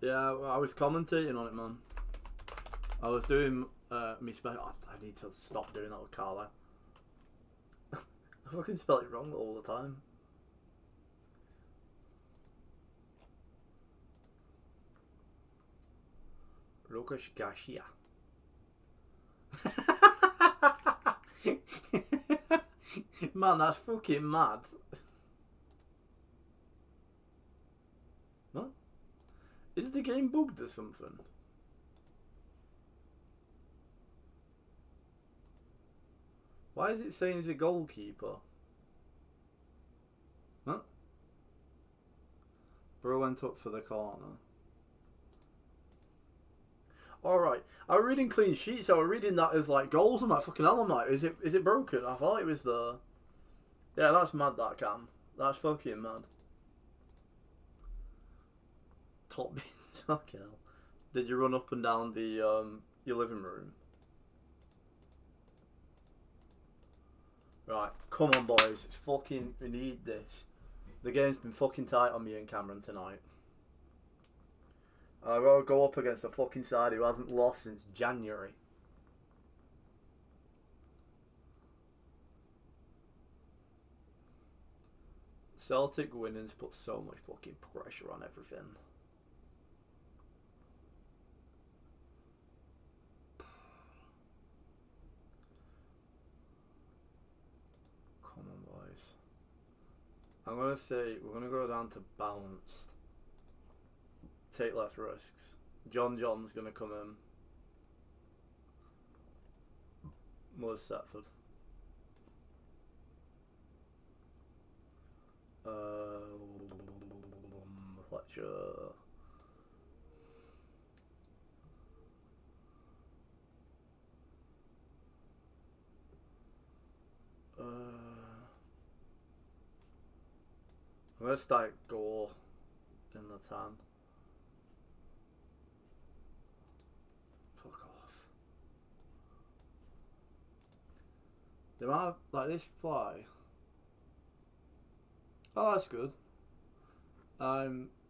Yeah, I was commentating on it, man. I was doing me spell. I need to stop doing that with Carla. I fucking spell it wrong all the time. Lucas Garcia. Man, that's fucking mad. What? Is the game bugged or something? Why is it saying he's a goalkeeper? Huh? Bro went up for the corner. Alright, I was reading clean sheets, I was reading that as like goals. I'm like, fucking hell, I'm like, is it broken? I thought it was the... Yeah, that's mad, that Cam. That's fucking mad. Top bins, fucking hell. Did you run up and down the your living room? Right, come on boys, it's fucking, we need this. The game's been fucking tight on me and Cameron tonight. I've got to go up against a fucking side who hasn't lost since January. Celtic winnings put so much fucking pressure on everything. Come on boys. I'm going to say we're going to go down to balanced. Take less risks. John's going to come in. Was Setford. Fletcher. I'm going to start Gore in the 10. Fuck off. The amount of, like, this fly. Oh, that's good.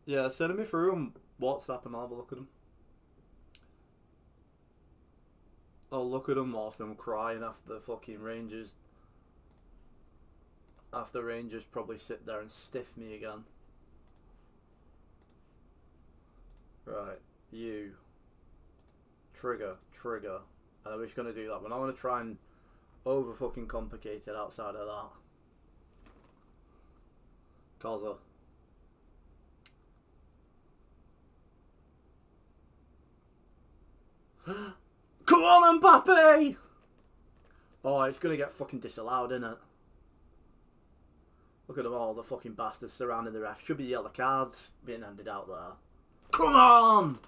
Yeah, send me through on WhatsApp and I'll have a look at them. I'll look at them whilst I'm crying after the fucking Rangers. After Rangers probably sit there and stiff me again. Right, you. Trigger. And we're just going to do that. We're not going to try and over fucking complicate it outside of that. Causa. Come on, Mbappe! Oh, it's going to get fucking disallowed, isn't it? Look at them all, the fucking bastards surrounding the ref. Should be yellow cards being handed out there. Come on!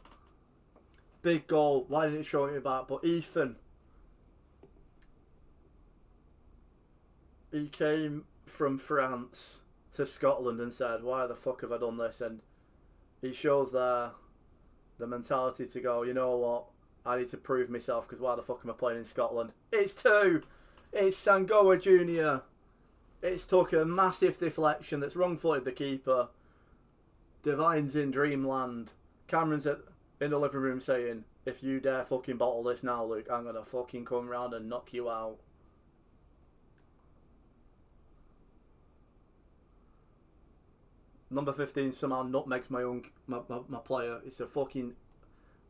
Big goal. Why didn't it show me back? But Ethan. He came from France to Scotland and said, why the fuck have I done this? And he shows there the mentality to go, you know what? I need to prove myself because why the fuck am I playing in Scotland? It's 2! It's Sangoa Jr. It's took a massive deflection that's wrong-footed the keeper. Divine's in dreamland. Cameron's in the living room saying, if you dare fucking bottle this now, Luke, I'm going to fucking come round and knock you out. Number 15 somehow nutmegs my player. It's a fucking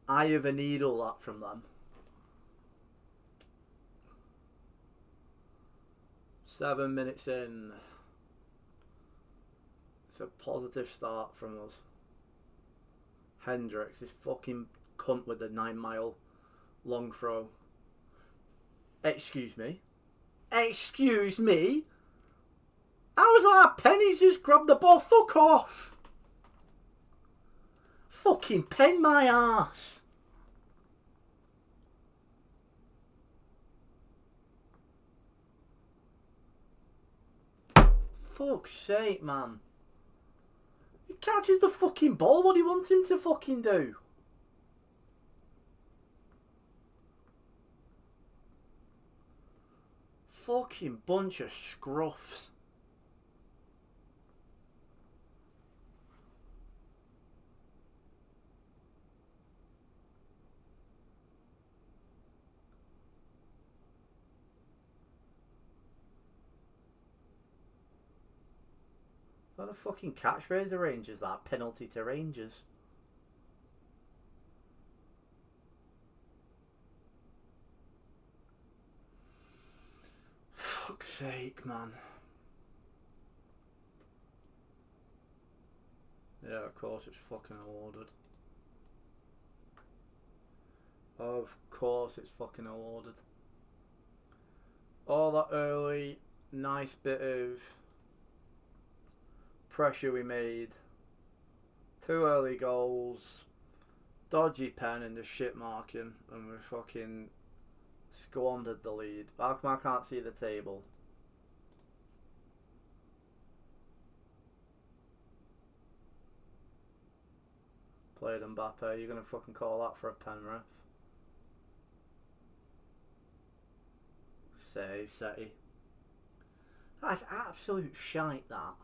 eye of a needle, that, from them. 7 minutes in. It's a positive start from us. Hendricks, this fucking cunt with the 9-mile long throw. Excuse me? Excuse me? How was that? Penny's just grabbed the ball. Fuck off. Fucking pen my ass. Fuck's sake, man. He catches the fucking ball. What do you want him to fucking do? Fucking bunch of scruffs. What the fucking catchphrase of Rangers that? Penalty to Rangers. Fuck's sake, man. Yeah, of course it's fucking awarded. Of course it's fucking awarded. All that early, nice bit of pressure we made. 2 early goals. Dodgy pen and the shit marking. And we fucking squandered the lead. How come I can't see the table? Played Mbappe. You're going to fucking call that for a pen, ref? Save, Seti. That's absolute shite, that.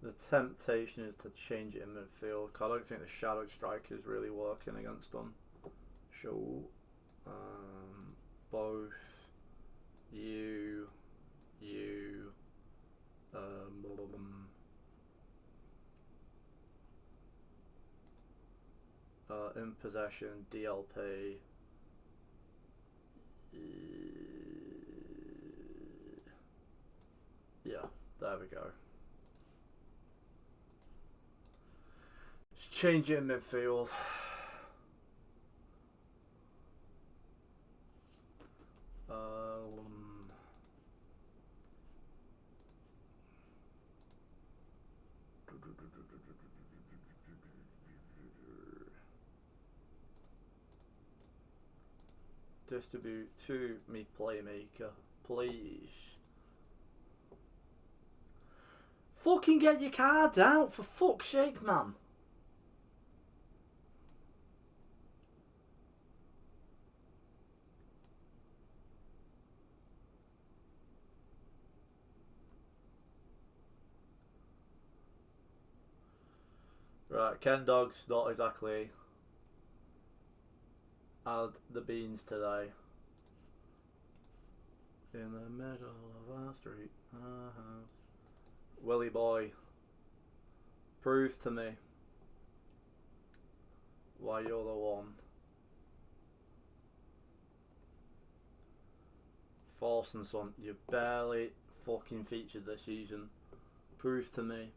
The temptation is to change it in midfield. I don't think the shadow striker is really working against them. Show both you in possession DLP. Yeah, there we go. Let's change it in midfield. Distribute to me playmaker, please. Fucking get your cards out, for fuck's sake, man. Right, Ken Dog's not exactly had the beans today. In the middle of our street, our house. Willie boy, prove to me why you're the one. Forcing some, you've barely fucking featured this season. Prove to me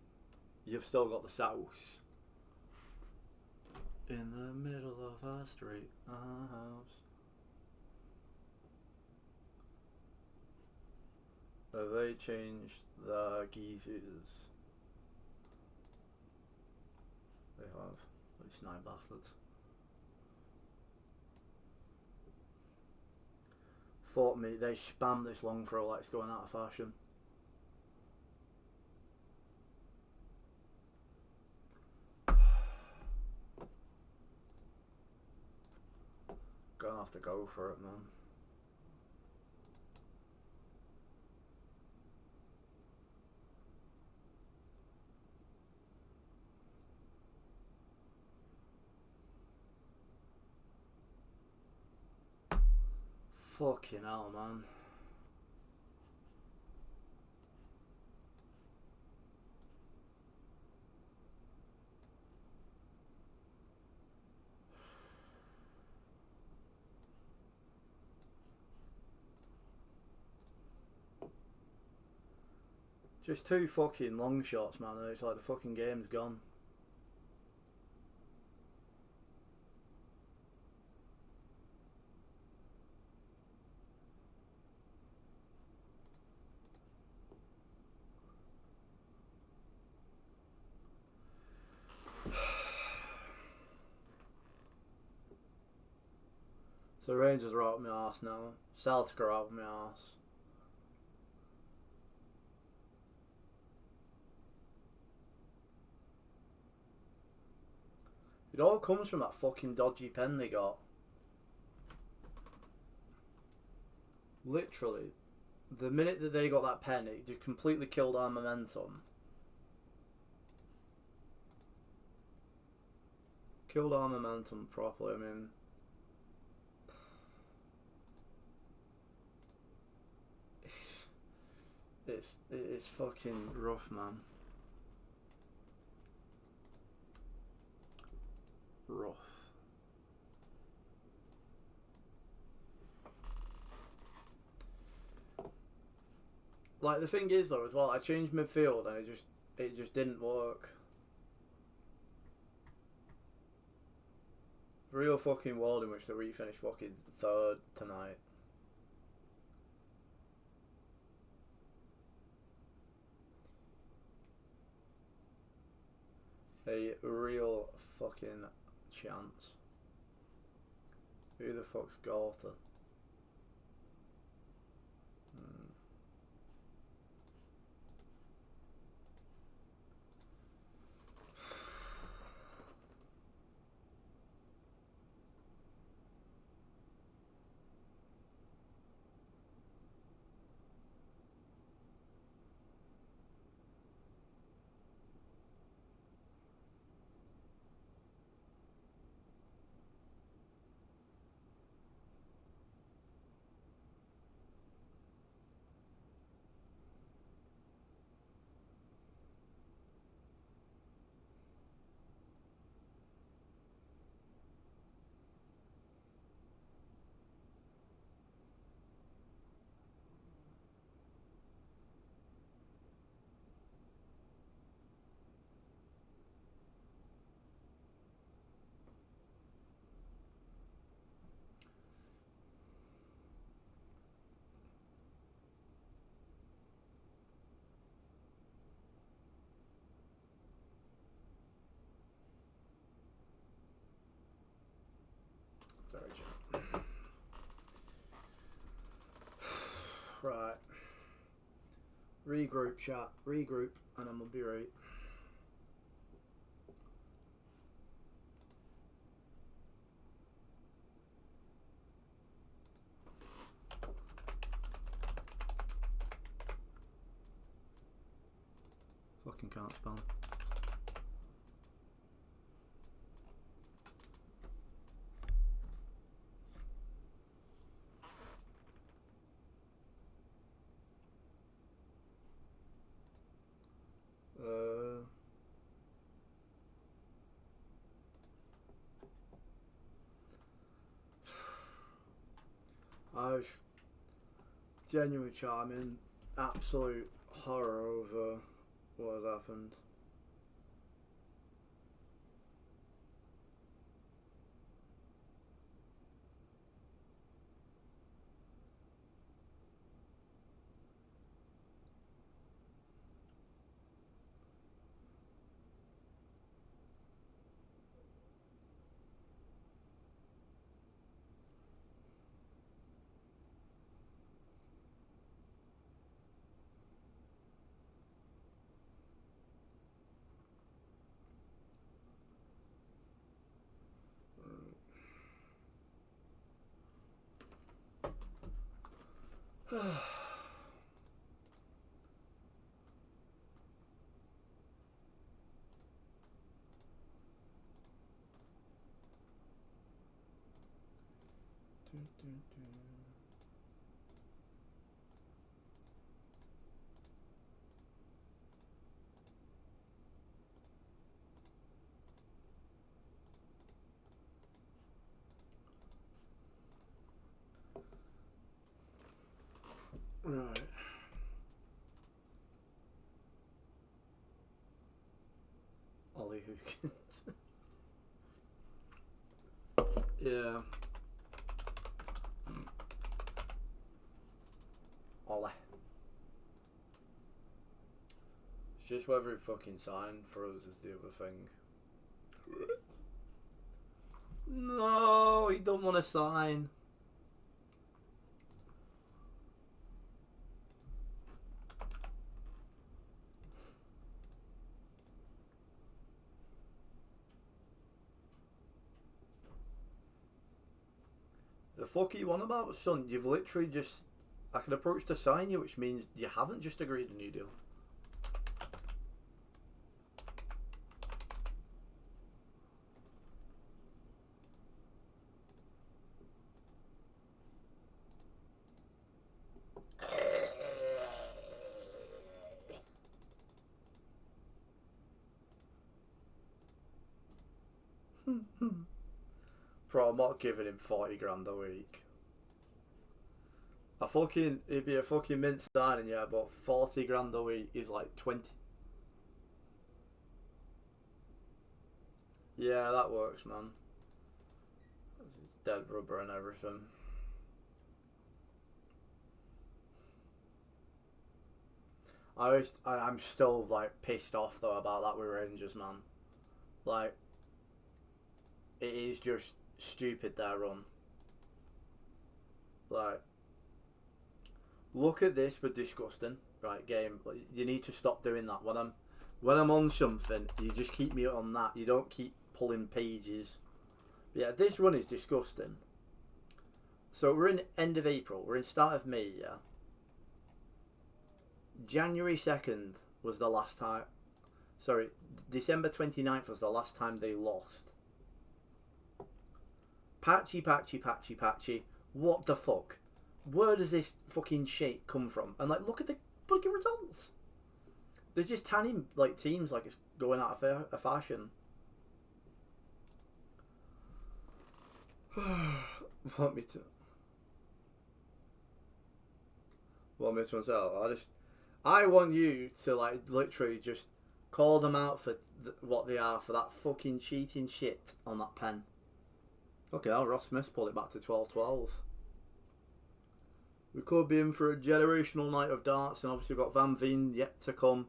you've still got the sauce. In the middle of our street, our house. Have they changed the geezers? They have. These 9 bastards. Thought me, they spammed this long throw like it's going out of fashion. Gonna have to go for it, man. Fucking hell, man. Just 2 fucking long shots, man, and it's like the fucking game's gone. So Rangers are out of my arse now. Celtic are out of my arse. It all comes from that fucking dodgy pen they got. Literally. the minute that they got that pen, it just completely killed our momentum. Killed our momentum properly. I mean, it's fucking rough, man. Rough. Like, the thing is though as well, I changed midfield and it just didn't work. Real fucking world in which that we finished fucking third tonight. A real fucking chance. Who the fuck's Galter? Sorry, Jim. Right. Regroup, chat. Regroup, and I'm gonna be right. Fucking can't spell. I was genuinely charming, absolute horror over what has happened. Right. Ollie Hookins. Yeah. Ollie. It's just whether he fucking signed for us is the other thing. No, he don't want to sign. The fuck are you on about, son? You've literally just I can approach to sign you, which means you haven't just agreed a new deal. Bro, I'm not giving him 40 grand a week. It'd be a fucking mint signing, yeah, but 40 grand a week is like 20. Yeah, that works, man. It's dead rubber and everything. I'm still like pissed off though about that with Rangers, man. Like, it is just stupid their run. Like, look at this with disgusting. Right, game. You need to stop doing that. When I'm on something, you just keep me on that. You don't keep pulling pages. But yeah, this run is disgusting. So we're in end of April. We're in start of May. Yeah. January 2nd was the last time. Sorry, December 29th was the last time they lost. Patchy. What the fuck? Where does this fucking shit come from? And like, look at the fucking results. They're just tanning like teams like it's going out of fashion. Want me to tell? I want you to like literally just call them out for what they are for that fucking cheating shit on that pen. Okay, now Ross Smith pulled it back to 12-12. We could be in for a generational night of darts, and obviously we've got Van Veen yet to come.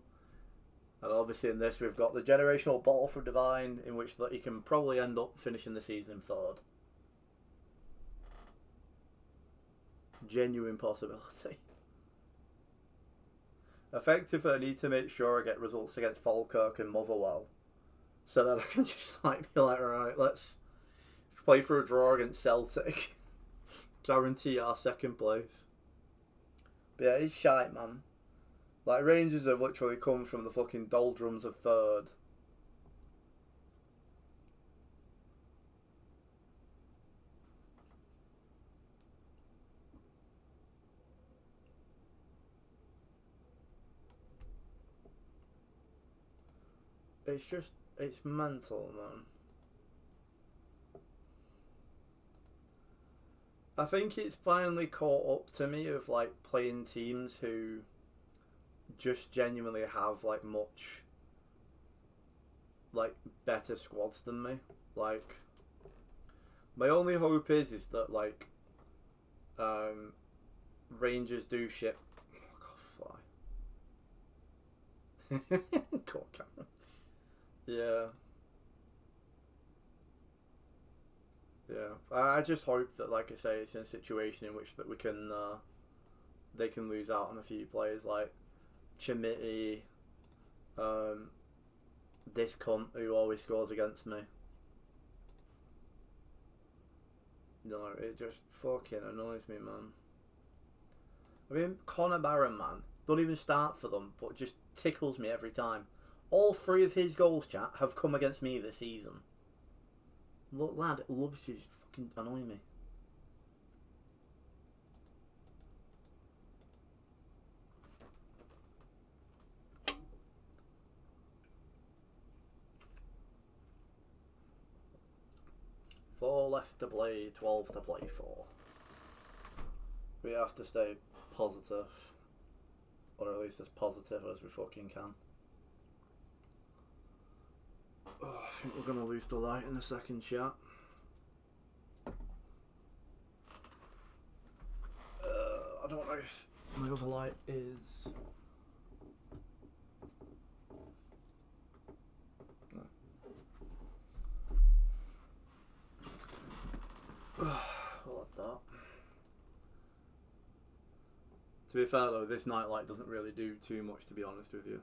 And obviously in this we've got the generational ball from Divine, in which he can probably end up finishing the season in third. Genuine possibility. Effectively, I need to make sure I get results against Falkirk and Motherwell, so that I can just like be like, alright, let's play for a draw against Celtic. Guarantee our second place. But yeah, it's shite, man. Like, Rangers have literally come from the fucking doldrums of third. It's mental, man. I think it's finally caught up to me of like playing teams who just genuinely have like much like better squads than me. Like, my only hope is that like Rangers do shit. Oh god, fly. Go on, Cameron. Yeah. Yeah, I just hope that, like I say, it's in a situation in which that we can, they can lose out on a few players like Chimity, this cunt who always scores against me. No, it just fucking annoys me, man. I mean, Connor Barron, man, don't even start for them, but just tickles me every time. All three of his goals, chat, have come against me this season. Look, lad, loves to just fucking annoy me. Four left to play, 12 to play for. We have to stay positive. Or at least as positive as we fucking can. Oh, I think we're going to lose the light in a second, chat. I don't know if my other light is... No. We'll have that. To be fair though, this night light doesn't really do too much, to be honest with you.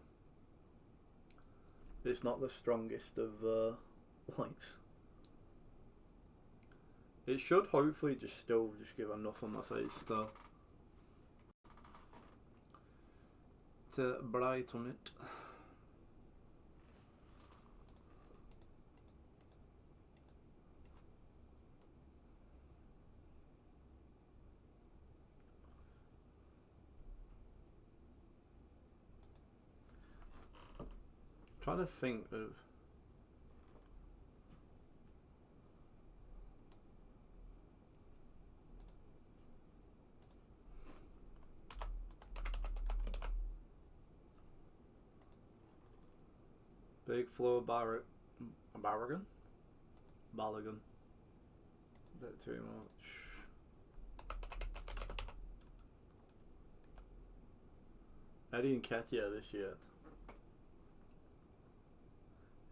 It's not the strongest of lights. It should hopefully just still give enough on my face though. to brighten it. Trying to think of Big Flo Balogun? Bit too much. Eddie Nketiah this year.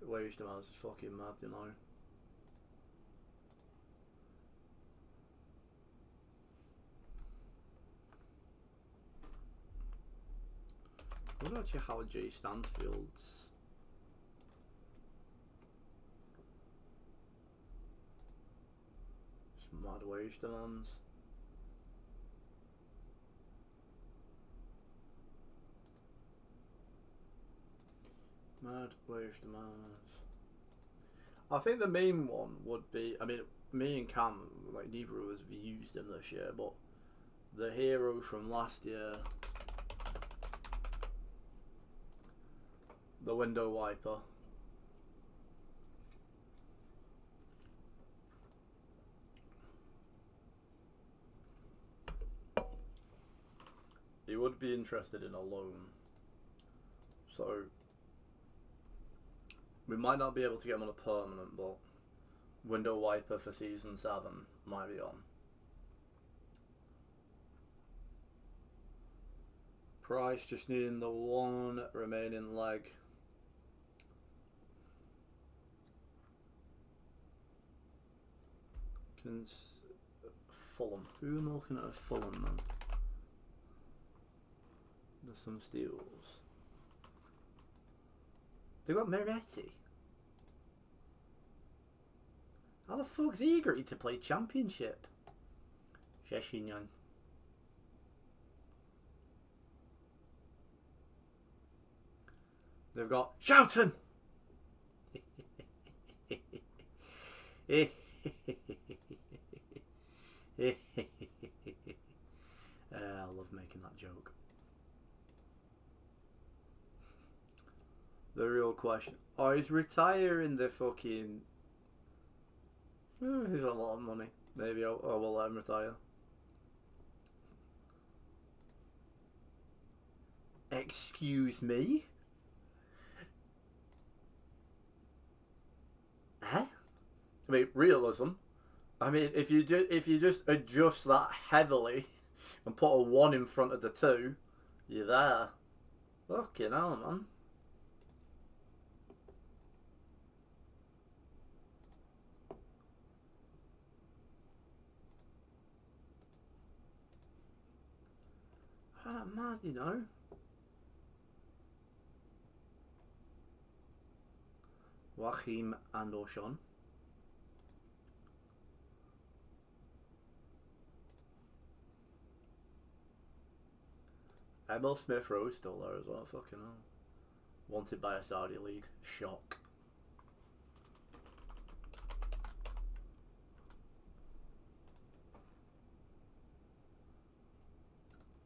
Waged him as fucking mad, you know. I wonder actually how Jay Stansfield's. Just mad wage demands. Mad wage demands. I think the main one would be, I mean, me and Cam, like, neither of us have used him this year, but the hero from last year, the window wiper. He would be interested in a loan. So we might not be able to get him on a permanent, but window wiper for season 7 might be on. Price just needing the one remaining leg. Fulham. Who am I looking at Fulham then? There's some steals. They got Meretti. How the fuck's he agreed to play Championship? Sheshinyan. They've got Shoughton! I love making that joke. The real question. Oh, he's retiring the fucking... Oh, he's a lot of money. Maybe I will let him retire. Excuse me? Huh? I mean, realism. I mean, if you just adjust that heavily and put a 1 in front of the 2, you're there. Fucking hell, man. That mad, you know. Joachim and O'Shawn. Emil Smith Rowe still there as well. Fucking hell. Wanted by a Saudi league. Shock.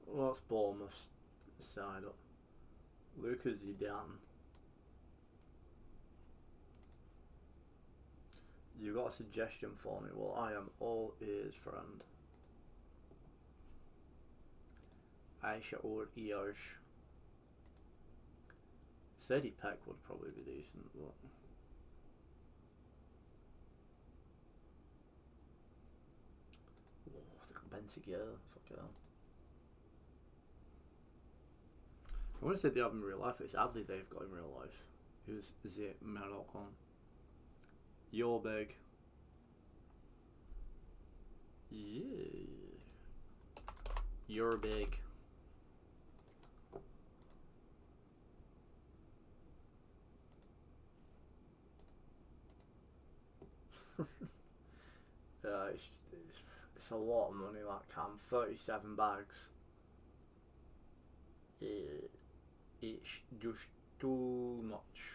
What's Bournemouth's side up? Lucas Zidane. You got a suggestion for me? Well, I am all ears, friend. Aisha or Eosh. Sadie Peck would probably be decent, but... Oh, they got Ben Seguier. Fuck it hell. I want to say they have in real life, but it's Adley they've got in real life. Who's it? Moroccan. You're big. Yeah. You're big. Yeah, it's a lot of money, that Cam. 37 bags. Yeah. It's just too much.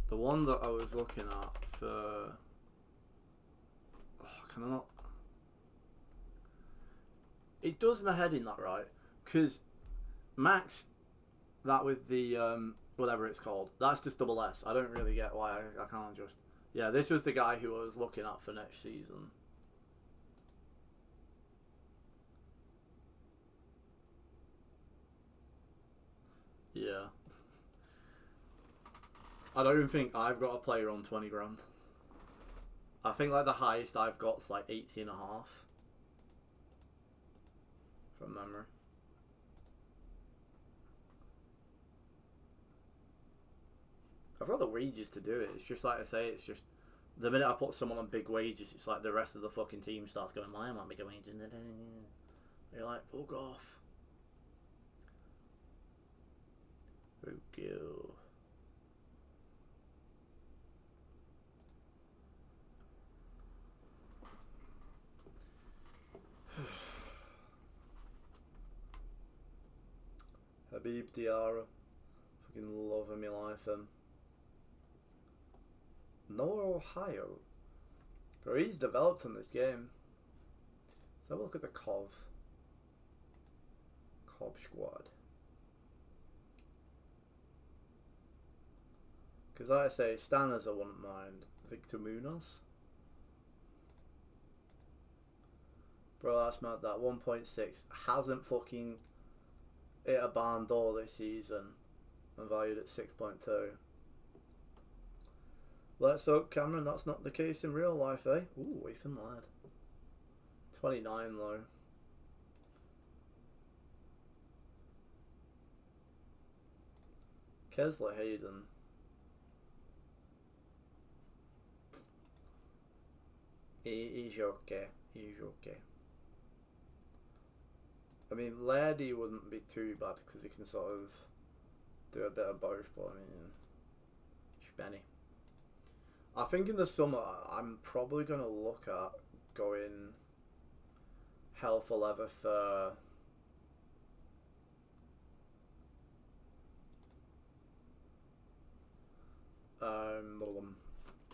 The one that I was looking at for... Oh, can I not... It does my head in that, right? Because Max, that with the, whatever it's called, that's just double S. I don't really get why I can't just... Yeah, this was the guy who I was looking at for next season. Yeah. I don't even think I've got a player on 20 grand. I think like the highest I've got is like 80 and a half. From memory. I've got the wages to do it. It's just like I say, it's just the minute I put someone on big wages, it's like the rest of the fucking team starts going, why am I bigger wages? You're like, fuck off. Fuck you. Habib Diarra. Fucking loving my life, him. Noah Ohio. Bro, he's developed in this game. Let's have a look at the Cov squad. Because like I say, Stanners I wouldn't mind. Victor Munoz. Bro, that's mad. That 1.6 hasn't fucking hit a barn door this season and valued at 6.2. Let's hope, Cameron, that's not the case in real life, eh? Ooh, Ethan lad. 29 though. Kesler Hayden. He's okay. He's okay. I mean, Laddie wouldn't be too bad because he can sort of do a bit of both, but I mean, Spenny. I think in the summer, I'm probably going to look at going hell for leather for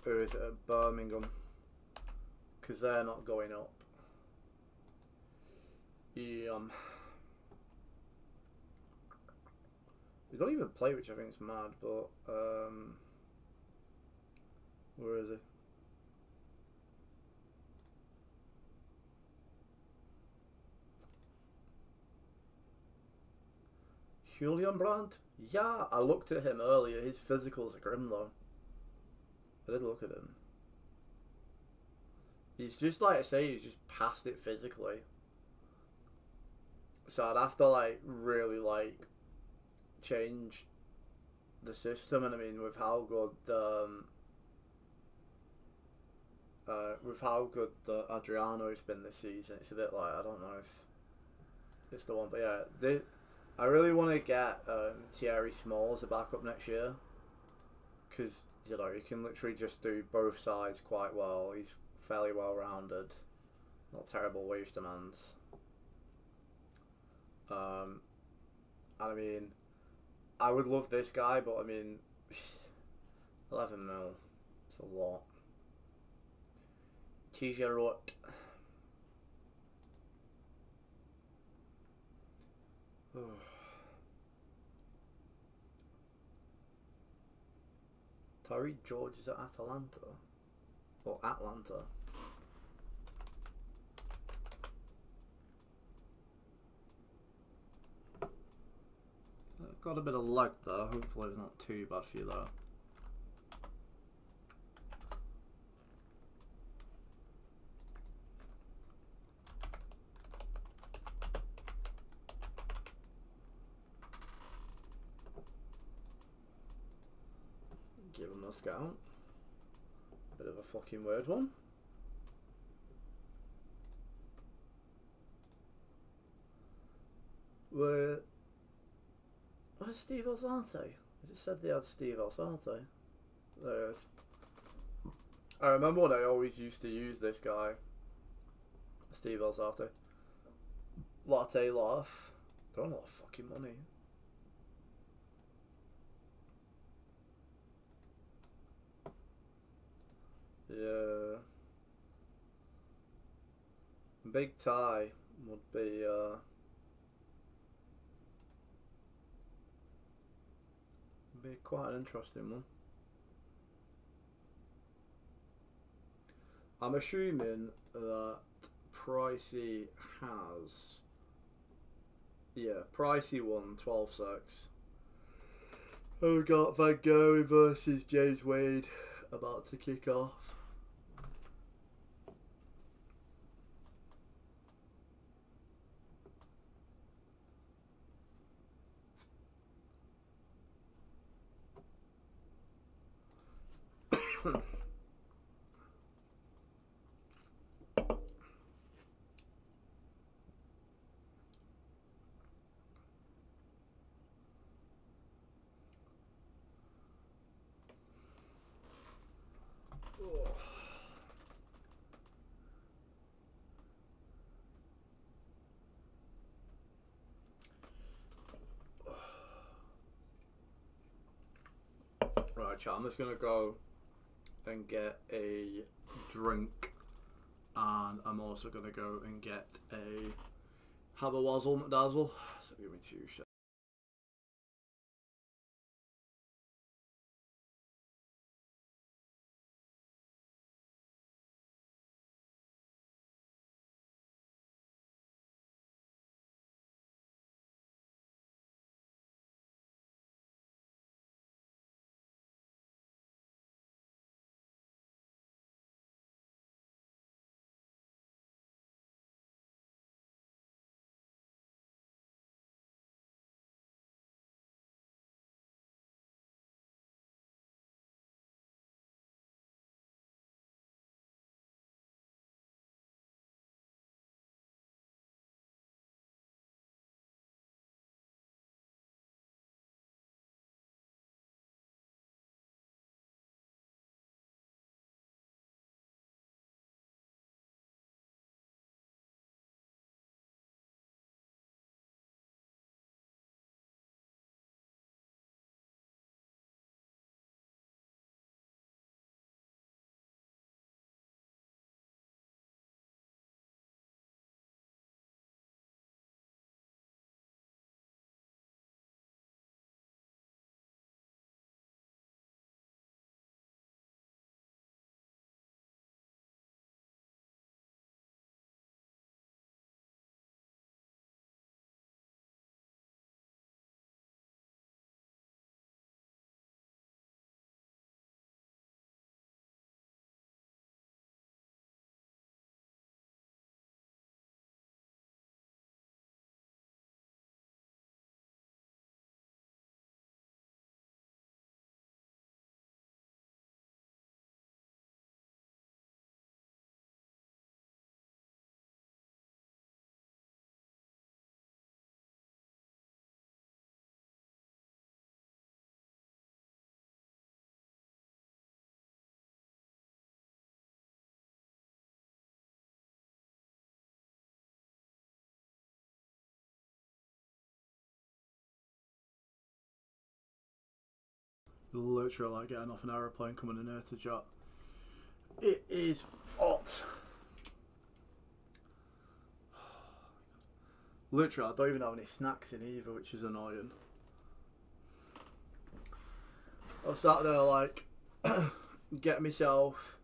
who is it at Birmingham, because they're not going up. We don't even play, which I think is mad, but where is he? Julian Brandt? Yeah, I looked at him earlier. His physicals are grim though. I did look at him. He's just like I say, he's just past it physically. So I'd have to like really like change the system, and I mean with how good Adriano's been this season, it's a bit like I don't know if it's the one, but yeah, I really want to get Thierry Small as a backup next year, because you know he can literally just do both sides quite well. He's fairly well rounded, not terrible wage demands. And I mean, I would love this guy, but I mean, 11 mil, it's a lot. Tijerot. Tyreek George is at Atalanta. Or Atlanta. Got a bit of luck though. Hopefully it's not too bad for you though. Give him a scout. Bit of a fucking weird one. Where's Steve Alzate? I just said they had Steve Alzate. There it is. I remember when I always used to use this guy, Steve Alzate. Latte laugh. They're on a lot of fucking money. Yeah. Big tie would be quite an interesting one. I'm assuming that Pricey has... Yeah, Pricey won 12-6. And we got Van Gogh versus James Wade about to kick off. Right, chat, I'm just going to go and get a drink, and I'm also going to go and get a Haberwazzle McDazzle. So give me 2 seconds. Literally like getting off an aeroplane coming in here to chat. It is hot. Literally, I don't even have any snacks in either, which is annoying. I sat there like, get myself.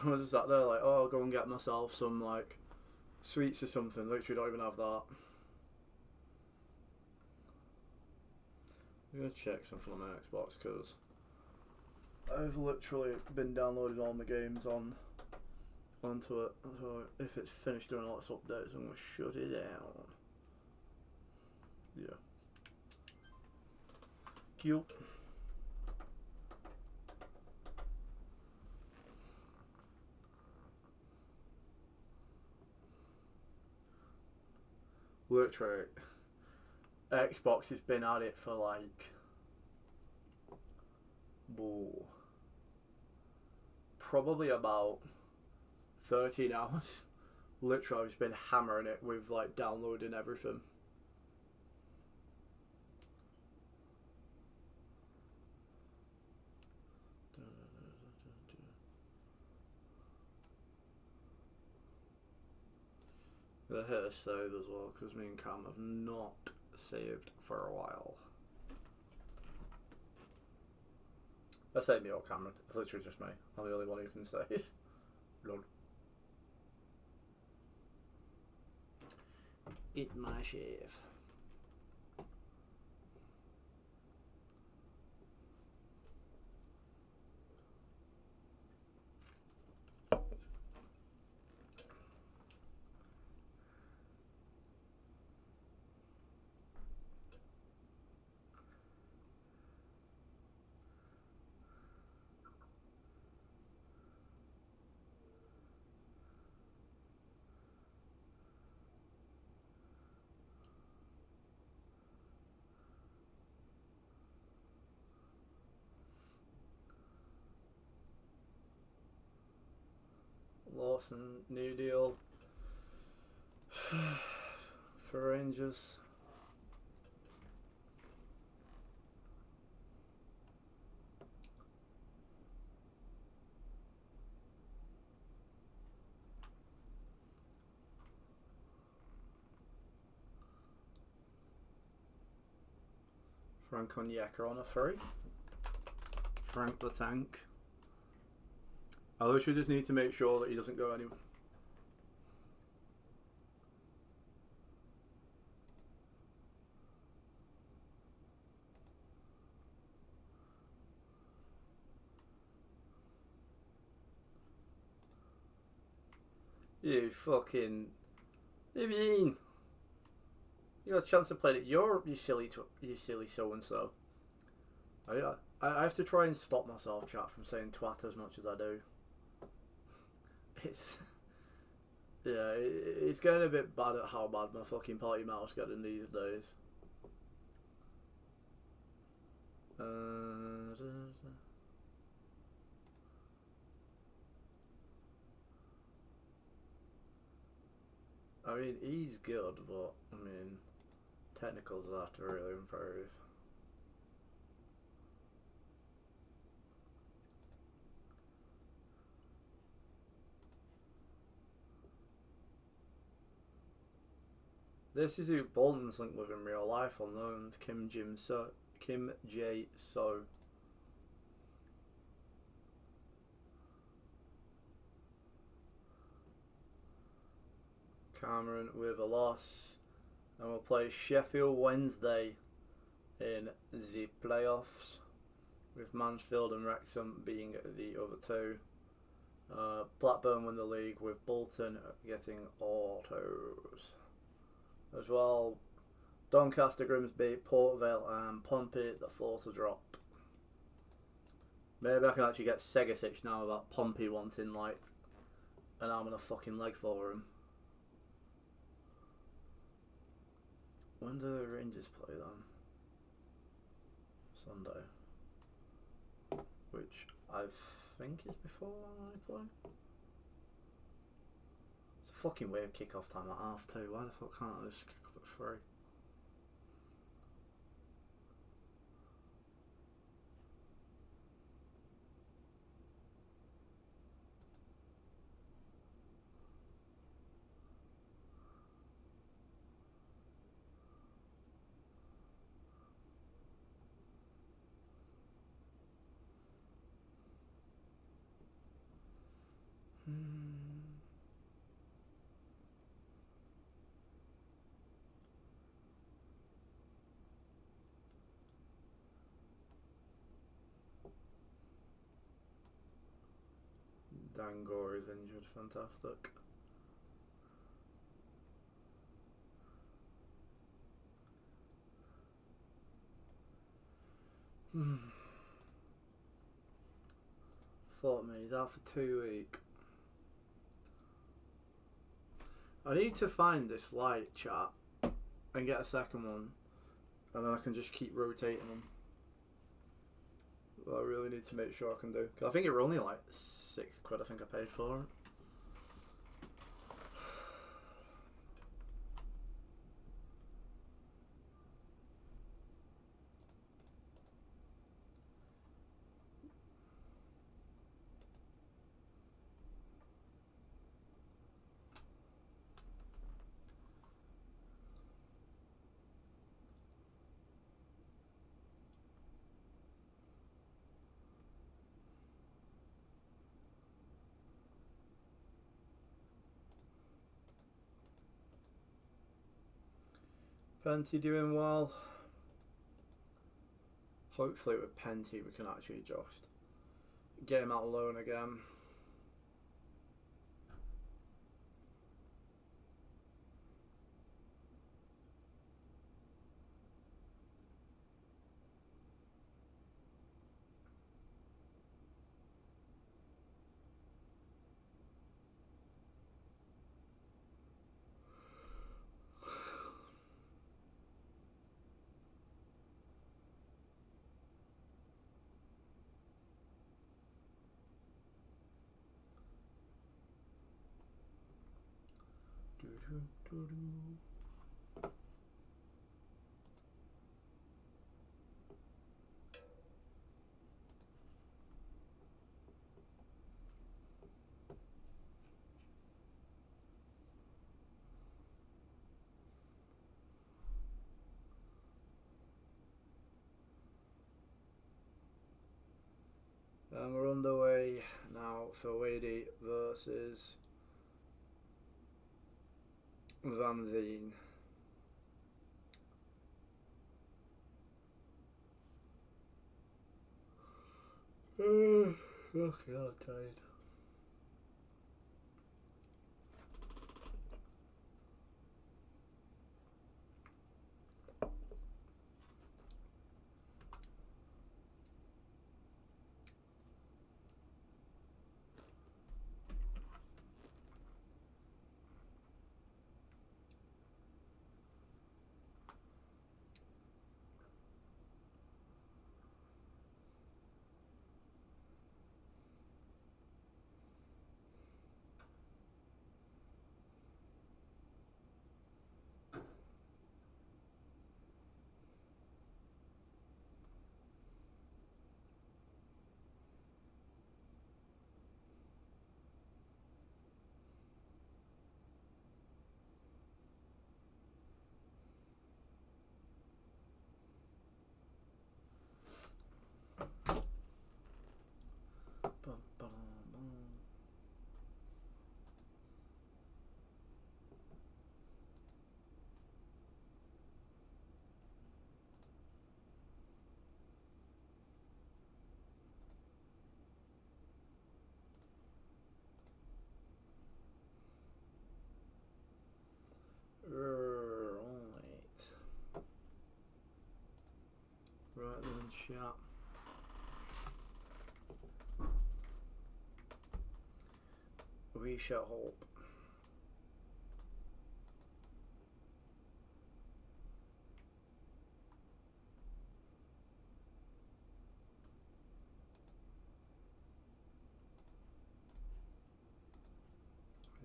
I was just sat there like, oh, I'll go and get myself some like sweets or something. Literally, don't even have that. I'm gonna check something on my Xbox because I've literally been downloading all my games onto it. So if it's finished doing all its updates, I'm gonna shut it down. Yeah. Cute. Literally, Xbox has been at it for like, probably about 13 hours literally I've just been hammering it with like downloading everything. The hit is saved as well because me and Cam have not saved for a while. I say me or Cameron. It's literally just me. I'm the only one who can save. Lol. Eat my shave. Lawson, new deal for Rangers. Frank Onyeka on a free. Frank the Tank. I literally just need to make sure that he doesn't go anywhere. You fucking... What do you mean? You got a chance to play it. You silly so-and-so. I have to try and stop myself, chat, from saying twat as much as I do. Yeah, it's getting a bit bad at how bad my fucking potty mouth's getting these days. I mean, he's good, but I mean, technicals have to really improve. This is who Bolton's linked with in real life on loans, Kim J. So. Cameron with a loss. And we'll play Sheffield Wednesday in the playoffs, with Mansfield and Wrexham being the other two. Blackburn win the league, with Bolton getting autos. As well, Doncaster, Grimsby, Port Vale and Pompey, the force will drop. Maybe I can actually get Segasic now about Pompey wanting like an arm and a fucking leg for him. When do the Rangers play then? Sunday. Which I think is before I play. It's a fucking weird kick-off time at 2:30. Why the fuck can't I just kick off at 3? Dangor is injured, fantastic. Thought me, he's out for 2 weeks. I need to find this light, chat, and get a second one, and then I can just keep rotating them. But I really need to make sure I can do. Cause I think it were only like £6 I think I paid for it. Penty doing well. Hopefully with Penty we can actually just get him out alone again. And we're underway now for Wadey versus Van Veen. Okay, I'm tired. Right then, chat. We shall hope.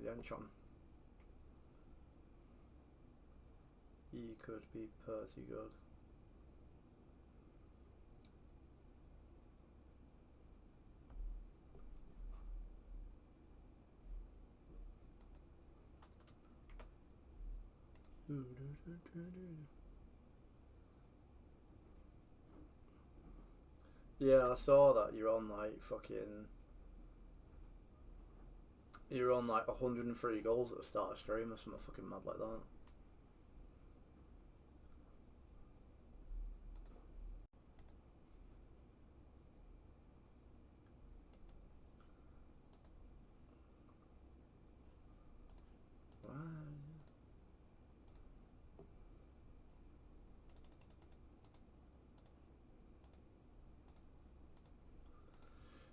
Yanchon. He could be pretty good. Yeah, I saw that you're on like fucking. You're on like 103 goals at the start of stream or something fucking mad like that.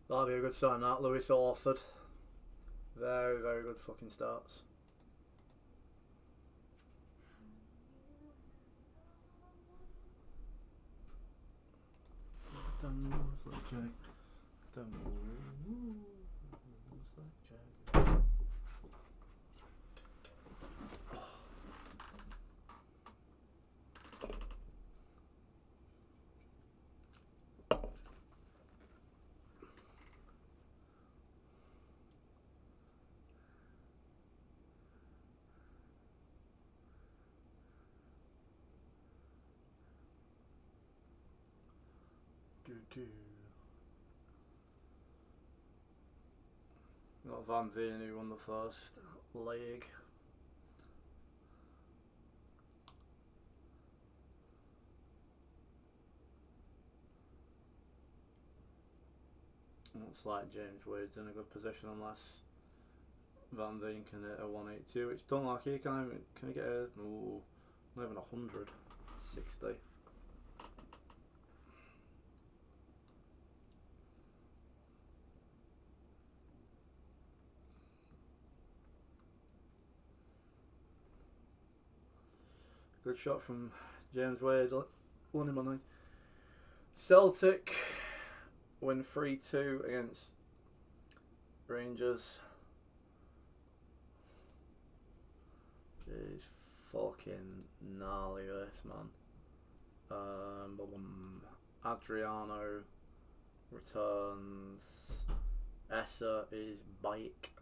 That'll be a good sign, that. Lewis Orford. Very, very good fucking starts. Got Van Veen who won the first leg. Looks like James Wade's in a good position unless Van Veen can hit a 182, which don't like he can he get a not even 100, 60. Good shot from James Wade, won him on 9. Celtic win 3-2 against Rangers. Jeez, fucking gnarly this, man. Adriano returns. Essa is bike.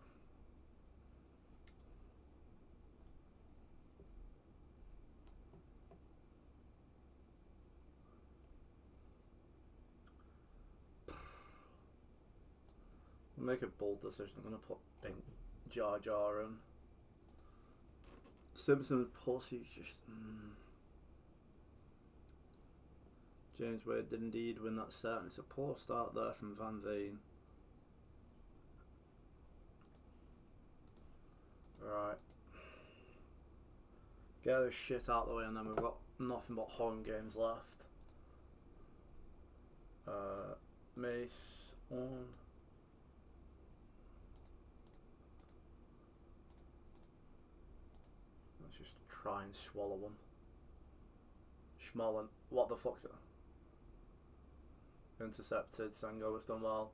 Make a bold decision. I'm gonna put Bink Jar Jar in. Simpson's pussy's just. James Wade did indeed win that set, and it's a poor start there from Van Veen. Right. Get this shit out of the way, and then we've got nothing but home games left. Mace on. Let's just try and swallow them. Schmollen. What the fuck's it? Intercepted. Sango was done well.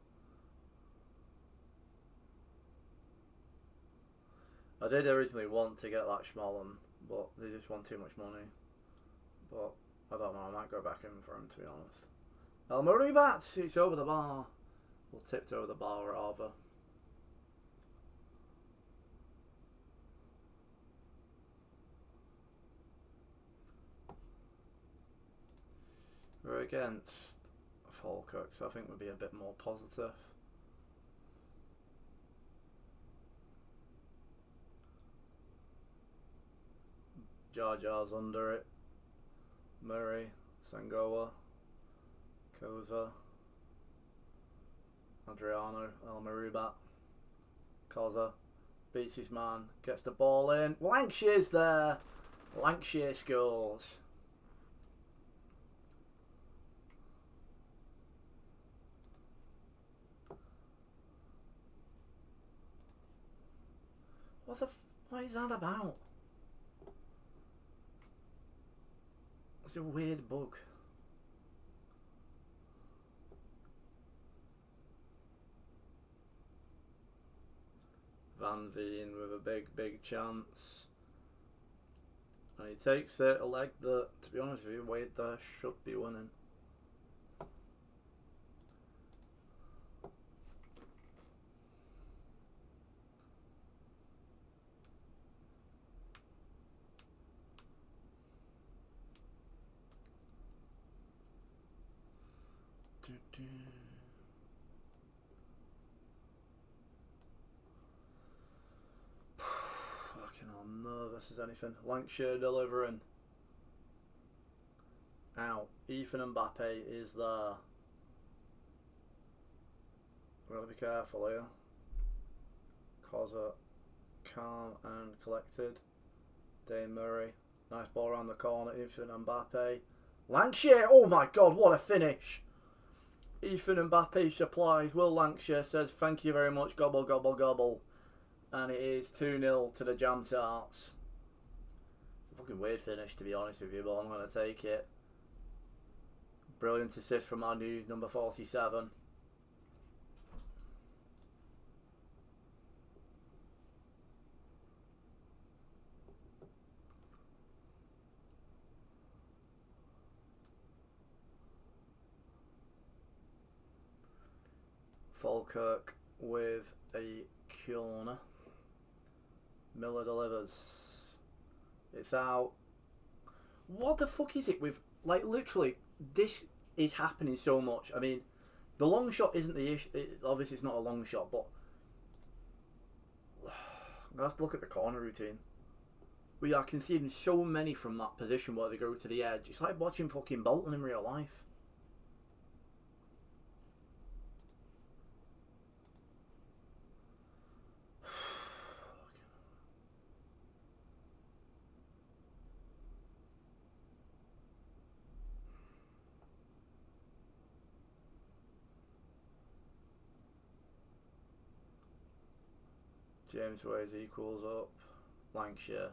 I did originally want to get that Schmollen, but they just want too much money. But I don't know, I might go back in for him, to be honest. El Maribat! It's over the bar. We'll tipped over the bar rather. We're against Falkirk, so I think we'll be a bit more positive. Jar Jar's under it. Murray, Sangoa, Koza, Adriano, El Marubat, Koza, beats his man, gets the ball in. Lankshire's there. Lancashire scores. What is that about? It's a weird bug. Van Veen with a big chance. And he takes it, a leg that, to be honest with you, Wade there should be winning. Fucking hell, nervous as anything. Lancashire delivering. Out. Ethan Mbappe is there. We've got to be careful here. Koza, calm and collected. Dane Murray. Nice ball around the corner. Ethan Mbappe. Lancashire! Oh my god, what a finish! Ethan Mbappe supplies. Will Lancashire says, thank you very much, gobble, gobble, gobble. And it is 2-0 to the Jam Tarts. It's a fucking weird finish, to be honest with you, but I'm going to take it. Brilliant assist from our new number 47. Falkirk with a corner. Miller delivers. It's out. What the fuck is it with, like, literally, this is happening so much. I mean, the long shot isn't the issue. Obviously, it's not a long shot, but I'm going to have to look at the corner routine. We are conceding so many from that position where they go to the edge. It's like watching fucking Bolton in real life. James Ways equals up. Lancashire.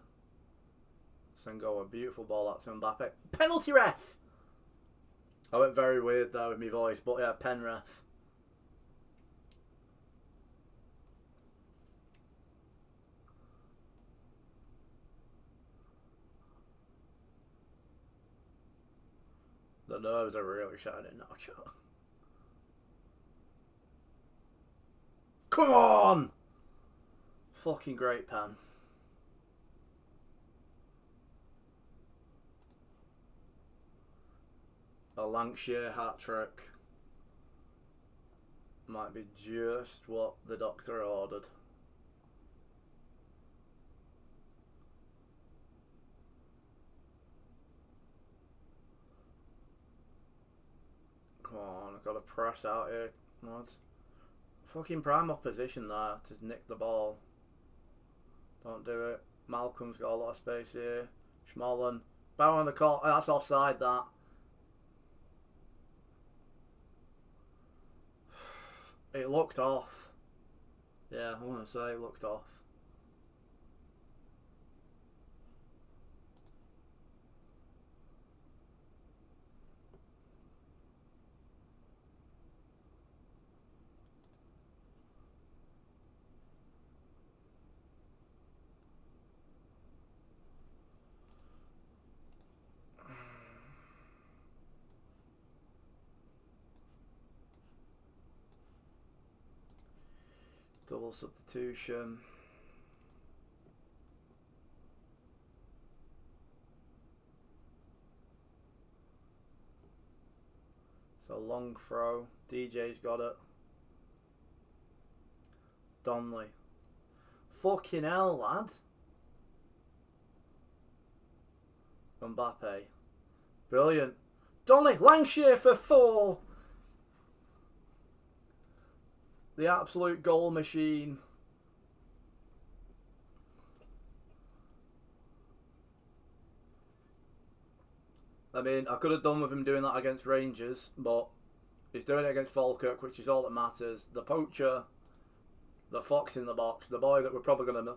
Senghor, beautiful ball out to Mbappe. Penalty ref! I went very weird there with my voice, but yeah, pen ref. The nerves are really shining now, Joe. Come on! Fucking great pen. A Lancashire hat-trick might be just what the doctor ordered. Come on, I've got to press out here, lads. Fucking prime opposition there to nick the ball. Don't do it. Malcolm's got a lot of space here. Schmollen. Bow on the court. That's offside, that. It looked off. Yeah, I want to say it looked off. Double substitution. So long throw. DJ's got it. Donnelly. Fucking hell, lad. Mbappe. Brilliant. Donnelly. Lancashire for 4. The absolute goal machine. I mean, I could have done with him doing that against Rangers, but he's doing it against Falkirk, which is all that matters. The poacher, the fox in the box, the boy that we're probably gonna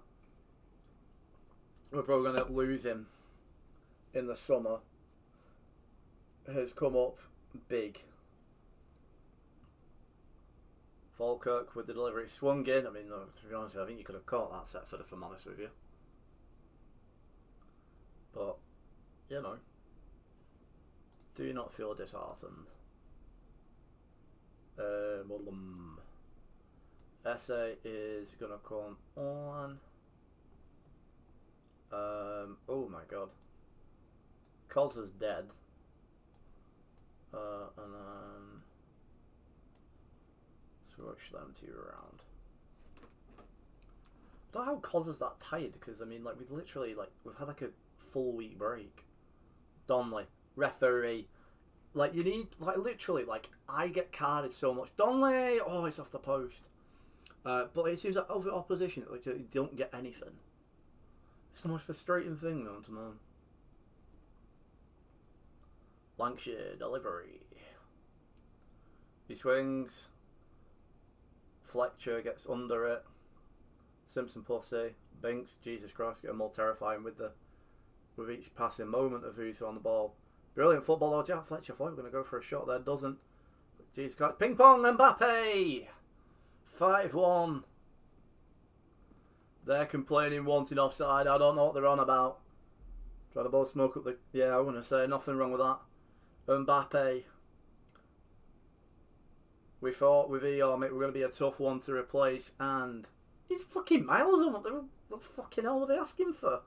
lose him in the summer, has come up big. Falkirk with the delivery, swung in. I mean, to be honest, I think you could have caught that set foot if I'm honest with you. But, you know, do you not feel disheartened? Essay is going to come on. Oh my god. Cos is dead. And then switch them two around. I don't know how Cos is that tired, because I mean, like, we've had like a full week break. Donnelly, referee, like, you need, like, literally, like, I get carded so much. Donnelly, oh, it's off the post. But it seems like over opposition, like, you don't get anything. It's the most frustrating thing, known to man. Lancashire delivery. He swings. Fletcher gets under it. Simpson pussy. Binks, Jesus Christ, getting more terrifying with each passing moment of who's on the ball. Brilliant football, though. Jack Fletcher. I thought we were going to go for a shot there. Doesn't. Jesus Christ. Ping pong, Mbappe! 5-1. They're complaining, wanting offside. I don't know what they're on about. Try to blow smoke up the... Yeah, I want to say nothing wrong with that. Mbappe. We thought with Eorm it were going to be a tough one to replace, and he's fucking miles on what the fucking hell were they asking for?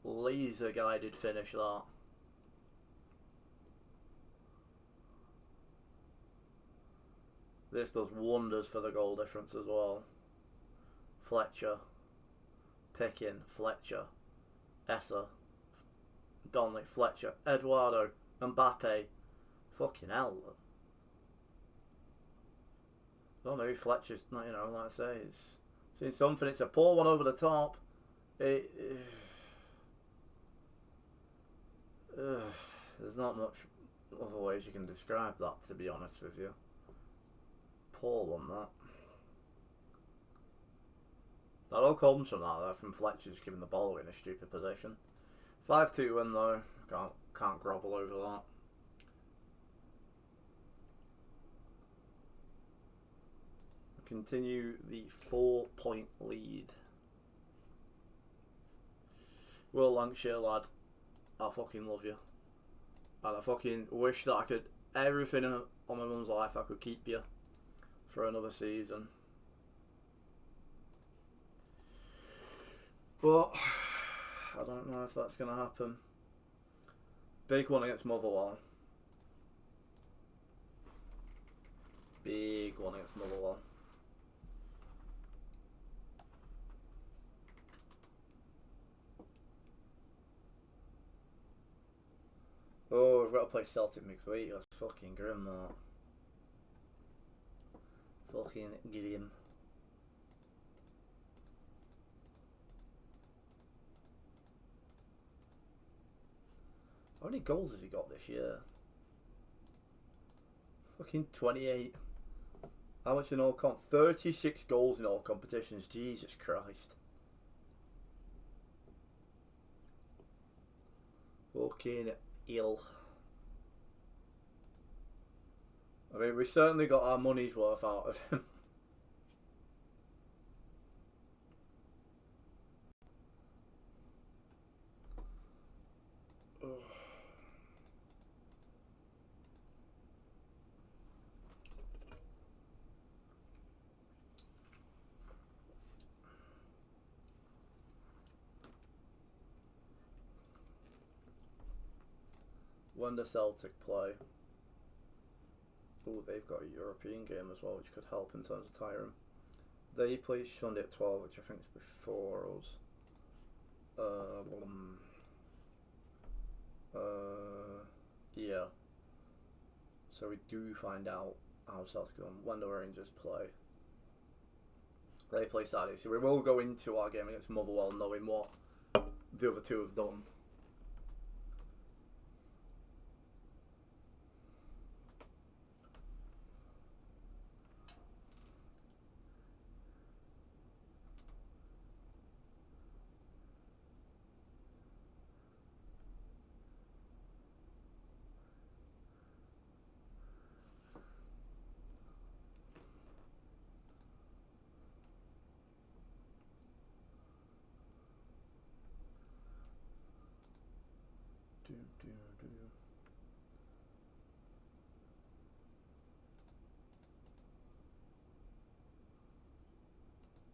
Laser guided finish, that. This does wonders for the goal difference as well. Fletcher. Picking. Fletcher. Esser. Donnelly. Fletcher. Eduardo. Mbappe. Fucking hell. I don't know if Fletcher's, you know, like I say, it's seen something. It's a poor one over the top. There's not much other ways you can describe that, to be honest with you. Poor one, that. That all comes from that, though, from Fletcher's giving the ball away in a stupid position. 5-2 win, though. Can't grovel over that. Continue the 4-point lead. Will Lancashire, lad, I fucking love you. And I fucking wish that I could, everything on my mum's life, I could keep you for another season. But I don't know if that's going to happen. Big one against Motherwell. Big one against Motherwell. Oh, we've got to play Celtic midweek. That's fucking grim, that. Fucking grim. How many goals has he got this year? Fucking 28. How much in all 36 goals in all competitions. Jesus Christ. Fucking ill. I mean, we certainly got our money's worth out of him. When does Celtic play? Oh, they've got a European game as well, which could help in terms of tiring. They play Sunday at 12, which I think is before us. Yeah. So we do find out how Celtic go on when the Rangers play. They play Saturday, so we will go into our game against Motherwell knowing what the other two have done.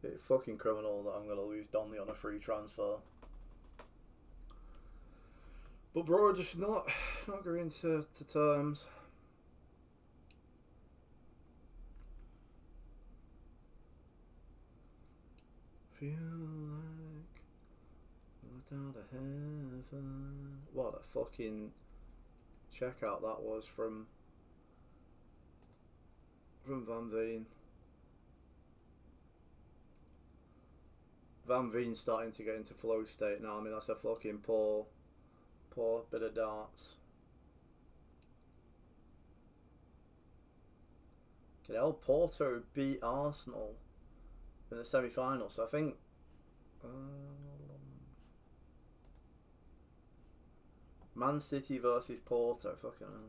It's fucking criminal that I'm going to lose Donley on a free transfer. But bro, just not agreeing to terms. Feel like I looked out of heaven. What a fucking checkout that was from Van Veen. Van Veen's starting to get into flow state now. I mean, that's a fucking poor bit of darts. El Porto beat Arsenal in the semi-final, so I think Man City versus Porto, fucking hell.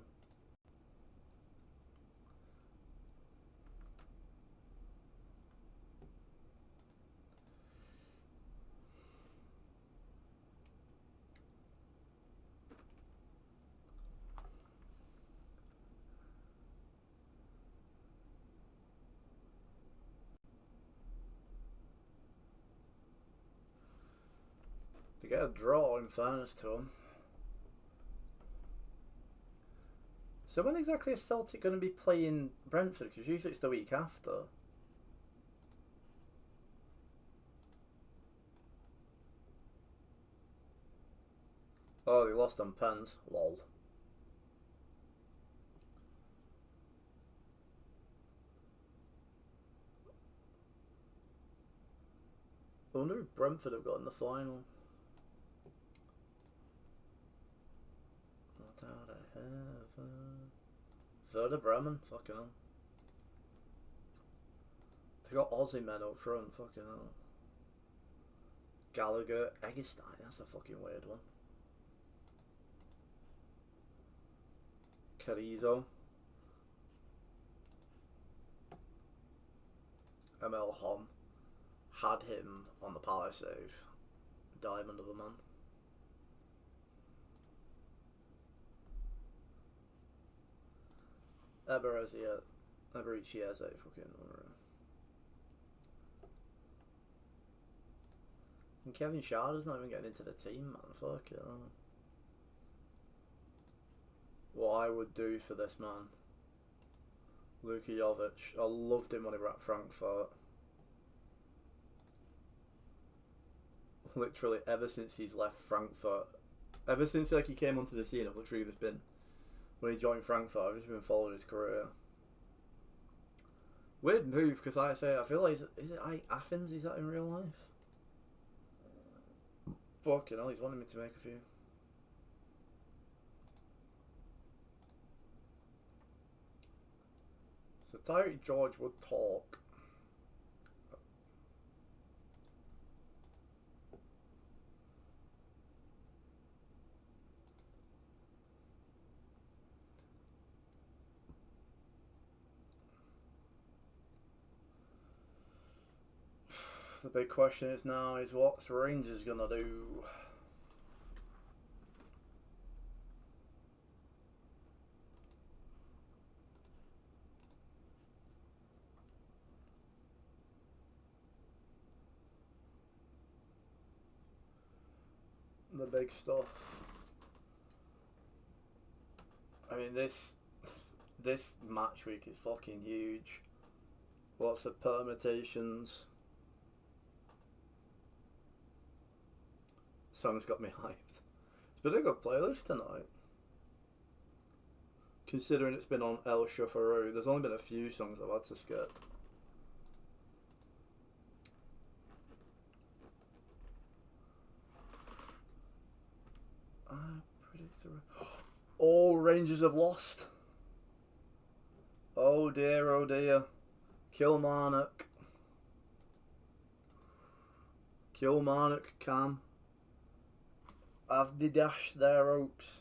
To get a draw, in fairness to him. So when exactly is Celtic going to be playing Brentford? Because usually it's the week after. Oh, they lost on pens. Lol. I wonder who Brentford have got in the final. Not out of heaven. Werder Bremen, fucking hell. They got Aussie men up front, fucking hell. Gallagher, Eggestein, that's a fucking weird one. Carrizo. ML Hom. Had him on the power save. Diamond of a man. Eberici has a fucking unreal. And Kevin Sharder's not even getting into the team, man. Fuck it. What I would do for this man. Luka Jovic. I loved him when he was at Frankfurt. Literally ever since he's left Frankfurt. Ever since like he came onto the scene, I've literally just been... When he joined Frankfurt, I've just been following his career. Weird move, because like I say, I feel like... Is it Athens he's at in real life? Fucking hell, he's wanted me to make a few. So Tyreek George would talk. The big question is now is what's Rangers gonna do? The big stuff. I mean this match week is fucking huge. Lots of permutations. Song's got me hyped. It's been a good playlist tonight. Considering it's been on El Chafaroo, there's only been a few songs I've had to skip. All Rangers have lost. Oh dear, oh dear. Kilmarnock. Cam. Have they dashed their hopes?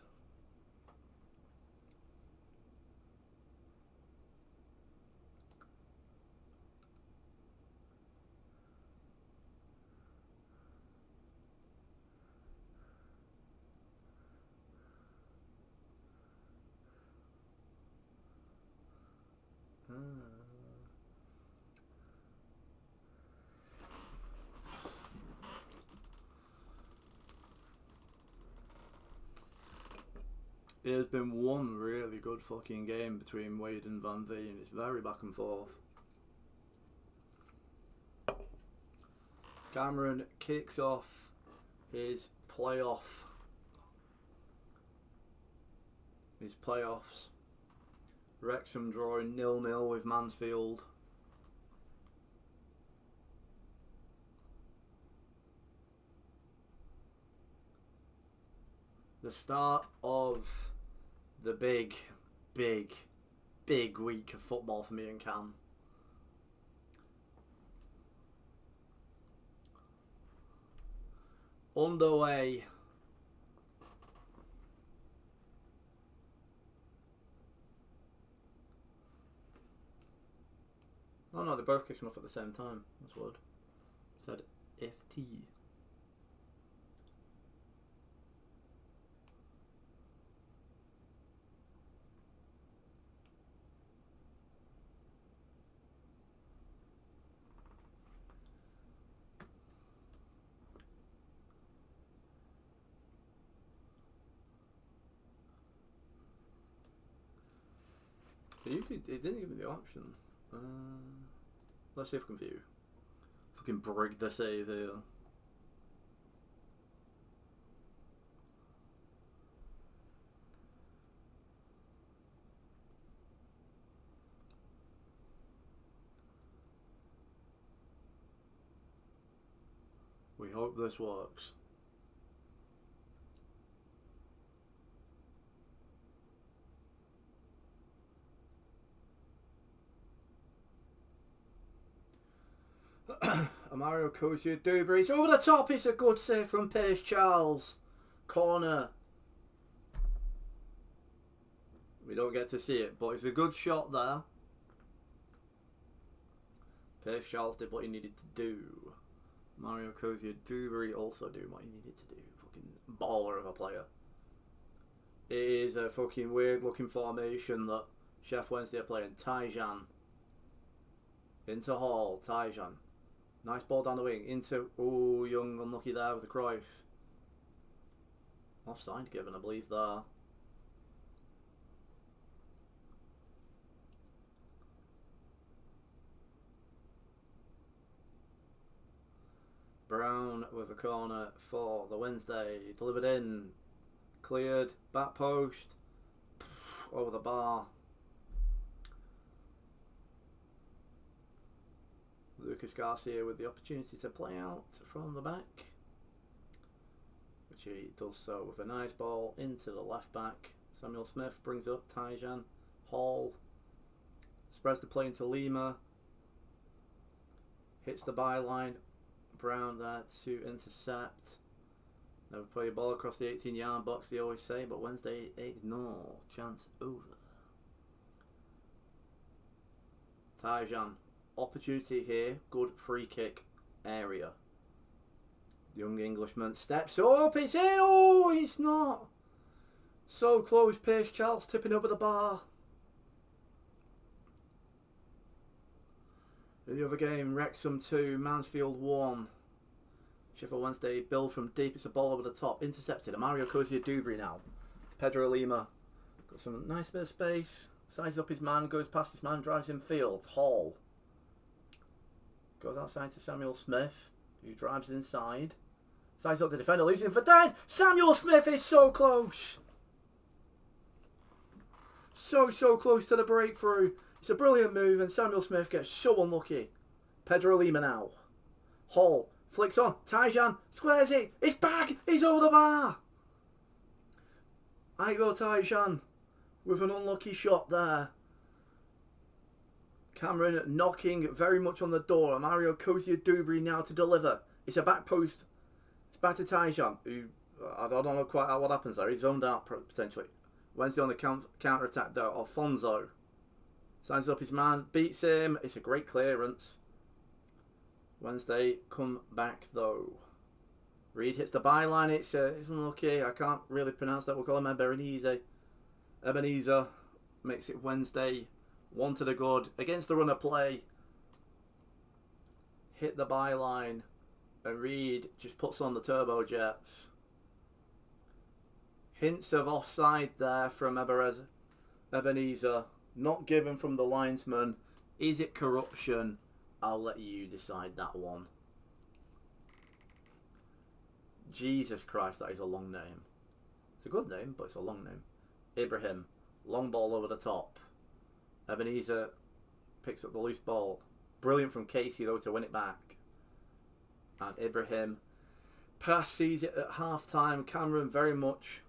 There's been one really good fucking game between Wade and Van Veen. It's very back and forth. Cameron kicks off his playoffs. Wrexham drawing 0-0 with Mansfield. The start of the big week of football for me and Cam. Underway. Oh no, they're both kicking off at the same time. That's weird. Said FT. It didn't give me the option. Let's see if I can view. Fucking break the save here. We hope this works. Mario Kosciuszko. It's over the top. It's a good save from Pace Charles. Corner. We don't get to see it, but it's a good shot there. Pace Charles did what he needed to do. Mario Kosciuszko also doing what he needed to do. Fucking baller of a player. It is a fucking weird looking formation that Chef Wednesday are playing. Tyjan. Into Hall. Tyjan. Nice ball down the wing. Into... Oh, Young unlucky there with the Cruyff. Offside given, I believe, there. Brown with a corner for the Wednesday. Delivered in. Cleared. Back post. Over the bar. Lucas Garcia with the opportunity to play out from the back. Which he does so with a nice ball into the left back. Samuel Smith brings up Tyjan. Hall. Spreads the play into Lima. Hits the byline. Brown there to intercept. Never play a ball across the 18-yard box, they always say, but Wednesday ignore. Chance over. Tyjan. Opportunity here. Good free kick area. The young Englishman steps up. It's in. Oh, it's not. So close. Pace Charles tipping over the bar. In the other game, Wrexham 2, Mansfield 1. Sheffield Wednesday build from deep. It's a ball over the top. Intercepted. Mario Kosciuszko now. Pedro Lima. Got some nice bit of space. Sizes up his man. Goes past his man. Drives in field. Hall. Goes outside to Samuel Smith. Who drives inside. Sizes up the defender. Leaves him for dead. Samuel Smith is so close. So close to the breakthrough. It's a brilliant move and Samuel Smith gets so unlucky. Pedro Lima now. Hall. Flicks on. Tyjan squares it. It's back. He's over the bar. I go Tyjan with an unlucky shot there. Cameron knocking very much on the door. Mario Kosciuszko now to deliver. It's a back post. It's back to Tyjan, who I don't know quite what happens there. He's zoned out potentially. Wednesday on the counter attack though. Alfonso signs up his man, beats him. It's a great clearance. Wednesday come back though. Reed hits the byline. It's unlucky. I can't really pronounce that. We'll call him Ebenezer. Ebenezer makes it Wednesday. One to the good. Against the run of play. Hit the byline. And Reed just puts on the turbo jets. Hints of offside there from Ebenezer. Not given from the linesman. Is it corruption? I'll let you decide that one. Jesus Christ, that is a long name. It's a good name, but it's a long name. Ibrahim. Long ball over the top. Ebenezer picks up the loose ball. Brilliant from Casey though to win it back. And Ibrahim sees it at half time. Cameron very much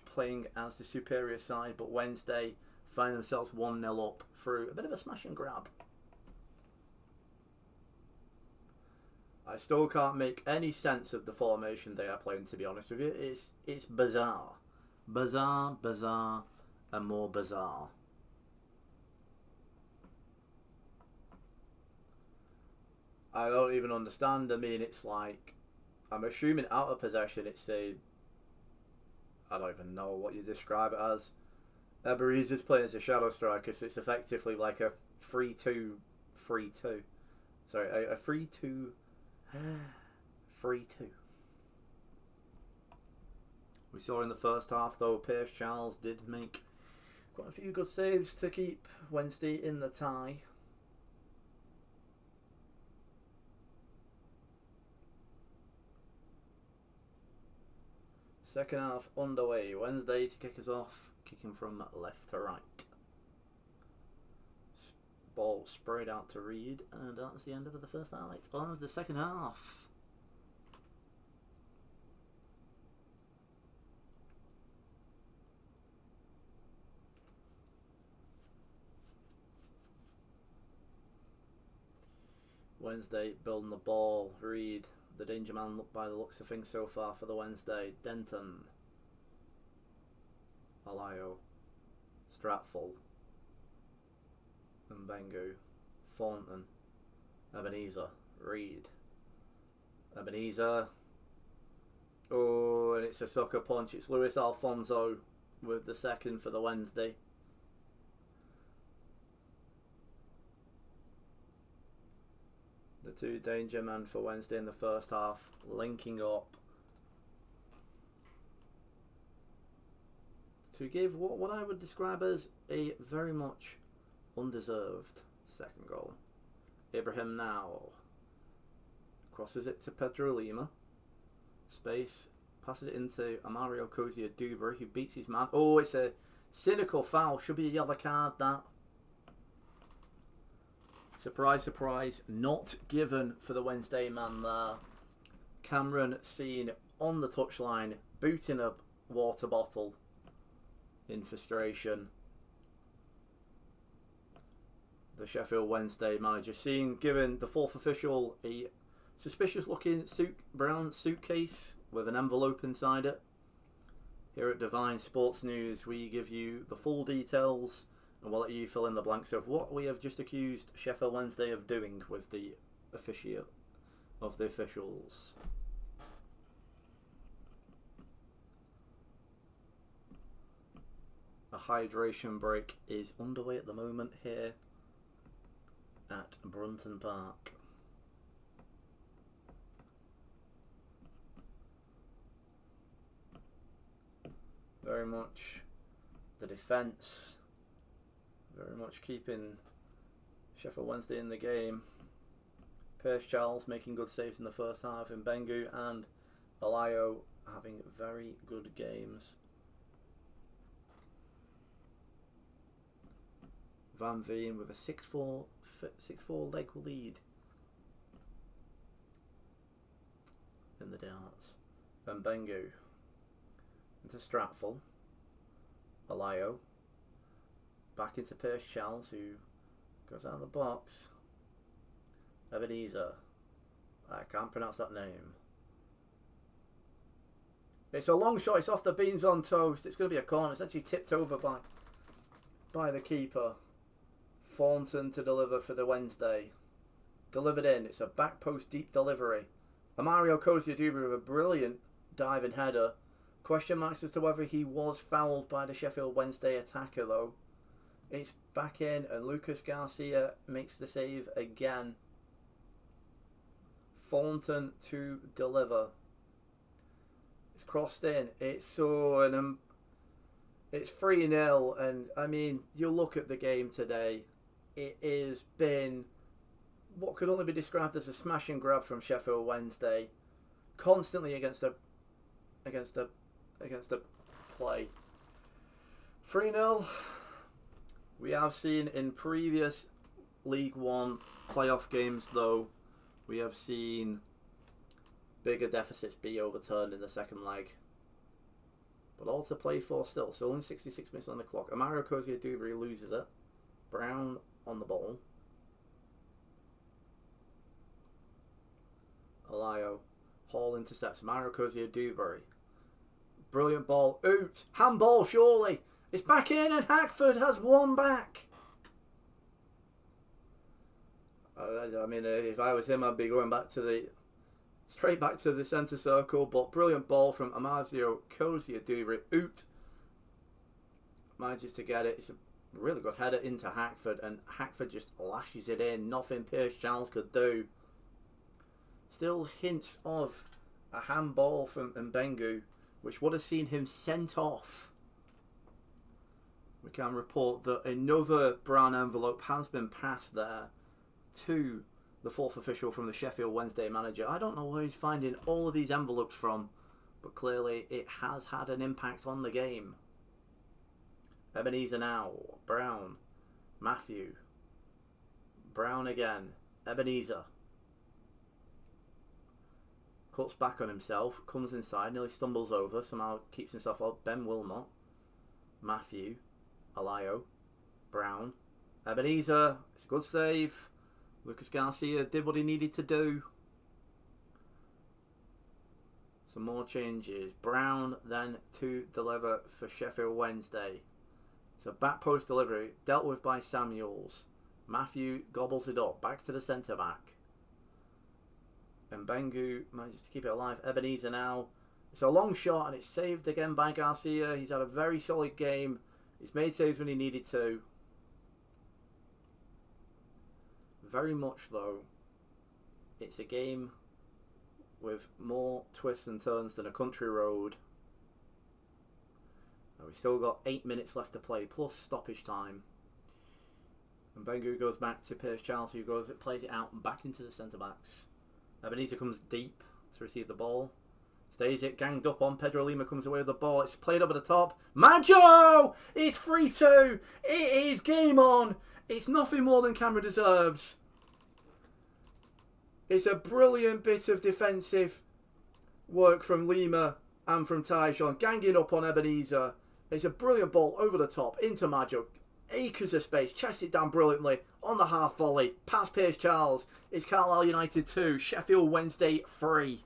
playing as the superior side, but Wednesday find themselves 1-0 up through a bit of a smash and grab. I still can't make any sense of the formation they are playing, to be honest with you. It's bizarre. Bizarre, and more bizarre. I don't even understand. I mean, it's like, I'm assuming out of possession, it's a, I don't even know what you describe it as. Eberezer's playing as a shadow striker, so it's effectively like a 3-2. Sorry, a 3-2. 3-2. We saw in the first half though, Pace Charles did make quite a few good saves to keep Wednesday in the tie. Second half underway. Wednesday to kick us off, kicking from left to right. Ball sprayed out to Reed, and that's the end of the first highlight of the second half. Wednesday building the ball. Reed, the danger man by the looks of things so far for the Wednesday. Denton. Alayo. Stratford. Mbengu. Thornton. Ebenezer. Reed. Ebenezer. Oh, and it's a sucker punch. It's Luis Alfonso with the second for the Wednesday. The two danger men for Wednesday in the first half linking up to give what I would describe as a very much undeserved second goal. Ibrahim now crosses it to Pedro Lima. Space, passes it into Mario Cozier-Dubry, who beats his man. Oh, it's a cynical foul. Should be a yellow card, that. Surprise, surprise. Not given for the Wednesday man there. Cameron seen on the touchline, booting a water bottle in frustration. The Sheffield Wednesday manager seen given the fourth official a suspicious looking brown suitcase with an envelope inside it. Here at Divine Sports News we give you the full details and we'll let you fill in the blanks of what we have just accused Sheffield Wednesday of doing with the officials. A hydration break is underway at the moment here at Brunton Park. Very much the defence, very much keeping Sheffield Wednesday in the game. Pierce Charles making good saves in the first half, and Mbengu and Alayo having very good games. Van Veen with a 6-4 leg lead in the darts. Mbengu into Stratford. Alayo back into Pierce Charles, who goes out of the box. Ebenezer, I can't pronounce that name. It's a long shot. It's off the beans on toast. It's going to be a corner. It's actually tipped over by the keeper. Thornton to deliver for the Wednesday. Delivered in. It's a back post deep delivery. Mario Cozier-Dubry with a brilliant diving header. Question marks as to whether he was fouled by the Sheffield Wednesday attacker though. It's back in and Lucas Garcia makes the save again. Thornton to deliver. It's crossed in. It's 3-0 and I mean you look at the game today. It has been what could only be described as a smash and grab from Sheffield Wednesday, constantly against a play. 3-0. We have seen in previous League One playoff games though, we have seen bigger deficits be overturned in the second leg. But all to play for still. So only 66 minutes on the clock. Mario Cozier-Dubry loses it. Brown on the ball. Alayo. Hall intercepts. Mario Cozier-Dubry. Brilliant ball. Out. Handball surely. It's back in and Hackford has won back. I mean, if I was him, I'd be going back to straight back to the centre circle. But brilliant ball from Mario Cozier-Dubry. Out. Manages to get it. It's a really good header into Hackford, and Hackford just lashes it in. Nothing Pierce Charles could do. Still hints of a handball from Mbengu, which would have seen him sent off. We can report that another brown envelope has been passed there to the fourth official from the Sheffield Wednesday manager. I don't know where he's finding all of these envelopes from, but clearly it has had an impact on the game. Ebenezer now. Brown. Matthew. Brown again. Ebenezer. Cuts back on himself. Comes inside. Nearly stumbles over. Somehow keeps himself up. Ben Wilmot. Matthew. Alayo. Brown. Ebenezer. It's a good save. Lucas Garcia did what he needed to do. Some more changes. Brown then to deliver for Sheffield Wednesday. So back post delivery, dealt with by Samuels. Matthew gobbles it up, back to the centre back. And Bengu manages to keep it alive. Ebenezer now. It's a long shot and it's saved again by Garcia. He's had a very solid game. He's made saves when he needed to. Very much though, it's a game with more twists and turns than a country road. Now we've still got 8 minutes left to play, plus stoppage time. And Bengu goes back to Pierce Charles, who plays it out and back into the centre backs. Ebenezer comes deep to receive the ball. Stays it, ganged up on. Pedro Lima comes away with the ball. It's played over the top. Maggio! It's 3-2. It is game on. It's nothing more than Cameron deserves. It's a brilliant bit of defensive work from Lima and from Tyjon, ganging up on Ebenezer. It's a brilliant ball over the top into Maggio. Acres of space, chests it down brilliantly on the half volley. Past Pierce Charles. It's Carlisle United 2, Sheffield Wednesday 3.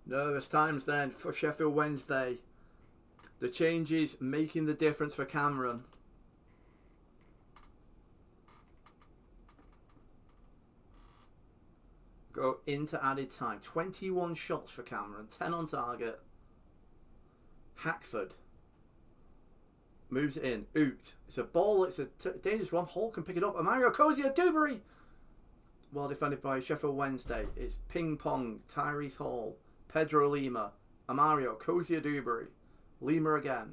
Nervous times then for Sheffield Wednesday. The changes making the difference for Cameron. Go into added time. 21 shots for Cameron. 10 on target. Hackford. Moves it in. Oot. It's a ball. It's a dangerous one. Hall can pick it up. Mario Cozier. Dewberry. Well defended by Sheffield Wednesday. It's ping pong. Tyrese Hall. Pedro Lima. Amario. Cozier Dewberry. Lima again.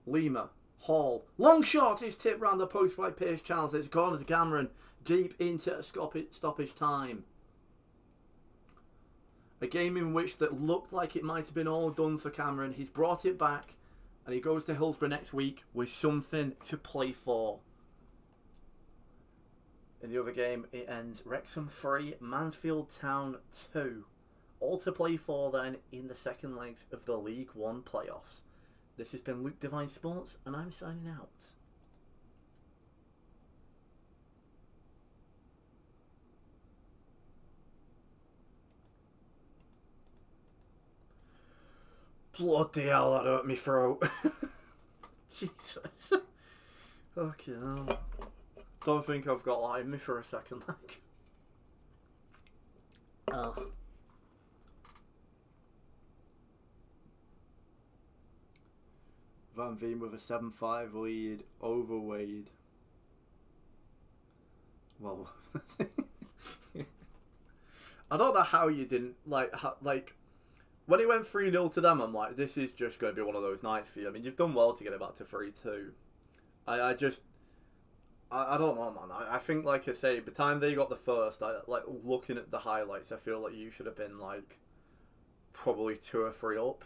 Lima. Hall. Long shot is tipped round the post by Pierce Charles. It's a corner to Cameron. Deep into stoppage time. A game in which that looked like it might have been all done for Cameron. He's brought it back and he goes to Hillsborough next week with something to play for. In the other game, it ends Wrexham 3, Mansfield Town 2. All to play for then in the second legs of the League One playoffs. This has been Luke Divine Sports and I'm signing out. Bloody hell, that hurt me throat. Jesus. Okay, now. Don't think I've got that in me for a second, like. Oh. Van Veen with a 7-5 lead over Wade. Well, I don't know how you didn't, like, when he went 3-0 to them, I'm like, this is just going to be one of those nights for you. I mean, you've done well to get it back to 3-2. I don't know, man. I think, like I say, by the time they got the first, like, looking at the highlights, I feel like you should have been, like, probably 2 or 3 up.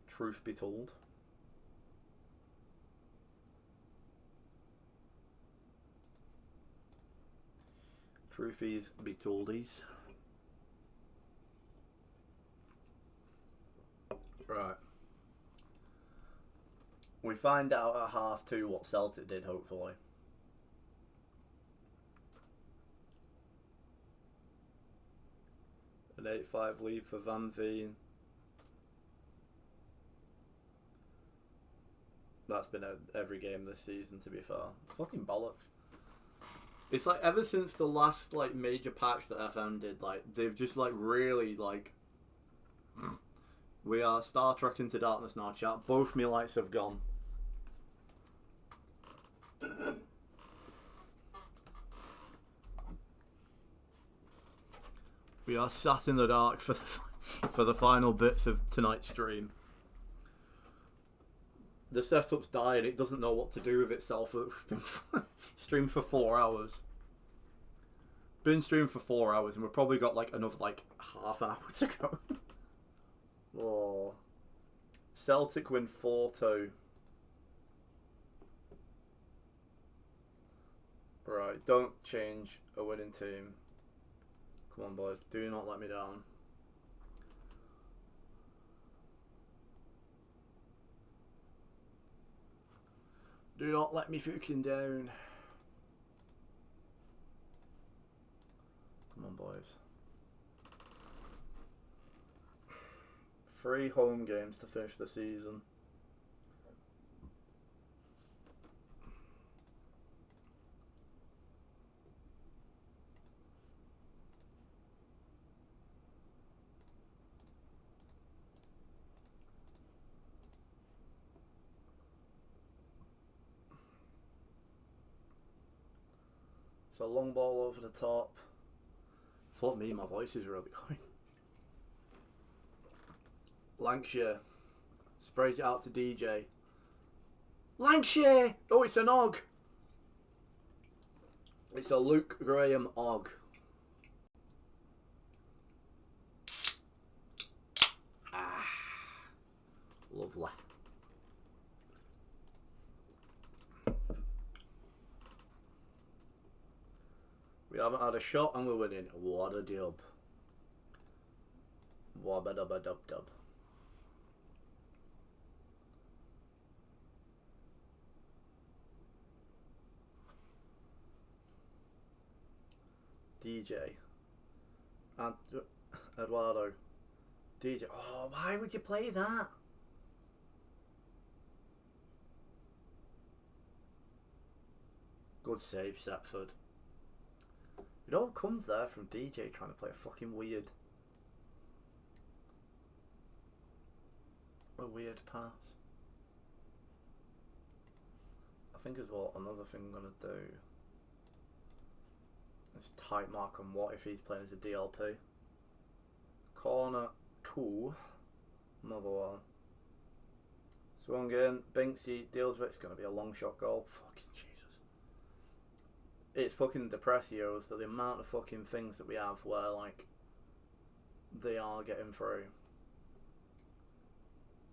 Truth be told. Truthies be toldies. Right. We find out at half 2 what Celtic did, hopefully. An 8-5 lead for Van Veen. That's been every game this season, to be fair. Fucking bollocks. It's like ever since the last like major patch that FM did, like they've just like really like. We are Star Trek Into Darkness now, chat. Both me lights have gone. We are sat in the dark for the final bits of tonight's stream. The setup's died. It doesn't know what to do with itself. We've been streamed for 4 hours. Been streamed for 4 hours, and we've probably got like another like half an hour to go. Oh, Celtic win 4-2. Right, don't change a winning team. Come on, boys. Do not let me down. Do not let me fucking down. Come on, boys. 3 home games to finish the season. It's a long ball over the top. Fuck me, my voice is really going. Lancashire sprays it out to DJ. Lancashire! Oh, it's an Og. It's a Luke Graham Og. Ah, lovely. We haven't had a shot and we're winning. What a dub. Wabba dubba dub dub. DJ and Eduardo. DJ. Oh, why would you play that? Good save, Setford. It all comes there from DJ trying to play a fucking weird pass. I think as well another thing I'm gonna do is tight mark on what if he's playing as a DLP. Corner 2, Motherwell. Swung in, Binksy deals with it. It's gonna be a long shot goal. Fucking Jesus. It's fucking depressios that the amount of fucking things that we have where like they are getting through.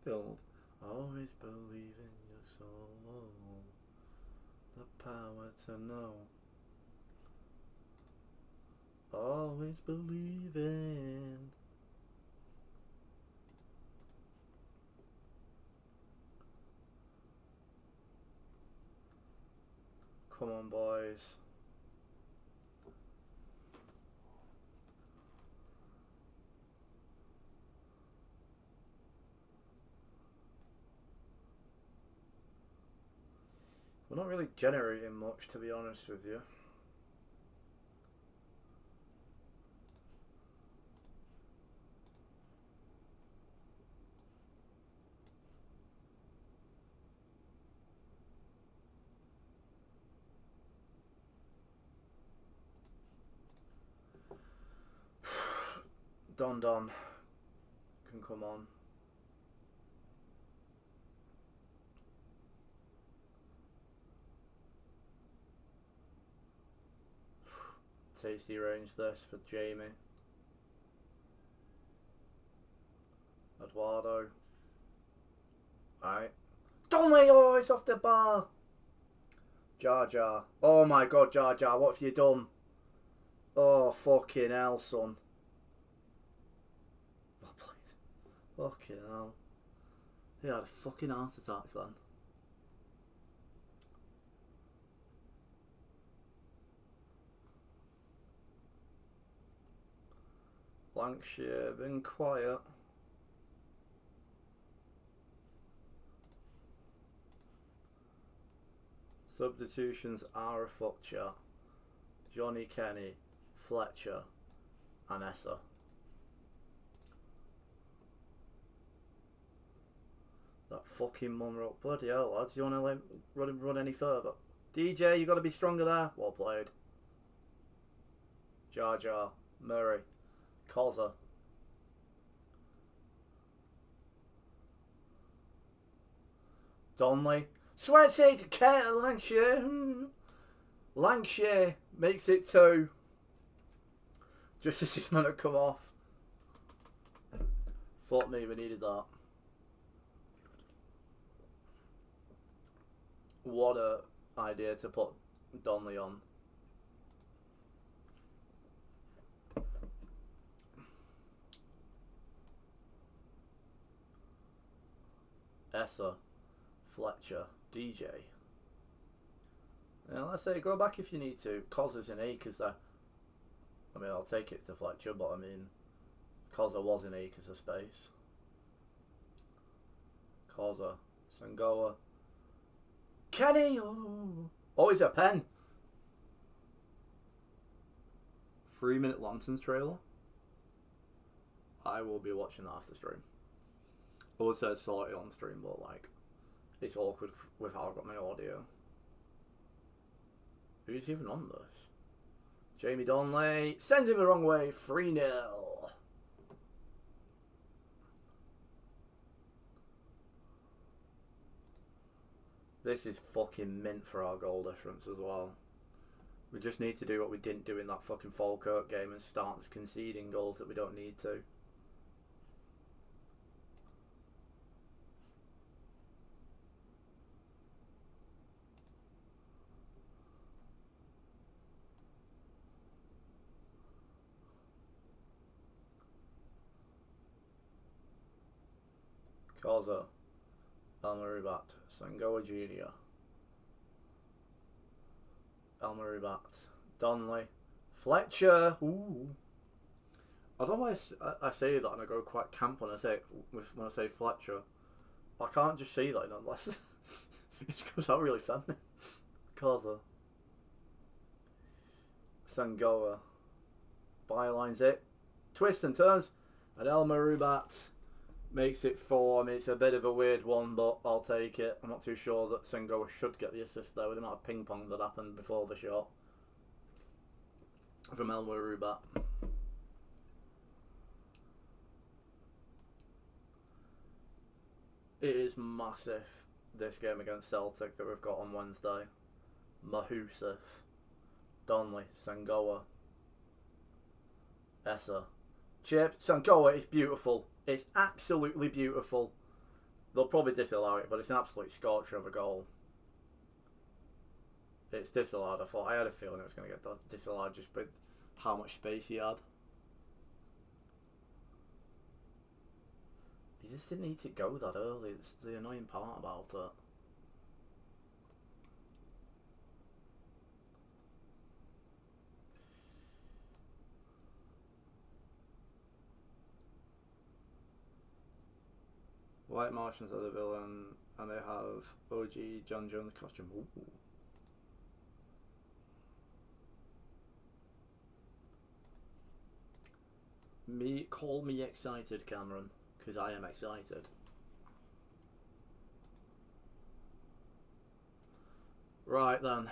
Build. Always believe in your soul. The power to know. Always believe in. Come on, boys. We're not really generating much, to be honest with you. Don can come on. Tasty range this for Jamie. Eduardo. Alright. Donley, oh, it's off the bar. Jar Jar. Oh my god, Jar Jar, what have you done? Oh, fucking hell, son. Well played. Fucking hell. He had a fucking heart attack then. Lancashire, been quiet. Substitutions are a fuck chat. Johnny Kenny, Fletcher, and Essa. That fucking Monroe. Bloody hell, lads. You want to let run any further? DJ, you got to be stronger there. Well played. Jar Jar, Murray, Cozza. Donley. Sweat say to Kate Lancashire. Lancashire makes it 2. Just as he's meant to come off. Fuck me, we needed that. What a idea to put Donley on. Essa, Fletcher, DJ. Now, let's say go back if you need to. Cozza's in Acres there. I mean, I'll take it to Fletcher, but I mean, Cozza was in Acres of space. Cozza, Sangoa, Kenny. Oh, he's a pen. 3-minute Lanterns trailer. I will be watching that after stream. I would say saw it on stream, but like, it's awkward with how I got my audio. Who's even on this? Jamie Donnelly sends him the wrong way. 3-0. This is fucking mint for our goal difference as well. We just need to do what we didn't do in that fucking Falkirk game and start conceding goals that we don't need to. Cozza, Elmarubat, Sangoa Jr., Elmarubat, Donnelly, Fletcher. Ooh. I don't know why I say that and I go quite camp when I say Fletcher. I can't just say that unless it just comes out really feminine. Cozza, Sangoa, bylines it, twists and turns, and Elmarubat makes it 4. I mean, it's a bit of a weird one, but I'll take it. I'm not too sure that Sengoa should get the assist there with the amount of ping pong that happened before the shot from Elmarubat. It is massive, this game against Celtic that we've got on Wednesday. Mahusif, Donnelly, Sengoa, Essa, Chip. Sengoa is beautiful. It's absolutely beautiful. They'll probably disallow it, but it's an absolute scorcher of a goal. It's disallowed. I had a feeling it was going to get disallowed just with how much space he had. He just didn't need to go that early. It's the annoying part about it. White Martians are the villain, and they have OG John Jones costume. Ooh. Call me excited, Cameron, because I am excited. Right then.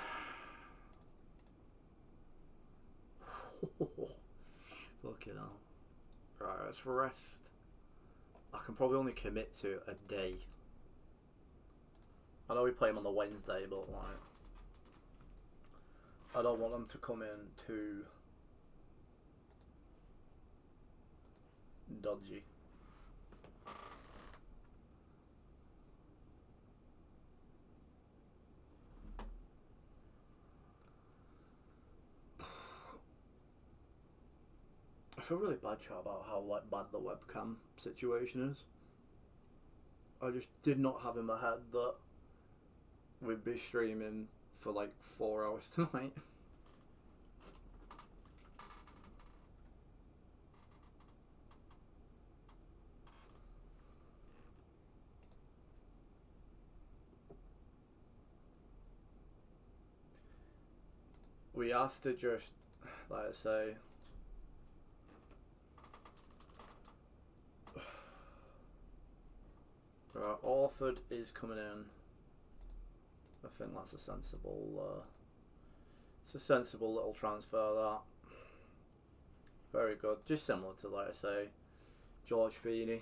Fucking hell. Right, let's rest. I can probably only commit to a day. I know we play them on the Wednesday, but like, I don't want them to come in too dodgy. I feel really bad about how like bad the webcam situation is. I just did not have in my head that we'd be streaming for like 4 hours tonight. We have to just, like I say, right, Orford is coming in. I think that's a sensible, it's a sensible little transfer, that. Very good. Just similar to, like I say, George Feeney.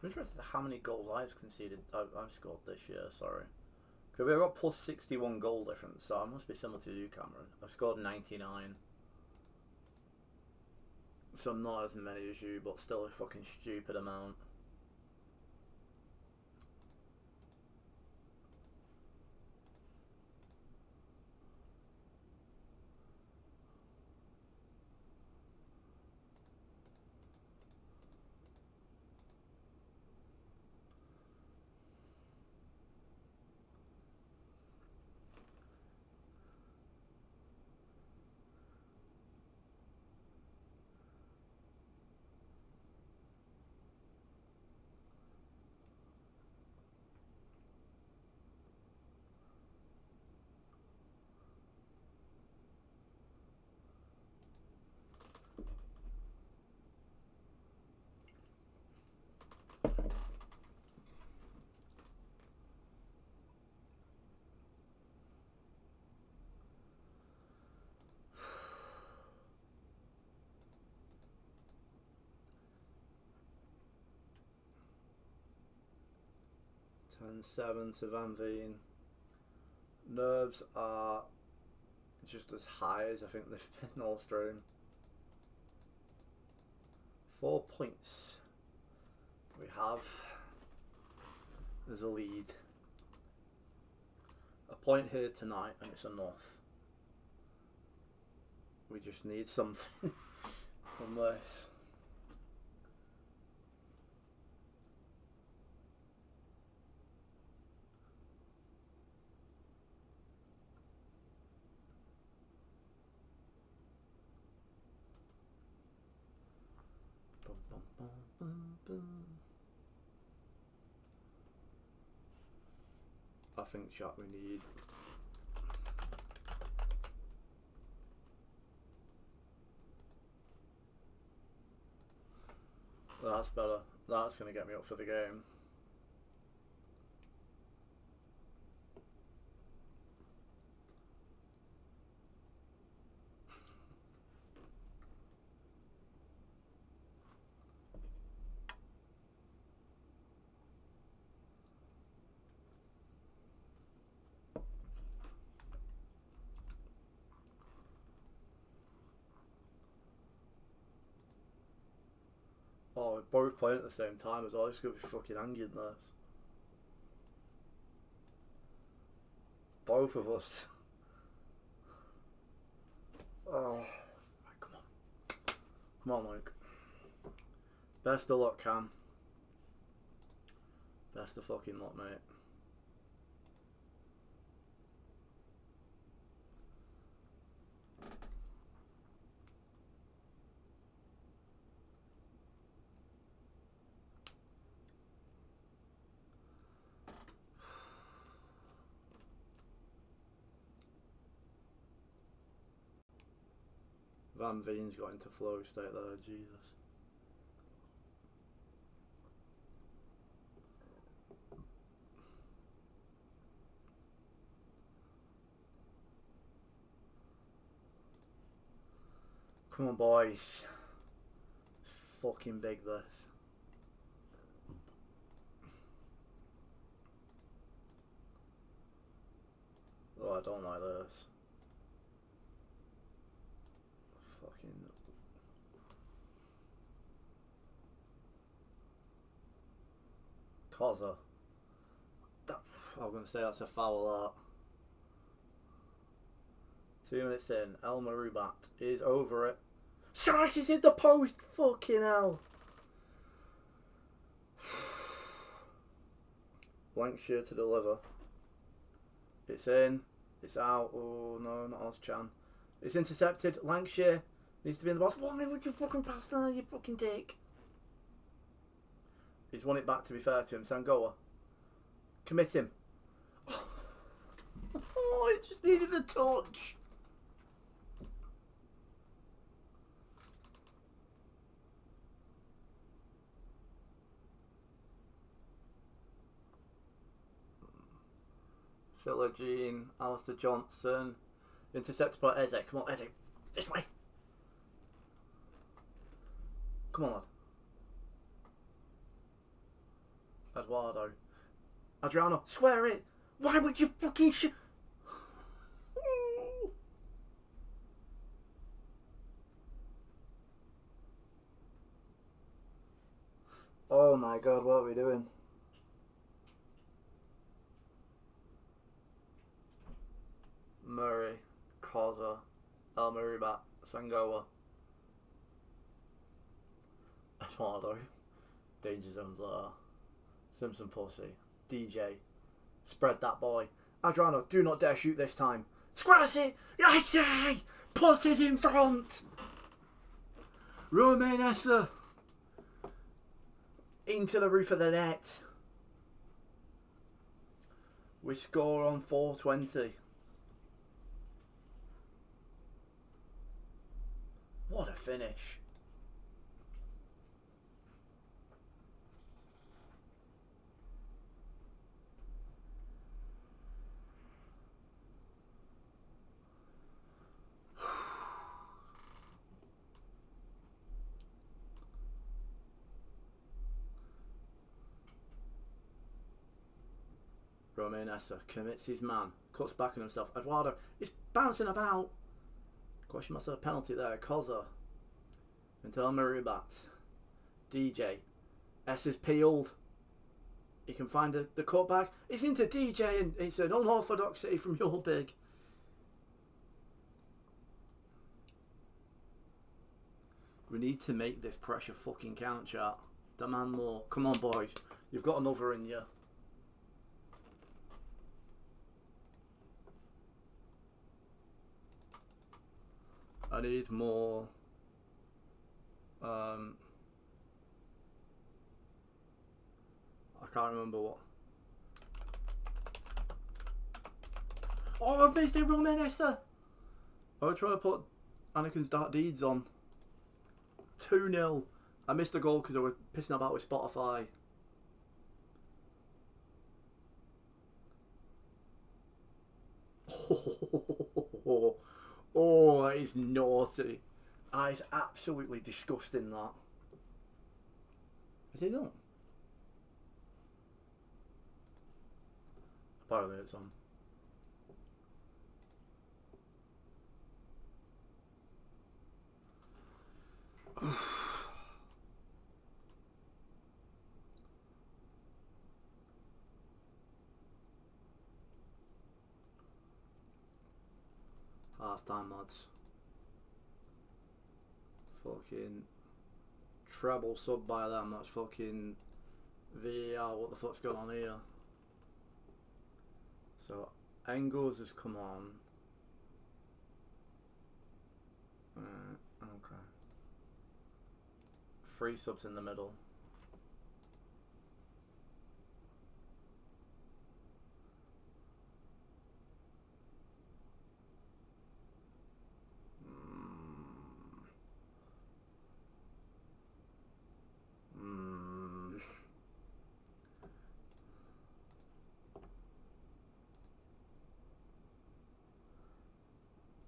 I'm interested in how many goals I've conceded. I've scored this year. Sorry, because we've got plus 61 goal difference, so I must be similar to you, Cameron. I've scored 99, so not as many as you, but still a fucking stupid amount. And 7 to Van Veen. Nerves are just as high as I think they've been all stream. 4 points we have. There's a lead. A point here tonight and it's enough. We just need something from this. I think chat we need that's better. That's gonna get me up for the game. Oh, we're both playing at the same time as well. It's gonna be fucking hanging this. Both of us. Oh, right, come on. Come on, Luke. Best of luck, Cam. Best of fucking luck, mate. Van Veen's got into flow state there, Jesus. Come on, boys. It's fucking big, this. Oh, I don't like this. Fucking... Cozza. I'm going to say that's a foul, that. 2 minutes in, El Marubat is over it. Strikes, it's in the post! Fucking hell! Lancashire to deliver. It's in. It's out. Oh no, not Oz-Chan. It's intercepted. Lancashire needs to be in the box. What would you fucking pass there, you fucking dick? He's won it back, to be fair to him. Sangoa. Commit him. Oh, he just needed a touch. Philip Jean, Alistair Johnson. Intercepted by Eze. Come on, Eze. This way. Come on, lad. Eduardo. Adriano, square it. Why would you fucking Oh my god, what are we doing? Murray, Koza, El Muribat, Sangoa, Eduardo, Danger Zones there, Simpson Pussy, DJ, spread that boy, Adriano, do not dare shoot this time, scratch it, I say, put it in front, Romain Essa, into the roof of the net, we score on 4:20. What a finish. Romain Essa commits his man, cuts back on himself. Eduardo is bouncing about. Question marks a penalty there. Koza into El Muribat. DJ. S is peeled. He can find the cutback. It's into DJ and it's an unorthodoxy from your big. We need to make this pressure fucking count, chat. Demand more. Come on, boys. You've got another in you. I need more. I can't remember what. Oh, I've missed it, Romain Essa. I was trying to put Anakin's Dark Deeds on. 2-0. I missed a goal because I was pissing about with Spotify. Oh, that is naughty. That is absolutely disgusting, that. Is it not? Apparently it's on. Half time, lads. Fucking treble sub by them. That's fucking VAR. What the fuck's going on here? So Engels has come on. Okay. 3 subs in the middle.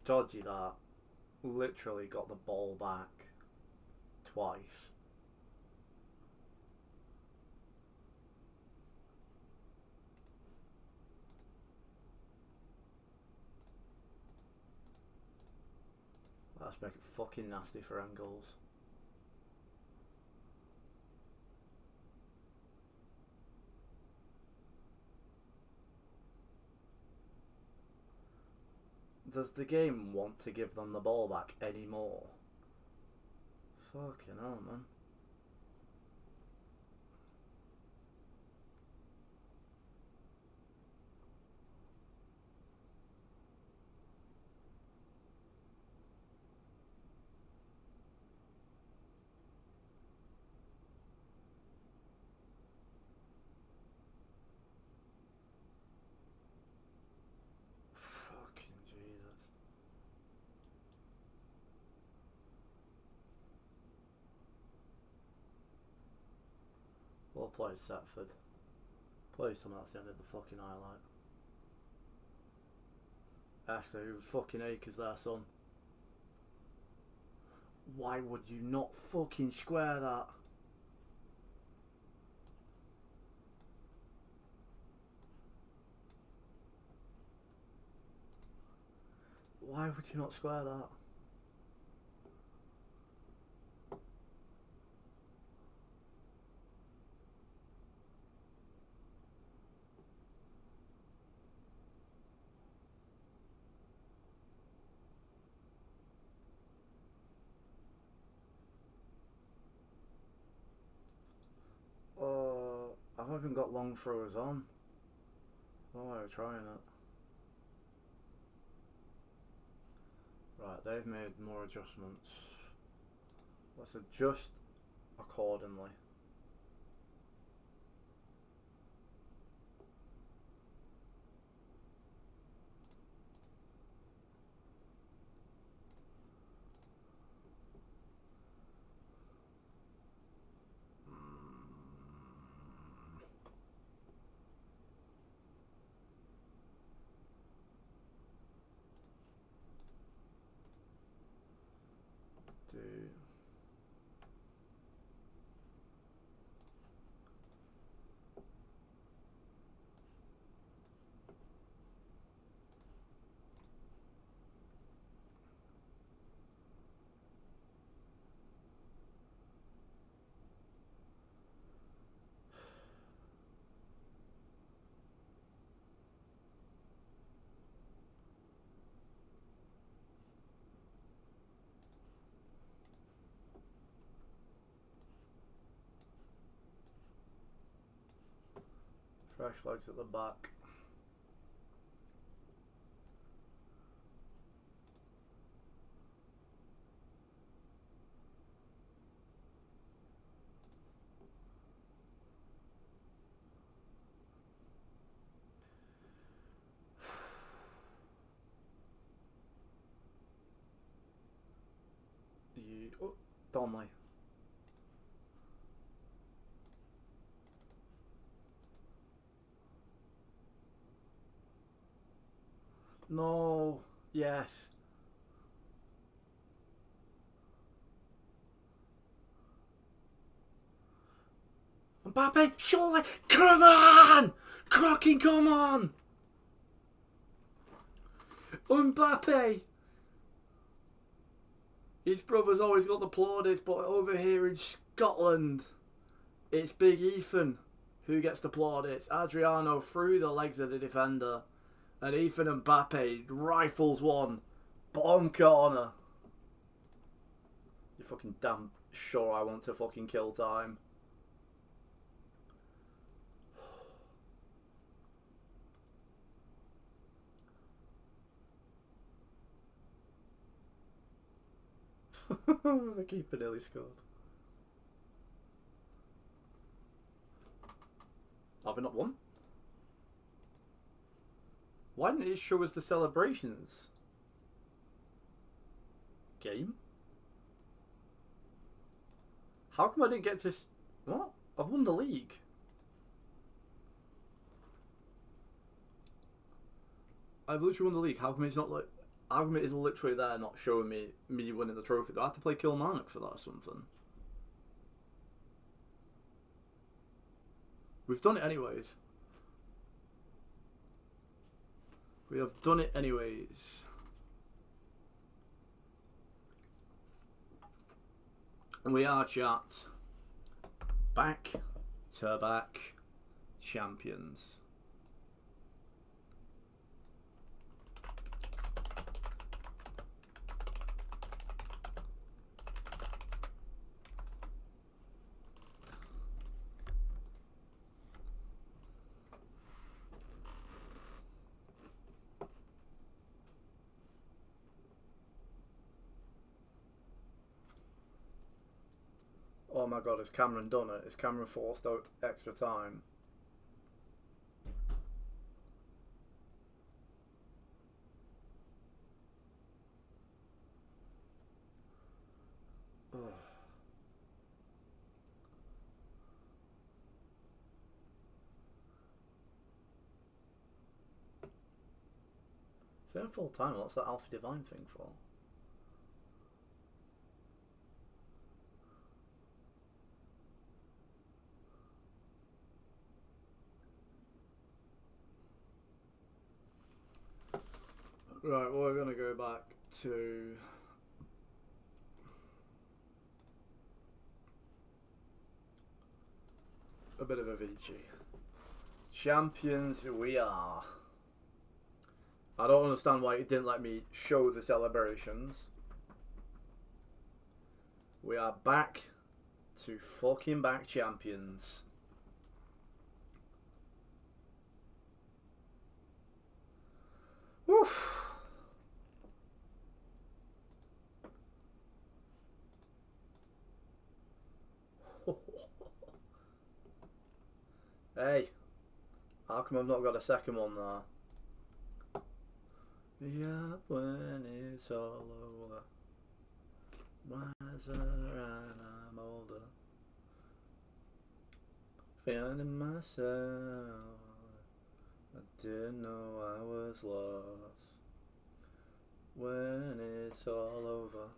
Dodgy that. Literally got the ball back twice. Let's make it fucking nasty for Engels. Does the game want to give them the ball back anymore? Fucking hell, man. Well played, Setford. Please tell me that's the end of the fucking highlight. Actually, who fucking acres there, son? Why would you not fucking square that? Why would you not square that? I've even got long throwers on. Oh, I'm trying it. Right, they've made more adjustments. Let's adjust accordingly. Do fresh flags at the back. Oh, Donnelly. No. Yes. Mbappe, surely. Come on! Cracking, come on! Mbappe! His brother's always got the plaudits, but over here in Scotland, it's Big Ethan who gets the plaudits. Adriano through the legs of the defender, and Ethan Mbappe rifles one. Bottom corner. You're fucking damn sure I want to fucking kill time. The keeper nearly scored. Have we not won? Why didn't it show us the celebrations? Game? How come I didn't get to... What? I've won the league. I've literally won the league. How come it's not like... How come it is literally there not showing me winning the trophy? Do I have to play Kilmarnock for that or something? We've done it anyways. We have done it anyways. And we are, chat, back to back champions. Oh my god, has Cameron done it? Has Cameron forced out extra time? Oh. Saying full time, what's that Alpha Divine thing for? Right, well, we're going to go back to a bit of Avicii. Champions we are. I don't understand why it didn't let me show the celebrations. We are back to fucking back champions. Woof. Hey, how come I've not got a second one there? Yeah, when it's all over, wiser and I'm older, finding myself, I didn't know I was lost. When it's all over.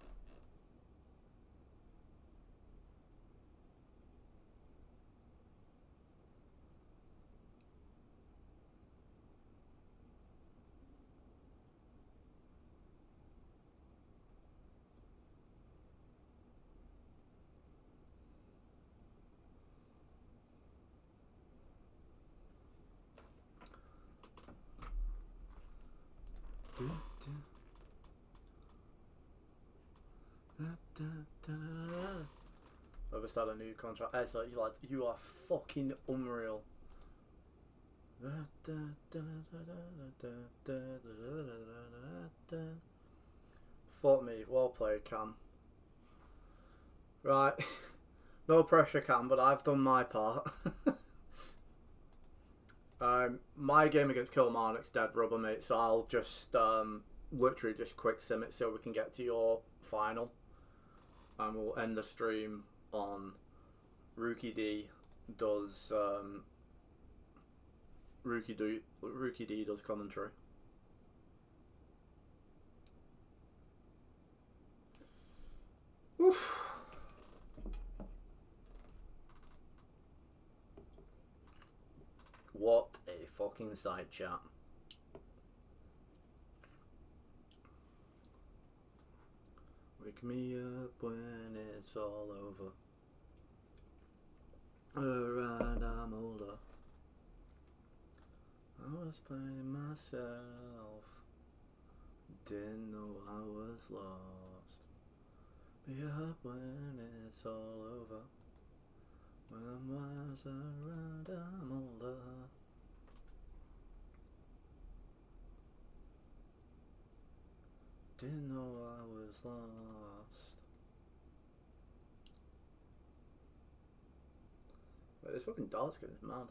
I've just had a new contract. It's like, you are fucking unreal. Fuck me, well played, Cam. Right, no pressure, Cam, but I've done my part. My game against Kilmarnock's dead rubber, mate, so I'll just literally just quick sim it so we can get to your final. And we'll end the stream on Rookie D does Rookie D does commentary. Oof. What a fucking sight, chat. Wake me up when it's all over. Alright, I'm older. I was playing myself. Didn't know I was lost. Be up when it's all over. When I'm wiser and I'm older. Didn't know I was lost. Wait, this fucking dog's getting mad.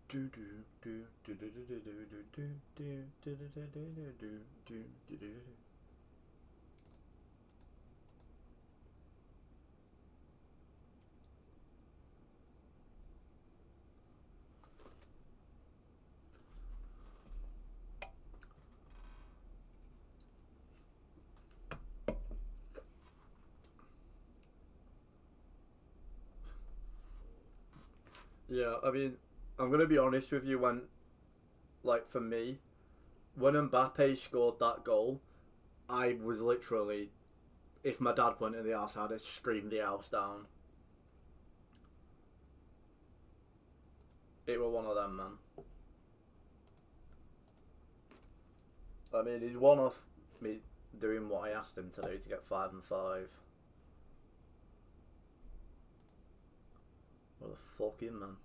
Do do do do do do do do do do do do do. Yeah, I mean, I'm gonna be honest with you. When, like, for me, when Mbappe scored that goal, I was literally, if my dad went in the house, I'd have screamed the house down. It were one of them, man. I mean, he's one off me doing what I asked him to do to get 5 and 5. What a fucking man.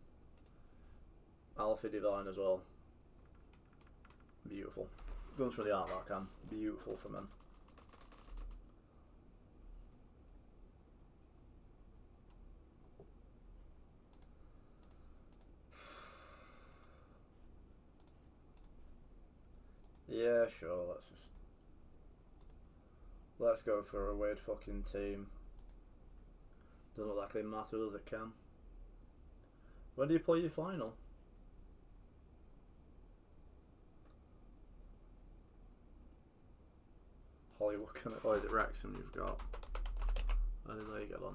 Alfie Divine as well. Beautiful. Guns for the art, that Cam. Beautiful for men. Yeah, sure, let's go for a weird fucking team. Doesn't look like they matter, does it, Cam? When do you play your final? Hollywood, oh, is it Wrexham you've got? How did they get on?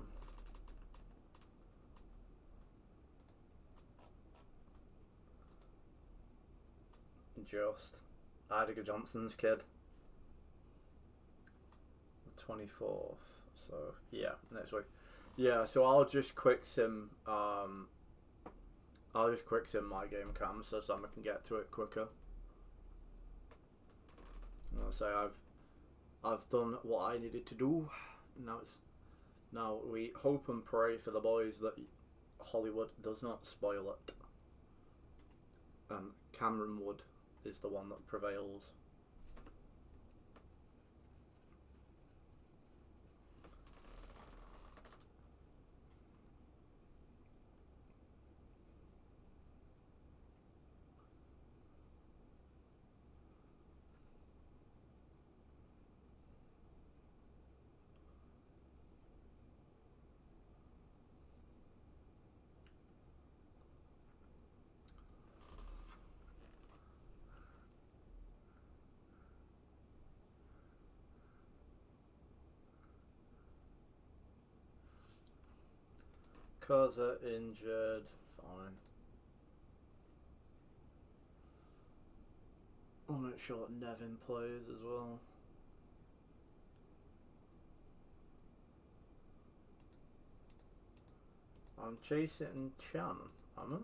Just. Heidegger Johnson's kid. The 24th. So, yeah, next week. Yeah, so I'll just quick sim my game cam so Sam can get to it quicker. And I'll say I've done what I needed to do. Now we hope and pray for the boys that Hollywood does not spoil it. And Cameron Wood is the one that prevails. Koza injured, fine. I'm not sure that Nevin plays as well. I'm chasing Chan, am I?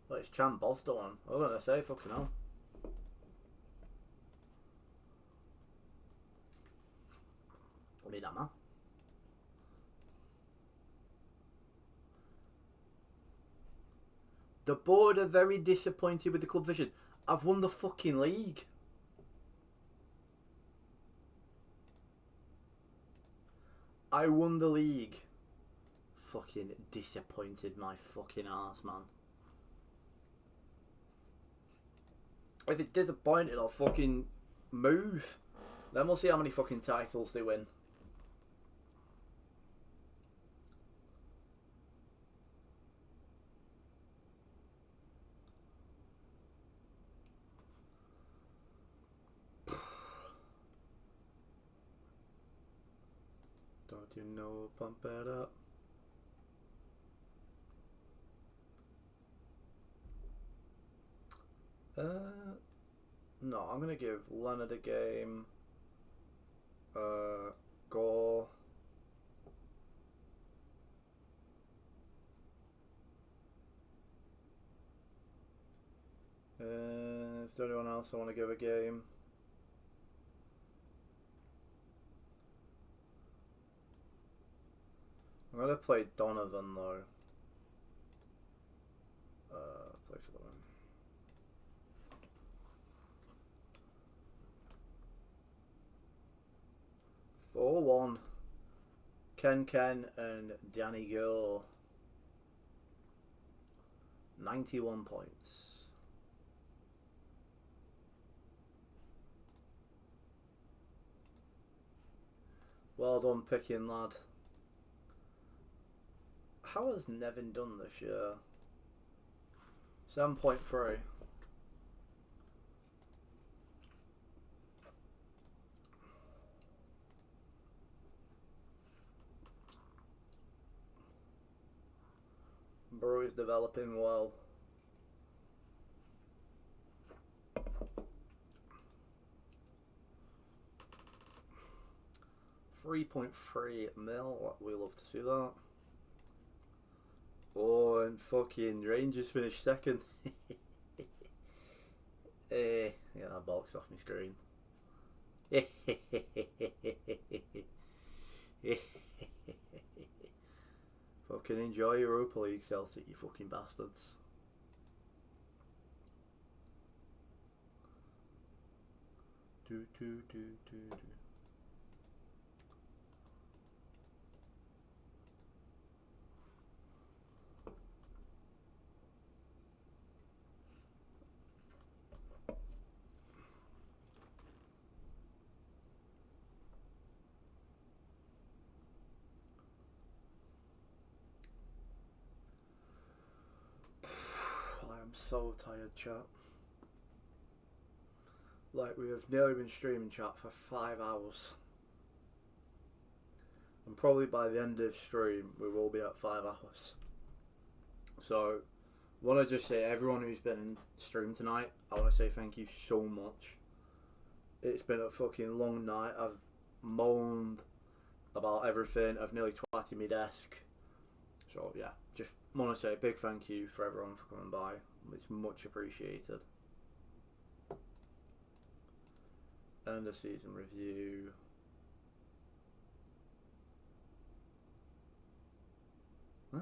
Well, it's Chan Boston one. I was gonna say, fucking hell. I mean, am I? The board are very disappointed with the club vision. I've won the fucking league. I won the league. Fucking disappointed my fucking arse, man. If it's disappointed, I'll fucking move. Then we'll see how many fucking titles they win. Don't you know, pump it up. No, I'm gonna give Leonard a game. Gore. Is there anyone else I want to give a game? I'm gonna play Donovan though. Play for the win. 4-1. Ken and Danny Gill. 91 points. Well done picking, lad. How has Nevin done this year? 7.3. Bro is developing well. $3.3 mil. We love to see that. Oh, and fucking Rangers finished second. Yeah, that box off my screen. Fucking enjoy Europa League, Celtic, you fucking bastards. Do. I'm so tired, chat. Like, we have nearly been streaming chat for 5 hours. And probably by the end of stream, we will be at 5 hours. So, Want to just say, everyone who's been in stream tonight, I want to say thank you so much. It's been a fucking long night. I've moaned about everything. I've nearly twatted my desk. So yeah, just want to say a big thank you for everyone for coming by. It's much appreciated. And the season review. Huh?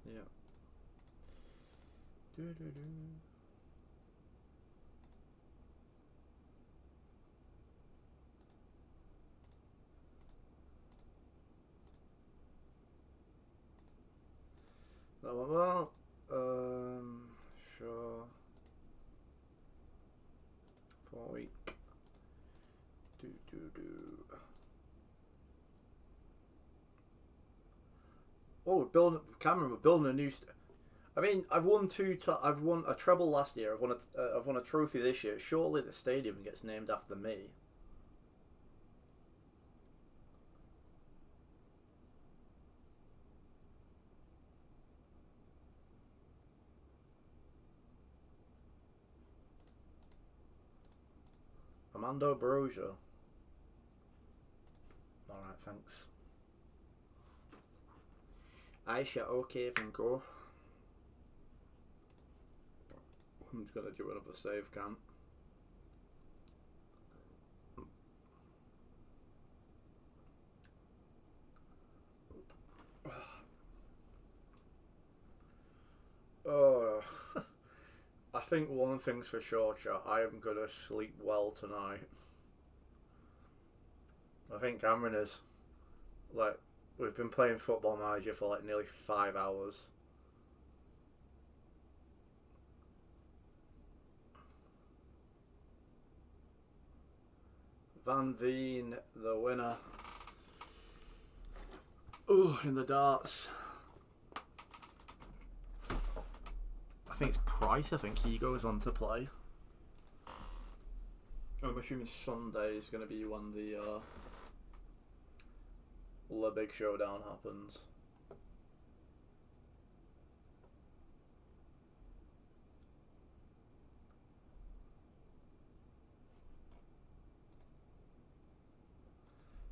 Yeah. That one well. Sure. For a week. Oh, we're building. Cameron, we're building a new. I mean, I've won I've won a treble last year. I've won a trophy this year. Surely the stadium gets named after me. Armando Broja. Alright, thanks. Aisha, okay, Finko. I'm just gonna do another save cam. Oh, I think one thing's for sure, chat. I am gonna sleep well tonight. I think Cameron is. Like, we've been playing Football Manager for like nearly 5 hours. Van Veen, the winner. Ooh, in the darts. I think it's Price. I think he goes on to play. I'm assuming Sunday is going to be when the big showdown happens.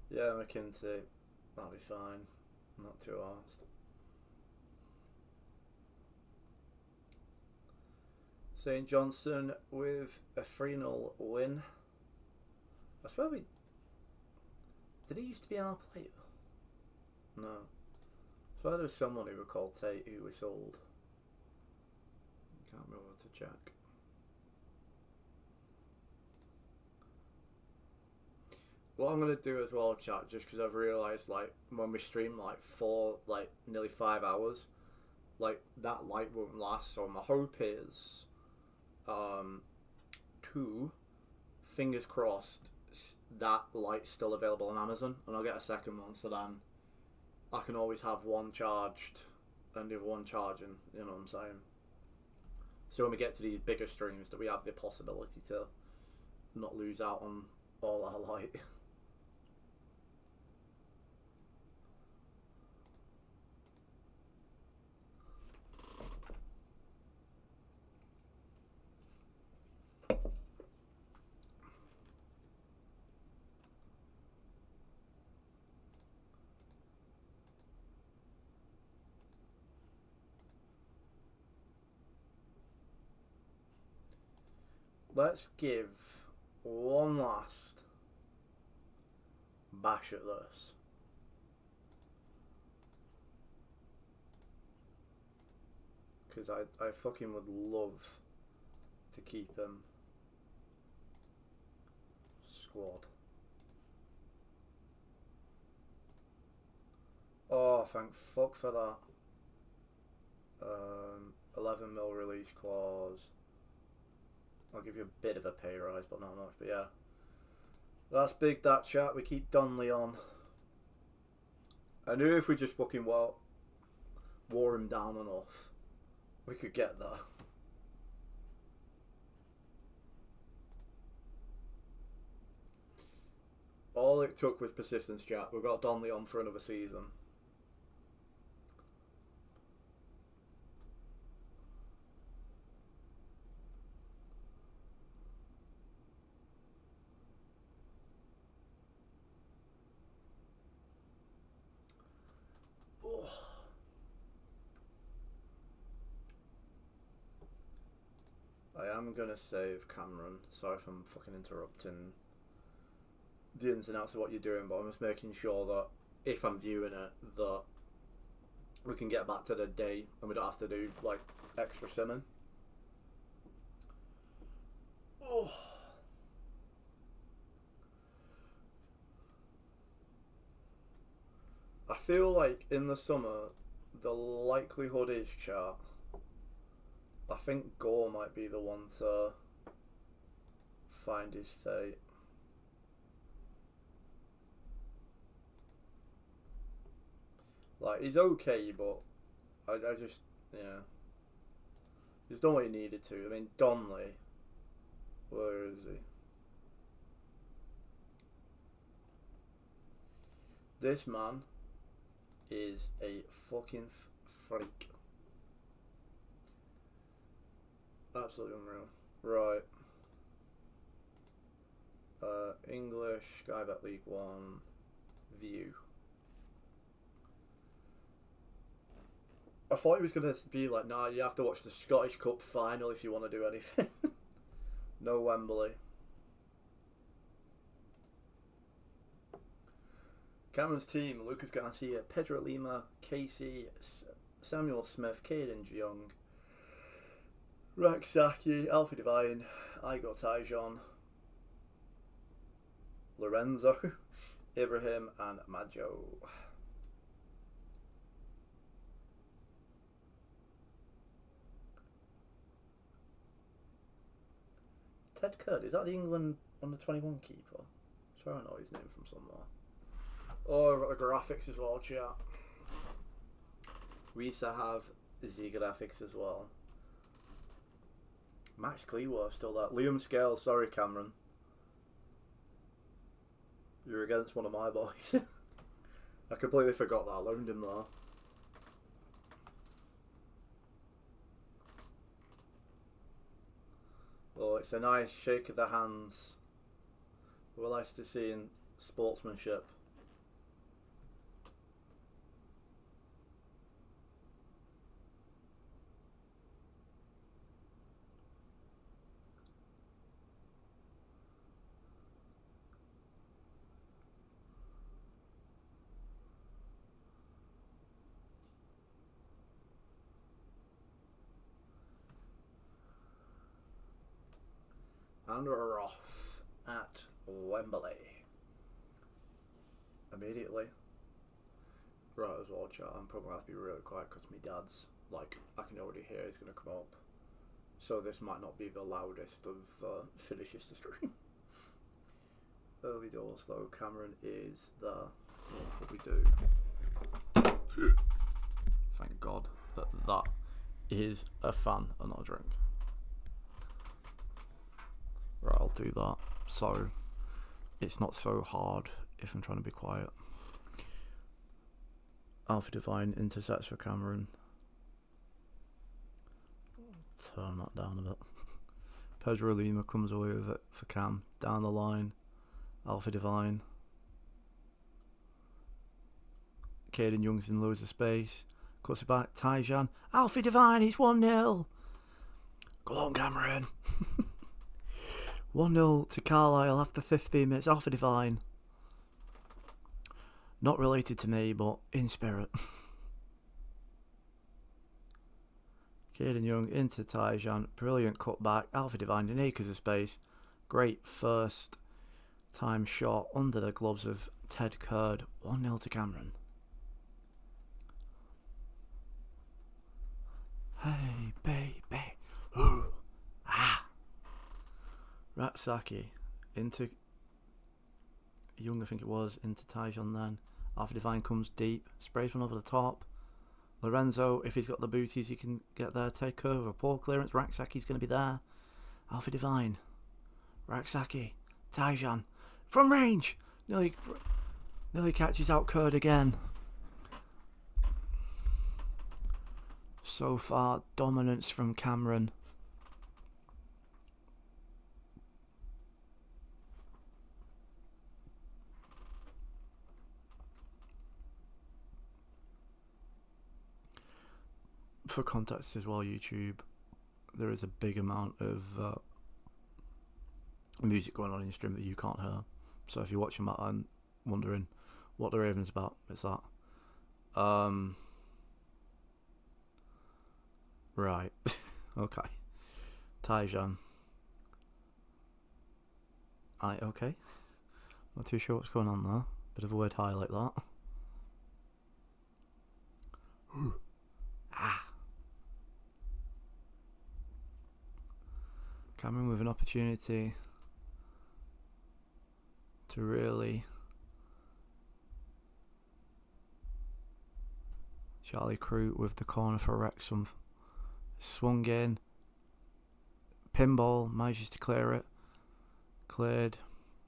Yeah, McKinsey. That'll be fine. Not too arsed. St Johnstone with a 3-0 win. I swear we... Did he used to be our player? No. I swear there was someone who were called Tate who we sold. Can't remember to check. What I'm going to do as well, chat, just because I've realised, like, when we stream, like, nearly 5 hours, like, that light won't last, so my hope is... 2, fingers crossed, that light's still available on Amazon, and I'll get a second one, so then I can always have one charged and the other one charging, you know what I'm saying? So when we get to these bigger streams, that we have the possibility to not lose out on all our light. Let's give one last bash at this. Because I fucking would love to keep him squad. Oh, thank fuck for that. 11 mil release clause. I'll give you a bit of a pay rise, but not much. But yeah, that's big, that chat. We keep Donnelly on. I knew if we just fucking wore him down enough, we could get there. All it took was persistence, Jack. We've got Donnelly on for another season. Oh. I am going to save Cameron. Sorry if I'm fucking interrupting the ins and outs of what you're doing, but I'm just making sure that if I'm viewing it, that we can get back to the day and we don't have to do like extra simming. Oh. I feel like in the summer, the likelihood is, chat, I think Gore might be the one to find his fate. Like, he's okay, but I just, yeah. He's done what he needed to. I mean, Donnelly, where is he? This man is a fucking freak. Absolutely unreal. Right. English, Sky Bet League 1, view. I thought he was going to be like, nah, you have to watch the Scottish Cup final if you want to do anything. No Wembley. Cameron's team: Lucas Garcia, Pedro Lima, Casey, Samuel Smith, Caden Young, Raksaki, Alfie Devine, Igor Tyjon, Lorenzo, Ibrahim, and Majo. Ted Curd, is that the England under 21 keeper? I'm sure I know his name from somewhere. Oh, I've got the graphics as well, chat. We used to have the graphics as well. Max Cleworth still there. Liam Scales, sorry Cameron. You're against one of my boys. I completely forgot that I loaned him there. Oh, it's a nice shake of the hands. We're nice to see in sportsmanship. And we're off at Wembley. Immediately. Right, as well, chat. I'm probably going to have to be really quiet because my dad's, like, I can already hear he's going to come up. So this might not be the loudest of finishes to stream. Early doors, though. Cameron is there. What we do. Thank God that is a fan and not a drink. Right, I'll do that. So it's not so hard if I'm trying to be quiet. Alpha Divine intercepts for Cameron. Turn that down a bit. Pedro Lima comes away with it for Cam. Down the line. Alpha Divine. Caden Young's in loads of space. Cuts it back. Tyjan. Alfie Divine, he's 1-0. Go on, Cameron. 1-0 to Carlisle after 15 minutes. Alpha Divine. Not related to me, but in spirit. Caden Young into Tyjan. Brilliant cutback. Alpha Divine in acres of space. Great first time shot under the gloves of Ted Curd. 1-0 to Cameron. Hey, baby. Ooh. Ah. Ratsaki into Young, I think it was, into Tyjon then. Alpha Divine comes deep, sprays one over the top. Lorenzo, if he's got the booties, he can get there. Take over. Poor clearance. Raksaki's going to be there. Alpha Divine. Raksaki. Tyjon. From range. Nearly catches out Kurd again. So far, dominance from Cameron. For context as well, YouTube, there is a big amount of music going on in the stream that you can't hear. So if you're watching that and wondering what the Ravens about, it's that. Right. Okay. Tyjan. Okay. Not too sure what's going on there. Bit of a weird high like that. Cameron with an opportunity to really Charlie Crew with the corner for Wrexham. Swung in. Pinball, manages to clear it. Cleared.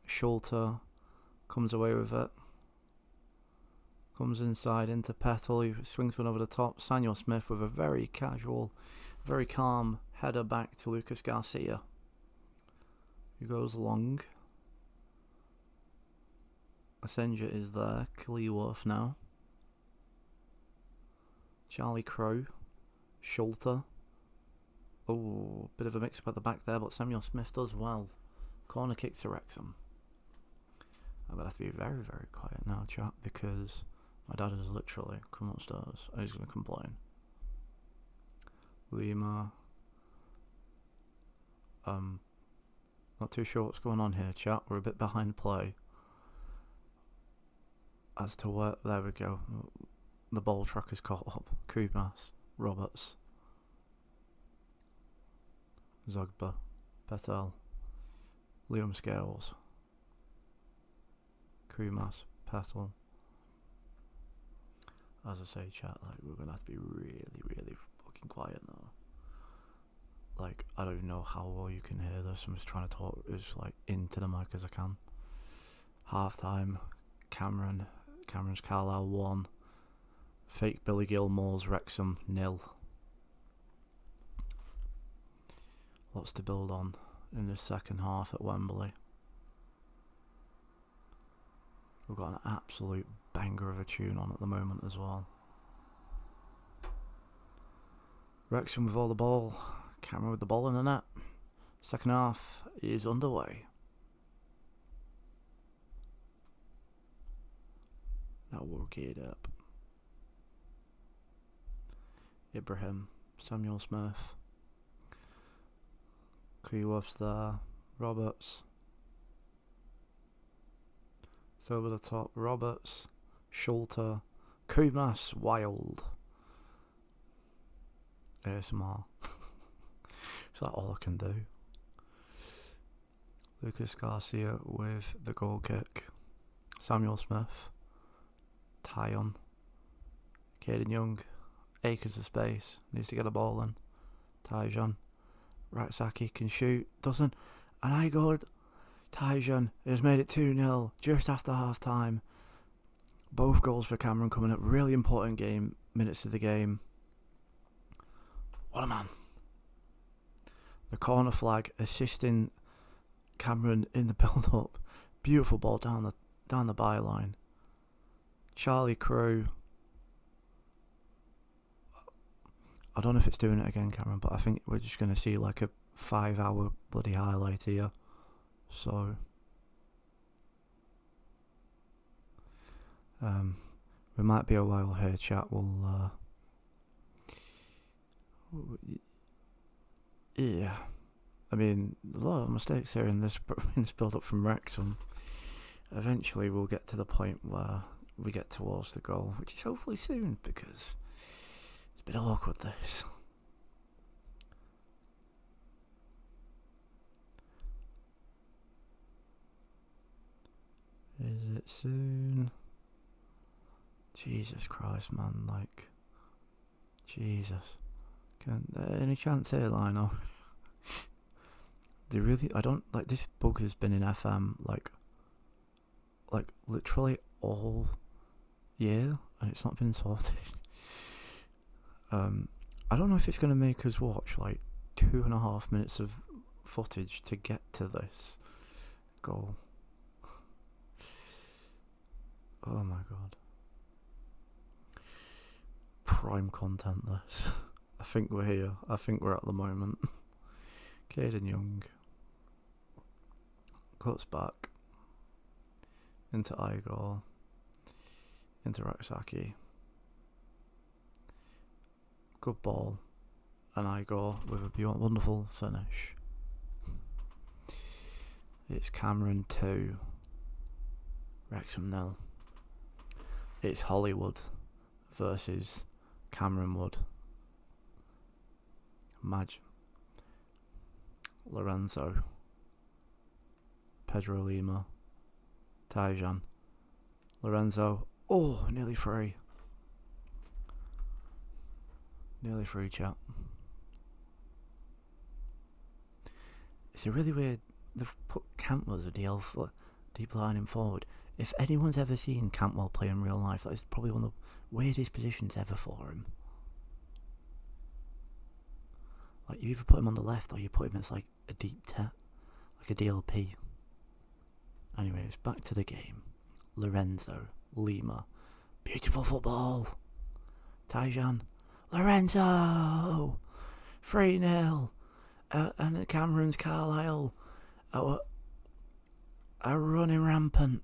Schulter comes away with it. Comes inside into Petal. He swings one over the top. Samuel Smith with a very casual, very calm header back to Lucas Garcia, who goes long. Asenja is there. Cleworth now. Charlie Crow. Schulter. Oh, bit of a mix-up at the back there, but Samuel Smith does well. Corner kick to Wrexham. I'm going to have to be very, very quiet now, chat, because my dad has literally come upstairs and he's going to complain. Lima. Not too sure what's going on here, chat. We're a bit behind play. As to where... There we go. The ball track is caught up. Kumas. Roberts. Zogba. Petel. Liam Scales. Kumas. Petal. As I say, chat, like, we're going to have to be really, really fucking quiet now. Like, I don't know how well you can hear this. I'm just trying to talk as, like, into the mic as I can. Half time. Cameron's Carlisle 1. Fake Billy Gilmore's Wrexham 0. Lots to build on in the second half at Wembley. We've got an absolute banger of a tune on at the moment as well. Wrexham with all the ball. Cameron with the ball in the net. Second half is underway. Now we're geared up. Ibrahim, Samuel Smith. Cleworth's there. Roberts. It's over the top. Roberts. Schulter. Kumas. Wild. ASMR. Is that all I can do? Lucas Garcia with the goal kick. Samuel Smith. Tyon. Caden Young. Acres of space. Needs to get a ball in. Tyjan. Ratsaki can shoot. Doesn't. And I go. Tyjan has made it 2-0 just after half time. Both goals for Cameron coming up. Really important minutes of the game. What a man. The corner flag assisting Cameron in the build-up. Beautiful ball down the byline. Charlie Crew. I don't know if it's doing it again, Cameron, but I think we're just going to see like a 5-hour bloody highlight here. So, we might be a while here, chat. Yeah. I mean, a lot of mistakes here in this build up from Wrexham. Eventually we'll get to the point where we get towards the goal, which is hopefully soon, because it's a bit awkward this. Is it soon? Jesus Christ, man, like, Jesus. Any chance here, Lino? I don't, like, this book has been in FM, like like literally all year, and it's not been sorted. I don't know if it's going to make us watch like 2.5 minutes of footage to get to this goal. Oh my god. Prime content this. I think we're here. I think we're at the moment. Caden Young cuts back into Igor, into Raksaki. Good ball, and Igor with a wonderful finish. It's Cameron 2, Wrexham 0. It's Hollywood versus Cameron Wood. Lorenzo, Pedro Lima, Tyjan, Lorenzo. Oh, nearly free. Nearly free, chat. It's a really weird. They've put Cantwell as a deep lining forward. If anyone's ever seen Cantwell play in real life, that is probably one of the weirdest positions ever for him. Like, you either put him on the left or you put him as like a deep like a DLP. Anyways, back to the game. Lorenzo, Lima, beautiful football. Tyjan, Lorenzo, 3-0. And Cameron's Carlisle are running rampant.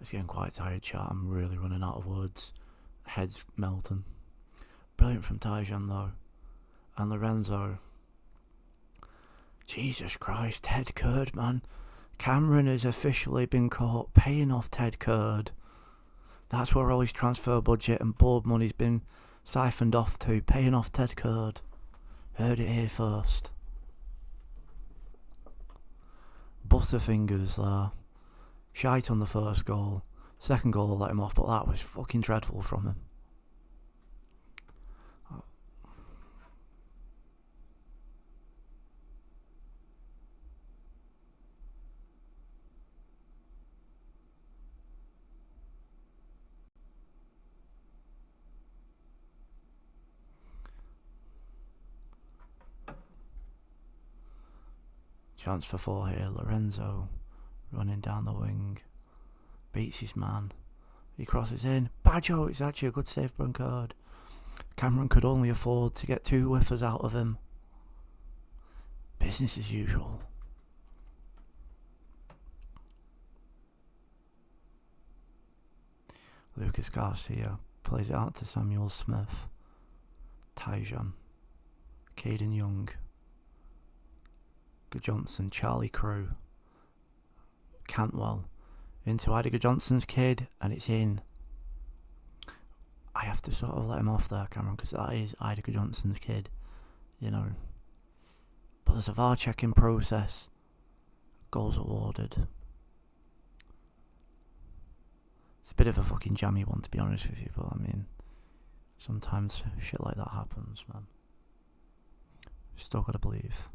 It's getting quite tired, chat. I'm really running out of words. Head's melting. Brilliant from Tyjan though. And Lorenzo. Jesus Christ, Ted Curd, man. Cameron has officially been caught paying off Ted Curd. That's where all his transfer budget and board money's been siphoned off to. Paying off Ted Curd. Heard it here first. Butterfingers there. Shite on the first goal. Second goal let him off, but that was fucking dreadful from him. Chance for 4 here. Lorenzo running down the wing. Beats his man. He crosses in. Baggio, it's actually a good save from Curd. Cameron could only afford to get 2 whiffers out of him. Business as usual. Lucas Garcia plays it out to Samuel Smith. Tyjan. Caden Young. Johnson, Charlie Crew, Cantwell, into Idiger Johnson's kid, and it's in. I have to sort of let him off there, Cameron, because that is Idiger Johnson's kid, you know. But there's a VAR checking process. Goals awarded. It's a bit of a fucking jammy one, to be honest with you, but I mean, sometimes shit like that happens, man. Still gotta believe.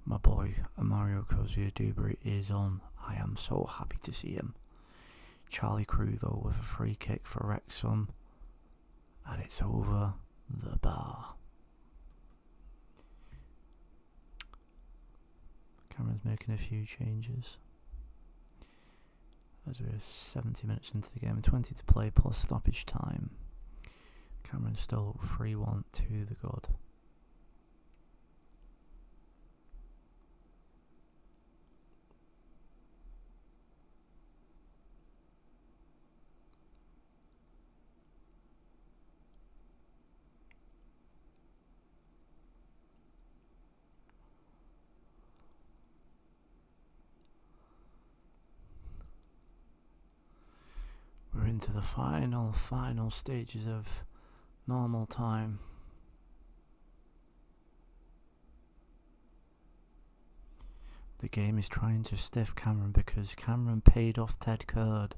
My boy, Mario Kozia Dubry, is on. I am so happy to see him. Charlie Crew, though, with a free kick for Wrexham. And it's over the bar. Cameron's making a few changes. As we're 70 minutes into the game and 20 to play plus stoppage time. Cameron's still 3-1 to the good. We're into the final stages of normal time. The game is trying to stiff Cameron because Cameron paid off Ted Curd.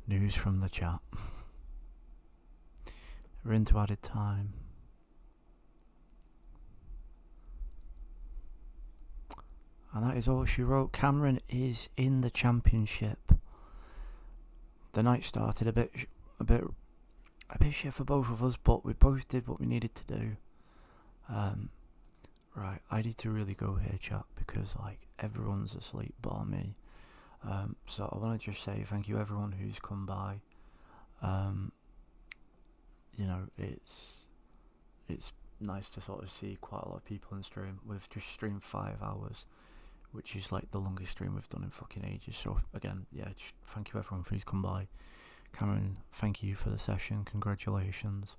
News from the chat. We're into added time. And that is all she wrote. Cameron is in the championship. The night started a bit shit for both of us, but we both did what we needed to do. Right, I need to really go here, chat, because like everyone's asleep bar me. So I want to just say thank you everyone who's come by. You know, it's nice to sort of see quite a lot of people in stream. We've just streamed 5 hours, which is like the longest stream we've done in fucking ages. So again, yeah, just thank you everyone who's come by. Cameron, thank you for the session. Congratulations.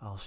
I'll see